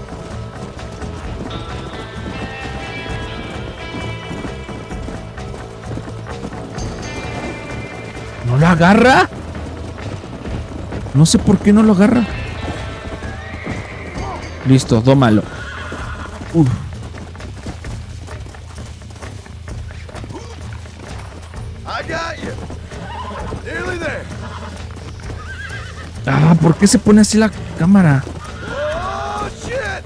¿No lo agarra? No sé por qué no lo agarra. Listo, dómalo. I got you. Nearly there. Ah, ¿por qué se pone así la cámara? Oh, shit.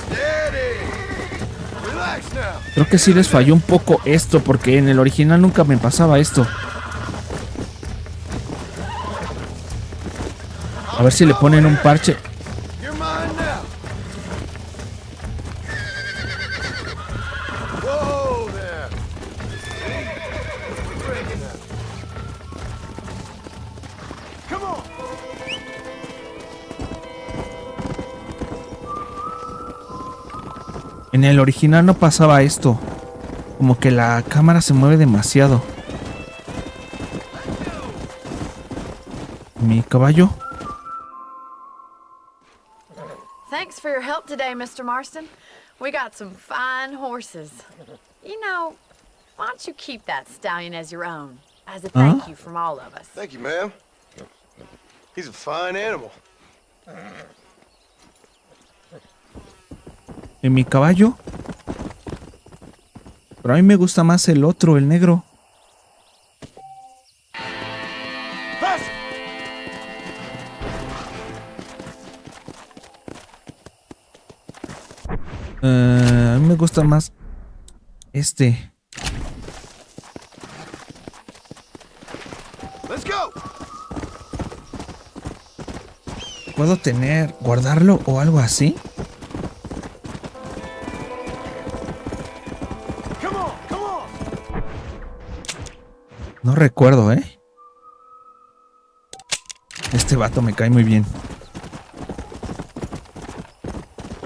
Steady. Relax now. Creo que sí les falló un poco esto, porque en el original nunca me pasaba esto. A ver si le ponen un parche. You're mine now. Whoa there. Breaking up. Come on. En el original no pasaba esto. Como que la cámara se mueve demasiado. Mi caballo. Thanks for your help today, Mr. Marston. We got some fine horses. You know, why don't you keep that stallion as your own, as a thank you from all of us? Thank you, ma'am. He's a fine animal. En mi caballo. Pero a mí me gusta más el otro, el negro. A mí me gusta más este. Let's go. ¿Puedo guardarlo o algo así? No recuerdo, ¿eh? Este vato me cae muy bien.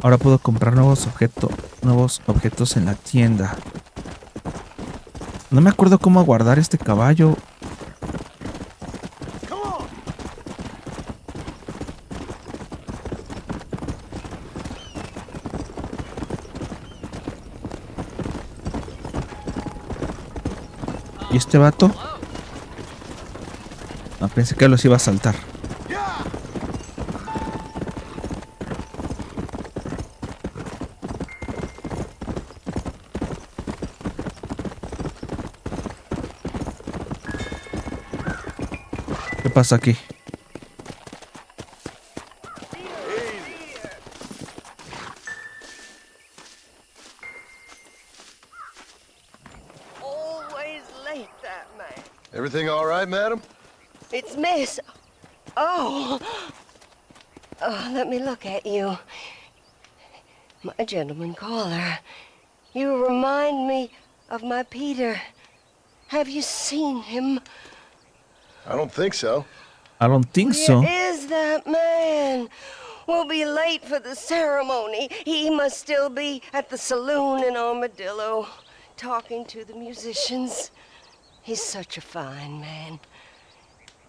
Ahora puedo comprar nuevos objetos en la tienda. No me acuerdo cómo guardar este caballo. ¿Y este vato? No, pensé que los iba a saltar. ¿Qué pasa aquí? Always late, that man. Everything all right, madam? It's Miss. Oh. Oh, let me look at you. My gentleman caller. You remind me of my Peter. Have you seen him? I don't think so. I don't think so. Where is that man? We'll be late for the ceremony. He must still be at the saloon in Armadillo, talking to the musicians. He's such a fine man.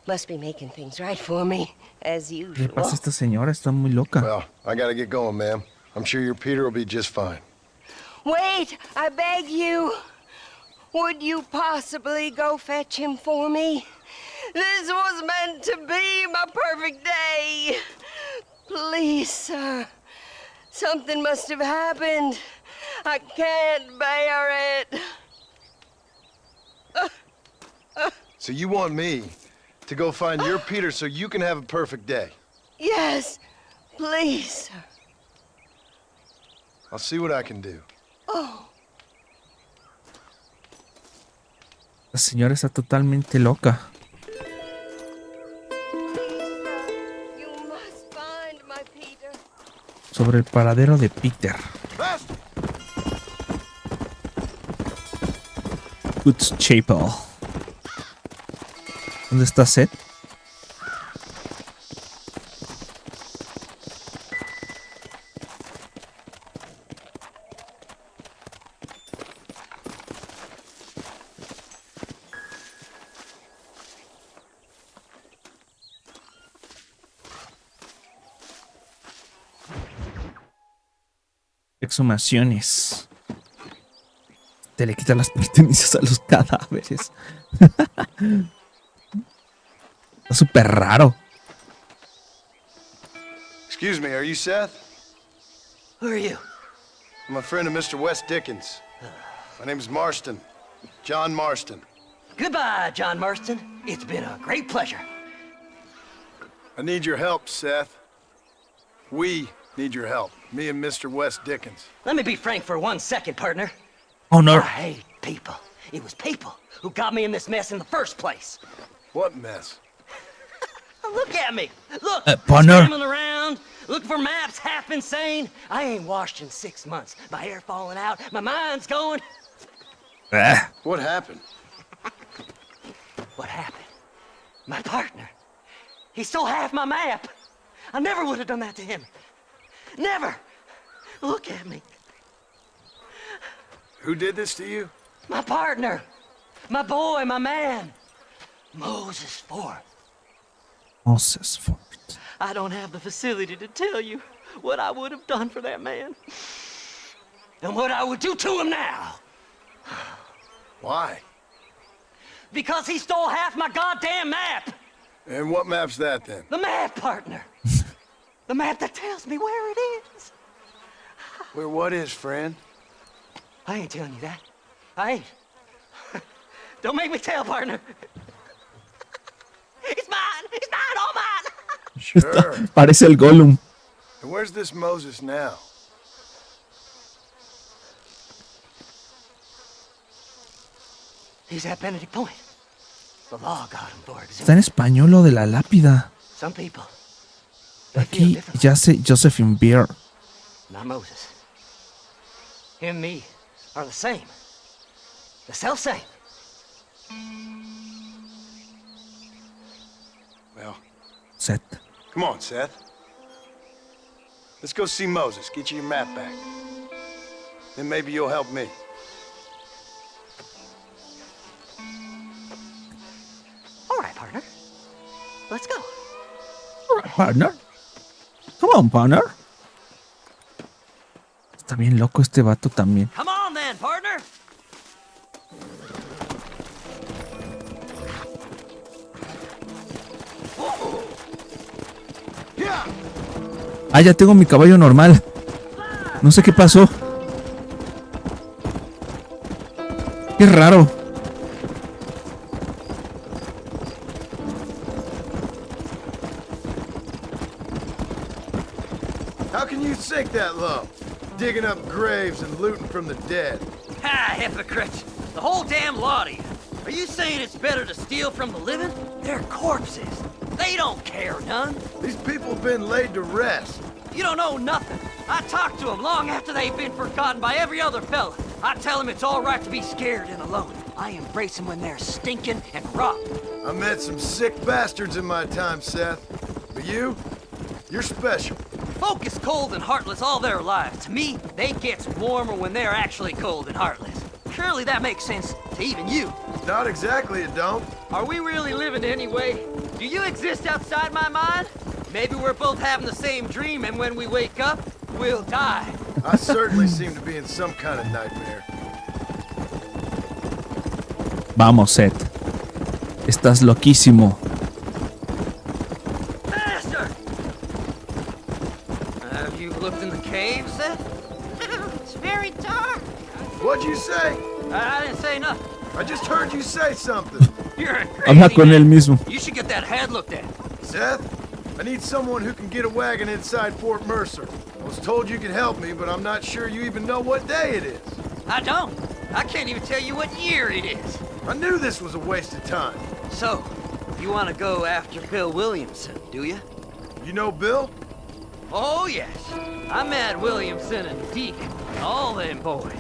Must be making things right for me, as ¿Qué usual. pasa a esta señora? Está muy loca. Well, I gotta get going, ma'am. I'm sure your Peter will be just fine. Wait, I beg you. Would you possibly go fetch him for me? This was meant to be my perfect day. Please, sir. Something must have happened. I can't bear it. So you want me to go find your Peter so you can have a perfect day? Yes, please, sir. I'll see what I can do. Oh. La señora está totalmente loca. You must find my Peter. Sobre el paradero de Peter. Goods Chapel. ¿Dónde está Seth? Exhumaciones. Te le quitan las pertenencias a los cadáveres. Está súper raro. Excuse me, are you Seth? Who are you? I'm a friend of Mr. West Dickens. My name's Marston. John Marston. Goodbye, John Marston. It's been a great pleasure. I need your help, Seth. We need your help. Me and Mr. West Dickens. Let me be frank for 1 second, partner. Oh, no. I hate people. It was people who got me in this mess in the first place. What mess? Look at me. Look, partner. scrambling around, looking for maps, half insane. I ain't washed in 6 months. My hair falling out. My mind's going. What happened? What happened? My partner. He stole half my map. I never would have done that to him. Never. Look at me. Who did this to you? My partner. My boy, my man. Moses Ford. Moses Ford. I don't have the facility to tell you what I would have done for that man. And what I would do to him now. Why? Because he stole half my goddamn map. And what map's that then? The map, partner. The map that tells me where it is. Where what is, friend? I ain't telling you that. I ain't. Don't make me tell, partner. It's mine. It's mine, all mine. Sure. Parece el Gollum. And where's this Moses now? He's at Benedict Point. The law got him for Está en español lo de la lápida. Some people. Aquí yace Josephine Beer. Not Moses. Him and me are the same. The self-same. Well, Seth. come on, Seth. Let's go see Moses. Get you your map back. Then maybe you'll help me. All right, partner. Let's go. All right, partner. Come on, partner. Está bien loco este vato también. Come on then, partner. Ah, ya tengo mi caballo normal. No sé qué pasó. Qué raro. How can you sink that low? Digging up graves and looting from the dead. Ha, hypocrites! The whole damn lot of you. Are you saying it's better to steal from the living? They're corpses. They don't care none. These people have been laid to rest. You don't know nothing. I talk to them long after they've been forgotten by every other fella. I tell them it's all right to be scared and alone. I embrace them when they're stinking and rotten. I met some sick bastards in my time, Seth. But you're special. Folk is cold and heartless all their lives. To me, they gets warmer when they're actually cold and heartless. Surely that makes sense to even you. Not exactly, it don't. Are we really living anyway? Do you exist outside my mind? Maybe we're both having the same dream, and when we wake up, we'll die. I certainly seem to be in some kind of nightmare. Vamos, Seth. Estás loquísimo. Master! Have you looked in the cave, Seth? It's very dark. What'd you say? I didn't say nothing. I just heard you say something. You're a Habla crazy con man. él mismo. You should get that head looked at. Seth, I need someone who can get a wagon inside Fort Mercer. I was told you could help me, but I'm not sure you even know what day it is. I don't. I can't even tell you what year it is. I knew this was a waste of time. So, you want to go after Bill Williamson, do you? You know Bill? Oh, yes. I met Williamson and Deacon, all them boys.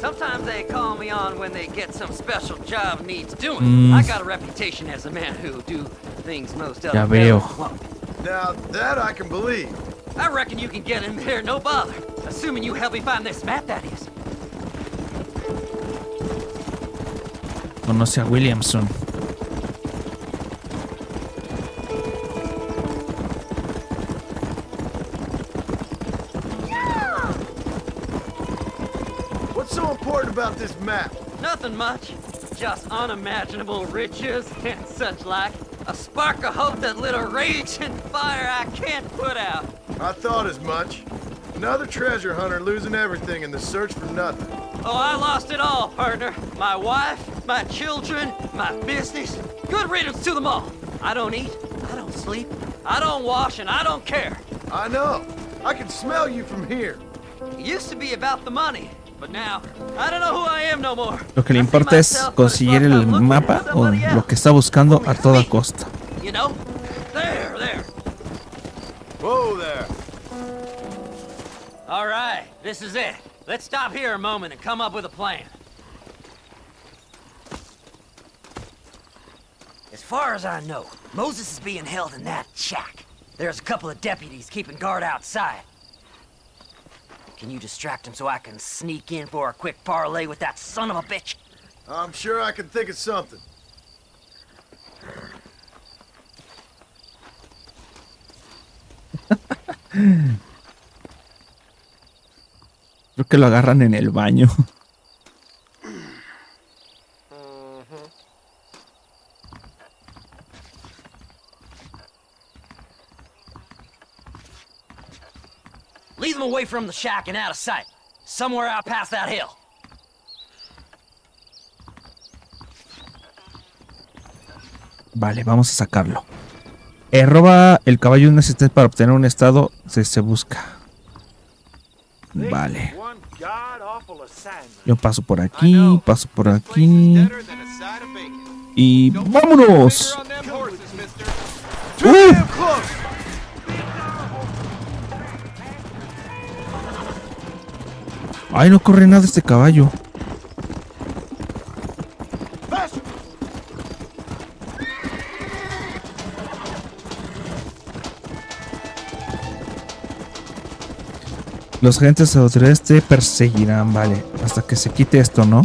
Sometimes they call me on when they get some special job needs doing. I got a reputation as a man who do things most other Ya veo. fellas won't. Now, that I can believe. I reckon you can get in there, no bother. Assuming you help me find this map, that is. Conoce a Williamson. What's so important about this map? Nothing much. Just unimaginable riches and such like. A spark of hope that lit a raging fire I can't put out. I thought as much. Another treasure hunter losing everything in the search for nothing. Oh, I lost it all, partner. My wife, my children, my business. Good riddance to them all. I don't eat, I don't sleep, I don't wash, and I don't care. I know. I can smell you from here. It used to be about the money, but now, I don't know who I am no more. Lo que le importa es conseguir el mapa o lo que está buscando a toda costa. You know? There. Whoa there. All right, this is it. Let's stop here a moment and come up with a plan. As far as I know, Moses is being held in that shack. There's a couple of deputies keeping guard outside. Can you distract him so I can sneak in for a quick parlay with that son of a bitch? I'm sure I can think of something. Creo que lo agarran en el baño. Lead them away from the shack and out of sight. Somewhere out past that hill. Vale, vamos a sacarlo. Roba el caballo de un asistente para obtener un estado. Se busca. Vale. Yo paso por aquí, paso por aquí. Y ¡vámonos! Ay, no corre nada este caballo. Los agentes de autoridades te perseguirán, vale, hasta que se quite esto, ¿no?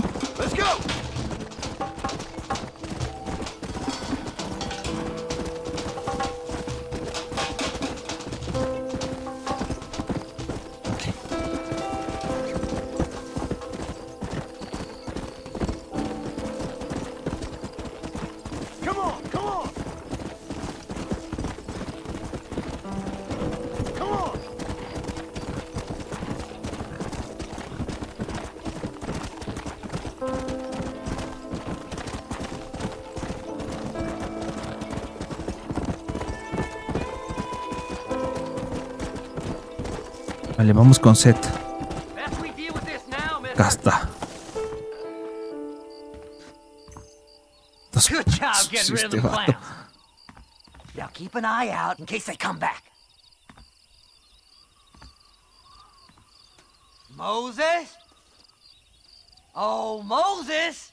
Vale, vamos con Seth. Gasta. Good job getting rid of Este the vato. clowns. Now keep an eye out in case they come back. Moses? Oh, Moses!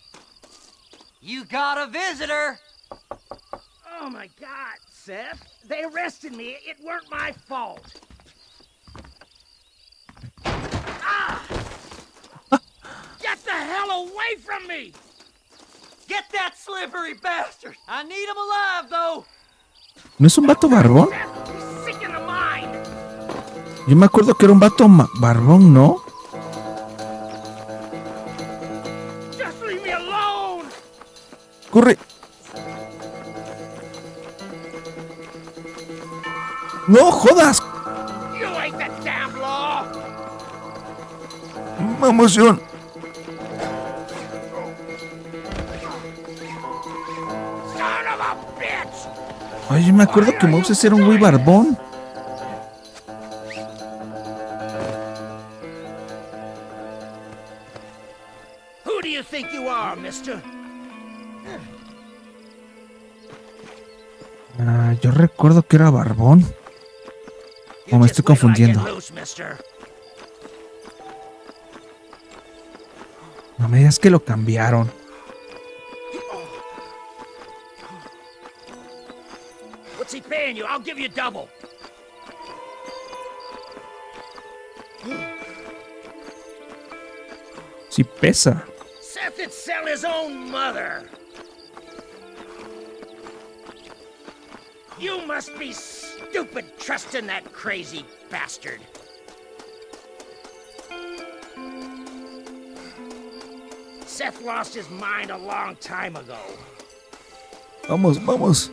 You got a visitor! Oh my God, Seth. They arrested me. It weren't my fault. Ah! Get the hell away from me! Get that slippery bastard! I need him alive, though! ¿No es un vato barbón? Sick in the mind. Yo me acuerdo que era un vato barbón, ¿no? Just leave me alone. ¡Corre! ¡No jodas! You ain't the damn law. ¡Me emoción! Son of a bitch. Ay, yo me acuerdo que Moses era un güey barbón. Who do you think you are, mister? Ah, yo recuerdo que era barbón. O me estoy confundiendo. No me digas que lo cambiaron. What's he paying you? I'll give you double. Sí pesa. Seth would sell his own mother. You must be stupid trusting that crazy bastard. Seth lost his mind a long time ago. Vamos, vamos.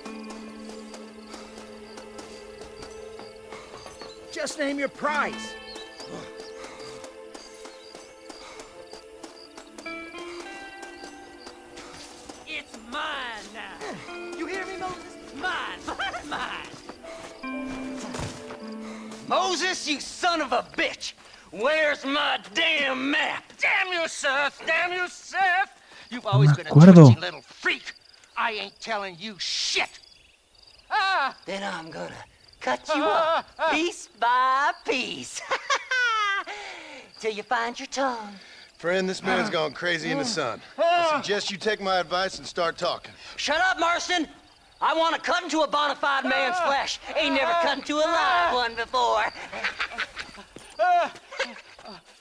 Just name your price. It's mine now. You hear me, Moses? Mine. Mine. Moses, you son of a bitch! Where's my damn map? Damn you, Seth! Damn you, Seth! You've No always me been a acuerdo. twitchy little freak. I ain't telling you shit. Ah! Then I'm gonna cut you up piece by piece. Till you find your tongue. Friend, this man's gone crazy in the sun. I suggest you take my advice and start talking. Shut up, Marston! I want to cut into a bona fide man's flesh. Ain't never cut into a live one before.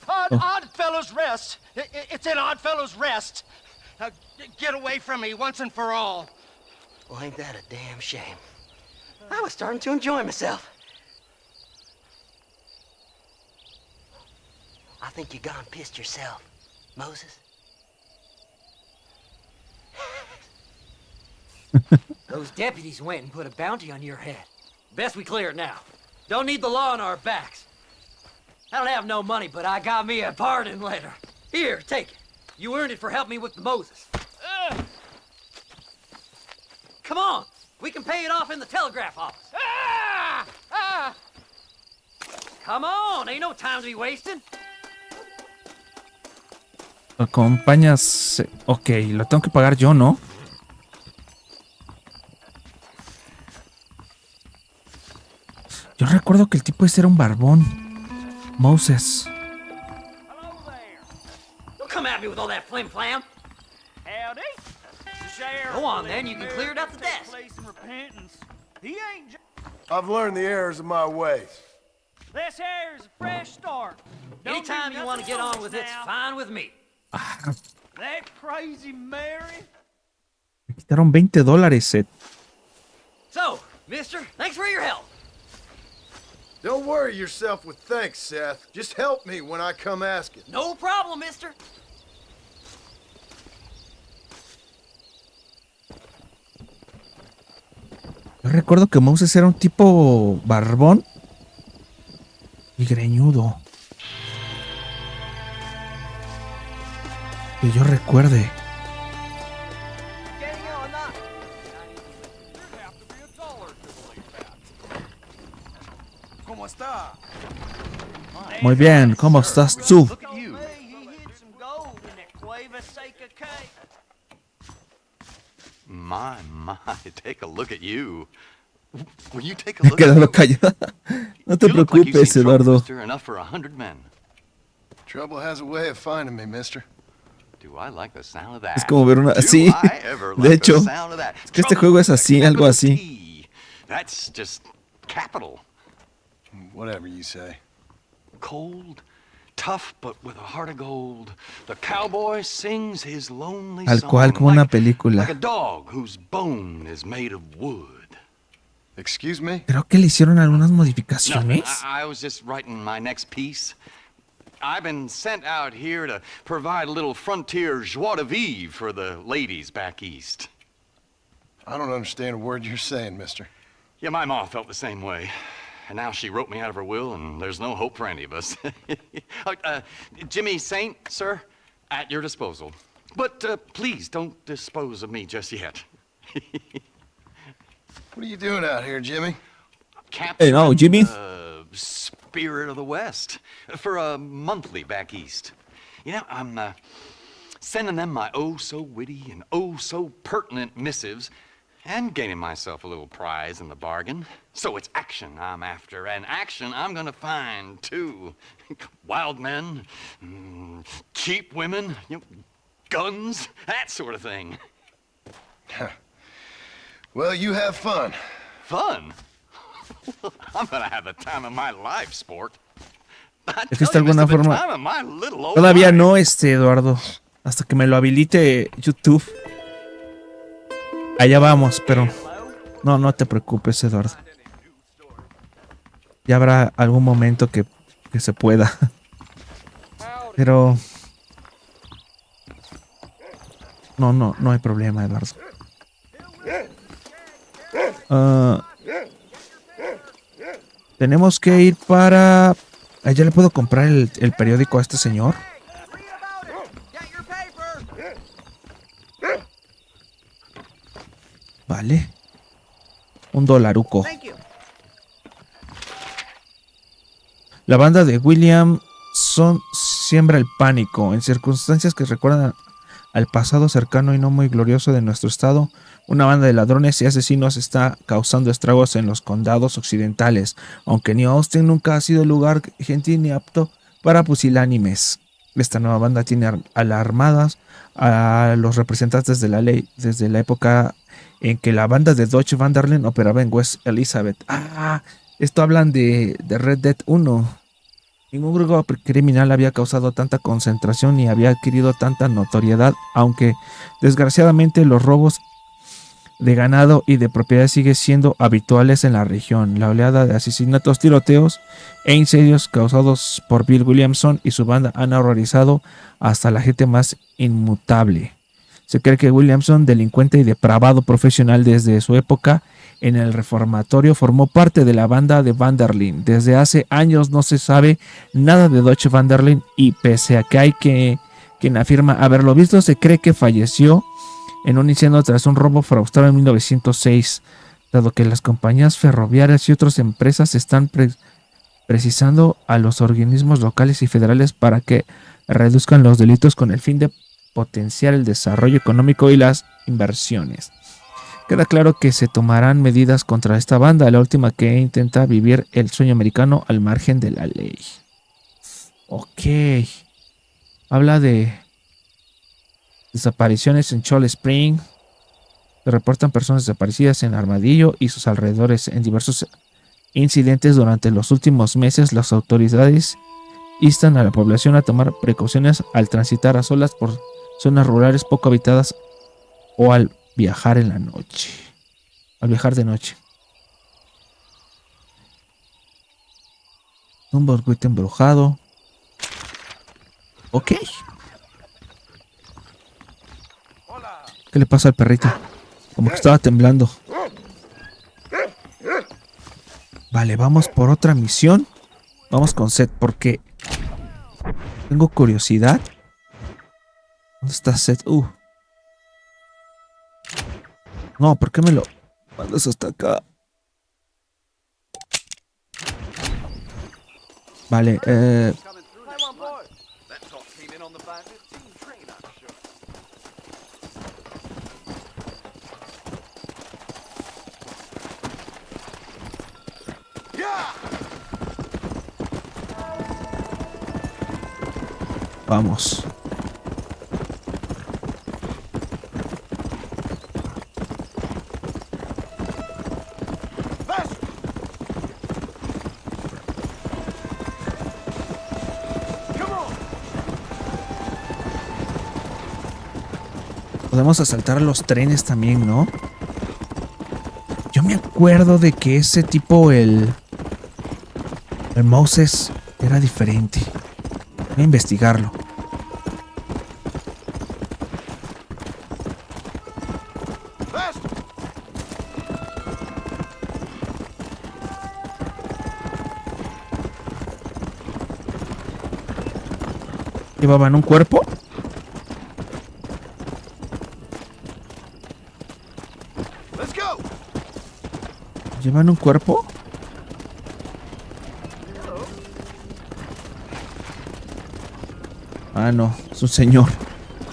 Oddfellows Rest. It's in Oddfellows Rest. Now, get away from me once and for all. Well, ain't that a damn shame? I was starting to enjoy myself. I think you gone pissed yourself, Moses. Those deputies went and put a bounty on your head. Best we clear it now. Don't need the law on our backs. I don't have no money, but I got me a pardon letter. Here, take it. You earned it for helping me with the Moses. Come on, we can pay it off in the telegraph office. Come on, ain't no time to be wasting. Acompañas. Ok, lo tengo que pagar yo, ¿no? Yo recuerdo que el tipo ese era un barbón. Moses. Don't come at me with all that flim flam. Howdy. Go on, then, you can clear it up the desk. He ain't. I've learned the errors of my ways. This here is a fresh start. Anytime you want to get on with it's fine with me. That crazy Mary. Me quitaron $20, Seth. So, mister, thanks for your help. Don't worry yourself with thanks, Seth. Just help me when I come asking. No problem, mister. Yo recuerdo que Moses era un tipo barbón y greñudo. Que yo recuerde. ¿Cómo está? Muy bien, ¿cómo estás tú? My, take a look at you. Will you take a Me he look at quedado you? callada. No te You look like you've preocupes, seen trouble, Eduardo. mister, enough for 100 men. Trouble has a way of finding me, mister. Do I like the sound of that? Es como ver una... Do Sí, I ever de like hecho. the sound of that? Es que este Trouble juego es with a así, algo capital así. T. That's just capital. Whatever you say. Cold, tough, but with a heart of gold. The cowboy sings his lonely Tal song cual, como una like a película. dog whose bone is made of wood. Excuse me? Creo que le hicieron algunas No, modificaciones. I was just writing my next piece. I've been sent out here to provide a little frontier joie de vivre for the ladies back east. I don't understand a word you're saying, mister. Yeah, my ma felt the same way. And now she wrote me out of her will, and there's no hope for any of us. Jimmy Saint, sir, at your disposal. But please don't dispose of me just yet. What are you doing out here, Jimmy? Hey, no, Jimmy. Spirit of the West for a monthly back east. You know, I'm sending them my oh-so-witty and oh-so-pertinent missives and gaining myself a little prize in the bargain. So it's action I'm after, and action I'm gonna find, too. Wild men, cheap women, guns, that sort of thing. Well, you have fun. Fun? I'm gonna have the time of my life, sport. ¿Existe alguna forma? Todavía no, Eduardo. Hasta que me lo habilite YouTube. Allá vamos, pero... No te preocupes, Eduardo. Ya habrá algún momento que se pueda. Pero... No hay problema, Eduardo. Tenemos que ir para... ¿Ya le puedo comprar el periódico a este señor? Vale. $1. La banda de William siembra el pánico. En circunstancias que recuerdan al pasado cercano y no muy glorioso de nuestro estado, una banda de ladrones y asesinos está causando estragos en los condados occidentales, aunque New Austin nunca ha sido lugar gentil ni apto para pusilánimes. Esta nueva banda tiene alarmadas a los representantes de la ley desde la época en que la banda de Dodge Vanderlyn operaba en West Elizabeth. Esto hablan de Red Dead 1. Ningún grupo criminal había causado tanta concentración ni había adquirido tanta notoriedad, aunque desgraciadamente los robos de ganado y de propiedades siguen siendo habituales en la región. La oleada de asesinatos, tiroteos e incendios causados por Bill Williamson y su banda han horrorizado hasta la gente más inmutable. Se cree que Williamson, delincuente y depravado profesional desde su época en el reformatorio, formó parte de la banda de Vanderlyn. Desde hace años no se sabe nada de Dodge Vanderlyn y pese a que hay quien afirma haberlo visto, se cree que falleció en un incendio tras un robo frustrado en 1906. Dado que las compañías ferroviarias y otras empresas están precisando a los organismos locales y federales para que reduzcan los delitos con el fin de potenciar el desarrollo económico y las inversiones. Queda claro que se tomarán medidas contra esta banda, la última que intenta vivir el sueño americano al margen de la ley. Ok. Habla de desapariciones en Shoal Spring. Se reportan personas desaparecidas en Armadillo y sus alrededores. En diversos incidentes durante los últimos meses, las autoridades instan a la población a tomar precauciones al transitar a solas por zonas rurales poco habitadas o al viajar en la noche. Al viajar de noche. Un bosquete embrujado. Ok. ¿Qué le pasa al perrito? Como que estaba temblando. Vale, vamos por otra misión. Vamos con Seth porque tengo curiosidad ¿Dónde está Seth? No, ¿por qué me lo mandas hasta acá? Vale, vamos. Podemos asaltar los trenes también, ¿no? Yo me acuerdo de que ese tipo, el Moses, era diferente. Voy a investigarlo. ¿Llevaban un cuerpo? ¿Llevan un cuerpo? Ah, no, es un señor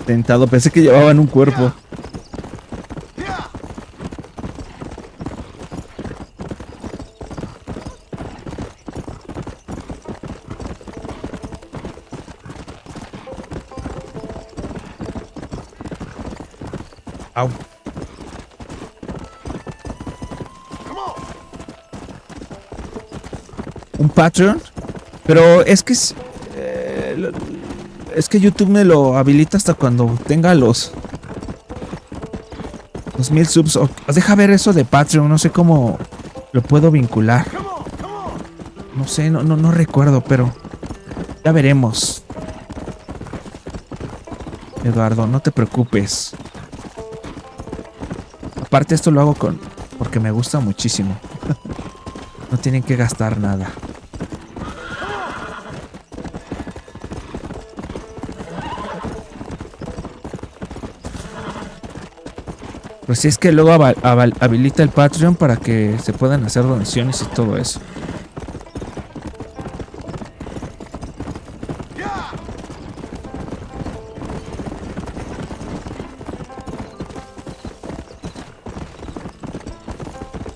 tentado. Pensé que llevaban un cuerpo. Au. Un Patreon, pero es que es que YouTube me lo habilita hasta cuando tenga los 1000 subs. Deja ver eso de Patreon, no sé cómo lo puedo vincular. No sé, no recuerdo, pero ya veremos. Eduardo, no te preocupes. Aparte esto lo hago porque me gusta muchísimo. No tienen que gastar nada. Pues si es que luego habilita el Patreon para que se puedan hacer donaciones y todo eso.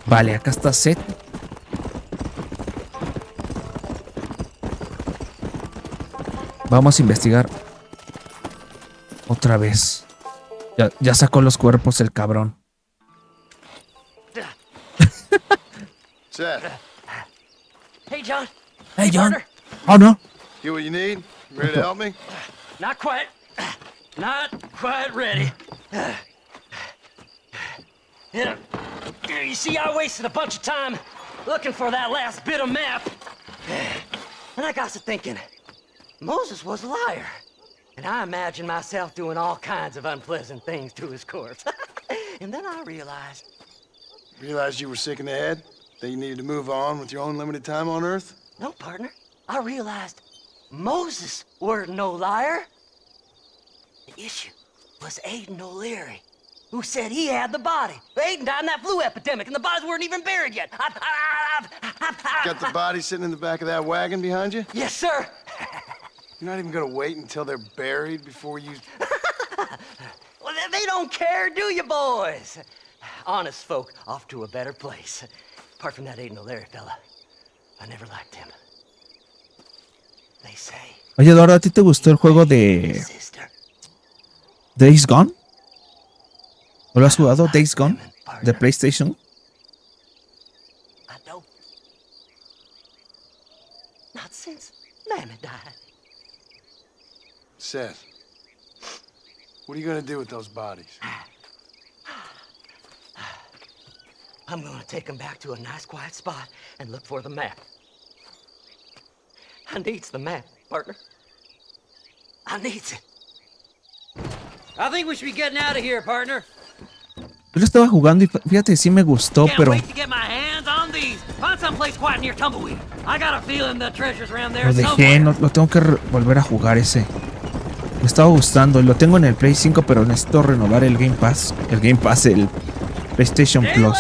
Vale, acá está Seth. Vamos a investigar otra vez. Ya sacó los cuerpos el cabrón. Seth. Hey, John. Hey, John. Oh, no. Get what you need? Ready to help me? Not quite. Not quite ready. You see, I wasted a bunch of time looking for that last bit of map. And I got to thinking, Moses was a liar. And I imagined myself doing all kinds of unpleasant things to his corpse. And then I realized... Realized you were sick in the head? That you needed to move on with your own limited time on Earth? No, partner. I realized Moses weren't no liar. The issue was Aiden O'Leary, who said he had the body. Aiden died in that flu epidemic, and the bodies weren't even buried yet. Got the body sitting in the back of that wagon behind you? Yes, sir. You're not even gonna wait until they're buried before you... Well, they don't care, do you, boys? Honest folk off to a better place. Apart from that Aiden O'Leary fella, I never liked him. They say... Oye, Eduardo, ¿a ti te gustó el juego de Days Gone? ¿O lo has jugado, Days Gone? ¿De PlayStation? I don't. Not since Mammy died. Seth, what are you gonna do with those bodies? I'm gonna take them back to a nice quiet spot and look for the map. I needs the map, partner. I needs it. I think we should be getting out of here, partner. Yo lo estaba jugando y fíjate, sí me gustó, pero... Wait to get my hands on these. Find someplace quiet near Tumbleweed. I got a feeling the treasure's around there Lo dejé, somewhere. no, lo tengo que volver a jugar ese. Me estaba gustando. Lo tengo en el Play 5, pero necesito renovar el Game Pass. El Game Pass, el PlayStation Plus.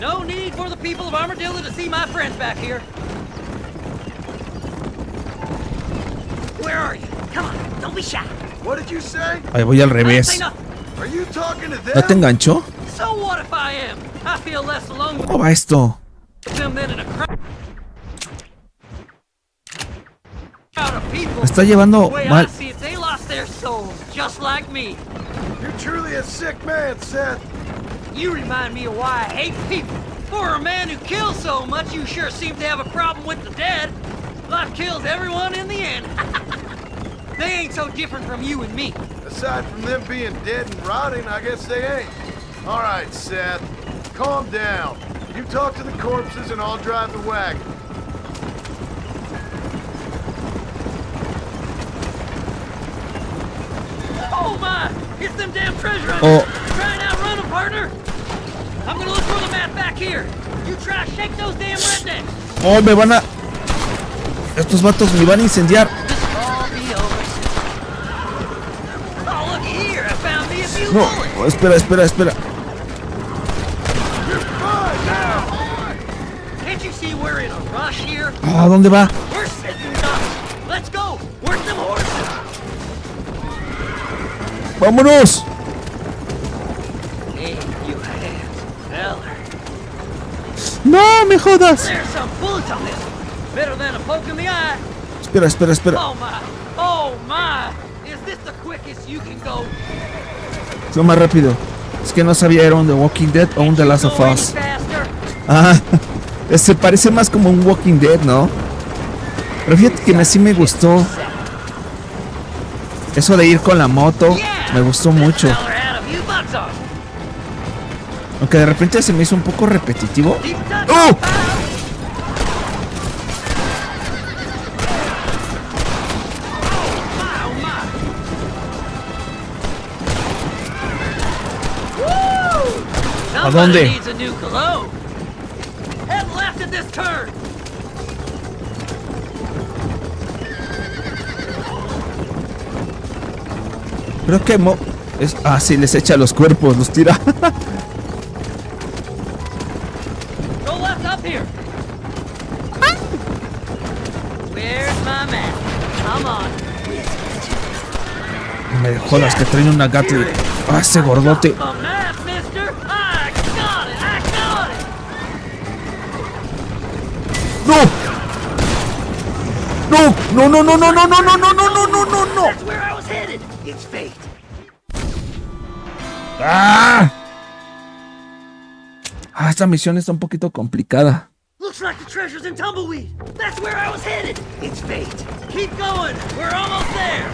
No need for the people of Armadillo to see my friends back here. Where are you? Come on, don't be shy. What did you say? Ahí voy al revés. Are you talking to them? ¿No te enganchó? So what if I am? I feel less alone ¿Cómo va esto? with them than in a crowd of people. Me está llevando The way mal. I see it, they lost their souls, just like me. You're truly a sick man, Seth. You remind me of why I hate people. For a man who kills so much, you sure seem to have a problem with the dead. Life kills everyone in the end. They ain't so different from you and me. Aside from them being dead and rotting, I guess they ain't. All right, Seth, calm down. You talk to the corpses and I'll drive the wagon. Oh my! It's them damn treasure hunters! Oh. Try and outrun them, partner! I'm gonna look for the map back here. You try to shake those damn rednecks. Oh, me van a... Estos vatos me van a incendiar. All be over. Oh, look here! I found me a few No, bullets. espera. Can't you see we're in a rush here? ¿A dónde va? We're sitting ducks. Let's go. Work them horses. ¡Vámonos! Hey, you hands, feller. ¡No me jodas! There's some bullets on this. Better than a poke in the eye. Espera. Oh my! Is this the quickest you can go? Es lo más rápido. Es que no sabía era un The Walking Dead o un The Last of Us. Faster? Ah, se parece más como un Walking Dead, ¿no? Pero fíjate que sí me gustó. Eso de ir con la moto me gustó mucho. Aunque de repente se me hizo un poco repetitivo. ¡Oh! ¿A dónde? Needs a new cologne. Head left at this turn. Creo que sí, les echa los cuerpos, los tira. Go left up here. Where's my map? Come on. Me jodas que traen una gata. Ah, ese gordote. A map, mister. I got it. No. That's where I was headed. It's fate. Esta misión está un poquito complicada. Looks like the treasure's in Tumbleweed. That's where I was headed. It's fate. Keep going. We're almost there.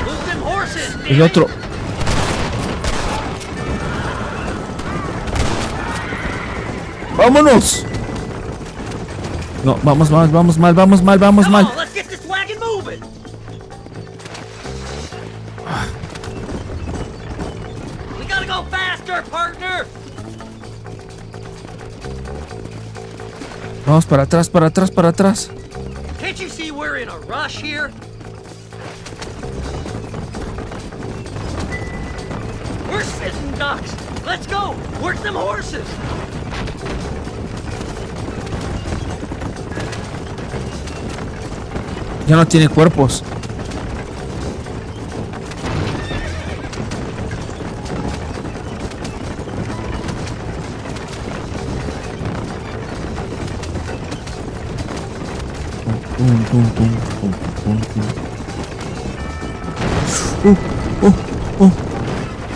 Move them horses. El otro. ¡Vámonos! No, vamos mal. Oh, let's get this wagon moving. We gotta go faster, partner. Vamos para atrás. Can't you see we're in a rush here? We're sitting ducks. Let's go. Work them horses. Ya no tiene cuerpos.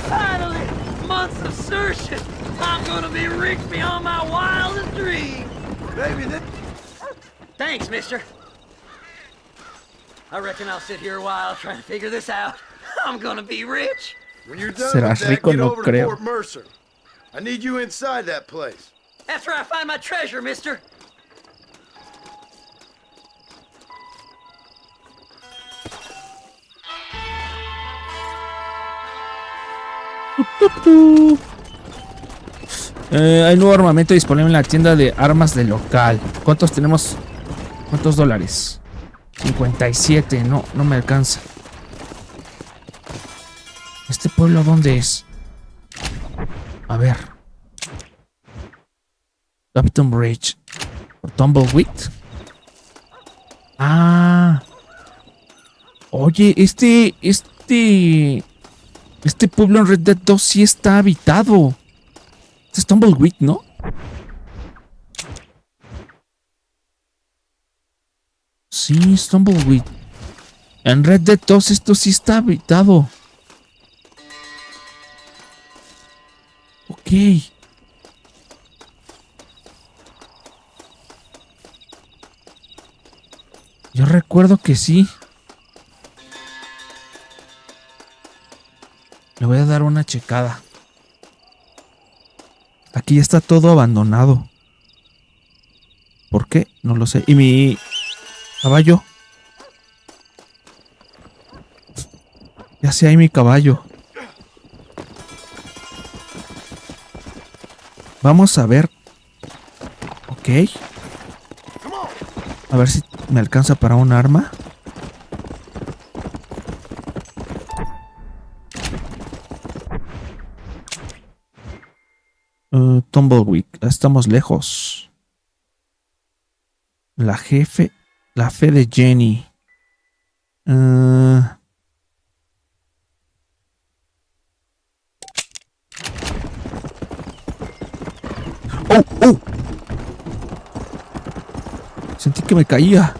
Finally, months of searching. I'm gonna be rich beyond my wildest dreams. Baby, Thanks, mister. I reckon I'll sit here a while trying to figure this out. I'm gonna be rich. when you're done Serás with that, rico, get no over to creo. Fort Mercer. I need you inside that place. That's where I find my treasure, mister. Hay nuevo armamento disponible en la tienda de armas del local. ¿Cuántos tenemos? ¿Cuántos dólares? 57. No me alcanza. ¿Este pueblo dónde es? A ver. Captain Bridge. Tumbleweed. Ah. Oye, este pueblo en Red Dead 2 sí está habitado. Este es Tumbleweed, ¿no? Sí, es Tumbleweed. En Red Dead 2 esto sí está habitado. Ok. Yo recuerdo que sí. Le voy a dar una checada. Aquí ya está todo abandonado. ¿Por qué? No lo sé. ¿Y mi caballo? Ya sé, hay mi caballo. Vamos a ver. Ok. A ver si me alcanza para un arma. Tumbleweed. Estamos lejos. La fe de Jenny. ¡Oh! Sentí que me caía.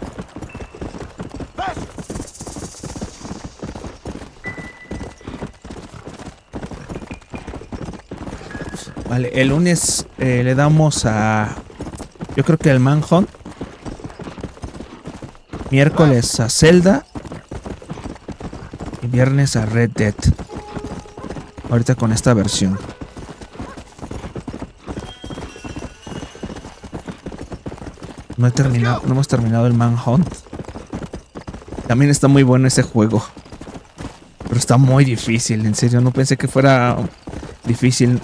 Vale, el lunes le damos a... Yo creo que al Manhunt. Miércoles a Zelda. Y viernes a Red Dead. Ahorita con esta versión. No hemos terminado el Manhunt. También está muy bueno ese juego. Pero está muy difícil, en serio. No pensé que fuera difícil.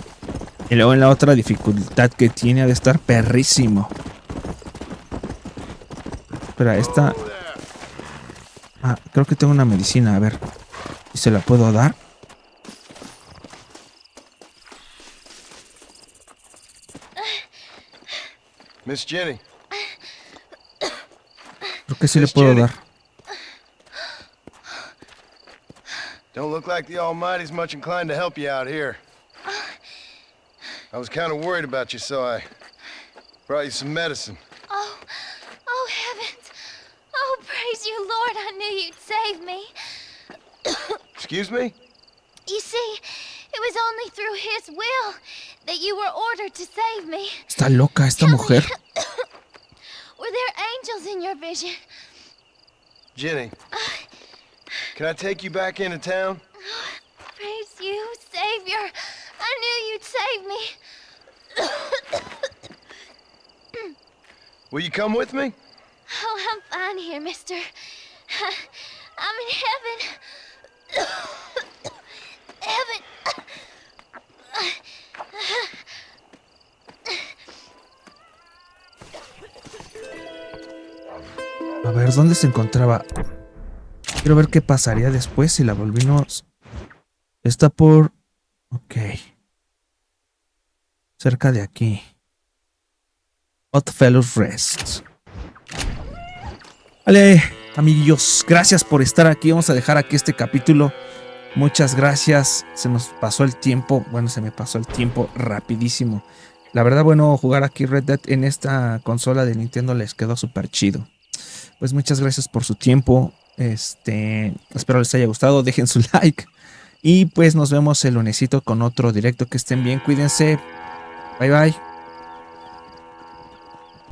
Y luego en la otra dificultad que tiene ha de estar perrísimo. Espera, esta... Ah, creo que tengo una medicina. A ver si se la puedo dar. Miss Jenny. Creo que sí le puedo dar. Don't look like the Almighty's much inclined to help you out here. I was kind of worried about you, so I brought you some medicine. Oh, heavens. Oh, praise you, Lord. I knew you'd save me. Excuse me? You see, it was only through his will that you were ordered to save me. Está loca esta mujer. Were there angels in your vision? Jenny, can I take you back into town? Praise you, Savior. I knew you'd save me. Will you come with me? Oh, I'm fine here, mister. I'm in heaven. Heaven. A ver, ¿dónde se encontraba? Quiero ver qué pasaría después si la volvimos. Está por... Ok. Cerca de aquí. Oddfellows Rest. Vale, amiguillos, gracias por estar aquí. Vamos a dejar aquí este capítulo. Muchas gracias. Se nos pasó el tiempo. Bueno, se me pasó el tiempo rapidísimo. La verdad, bueno, jugar aquí Red Dead en esta consola de Nintendo les quedó súper chido. Pues muchas gracias por su tiempo. Espero les haya gustado. Dejen su like. Y pues nos vemos el lunesito con otro directo. Que estén bien, cuídense. Bye bye.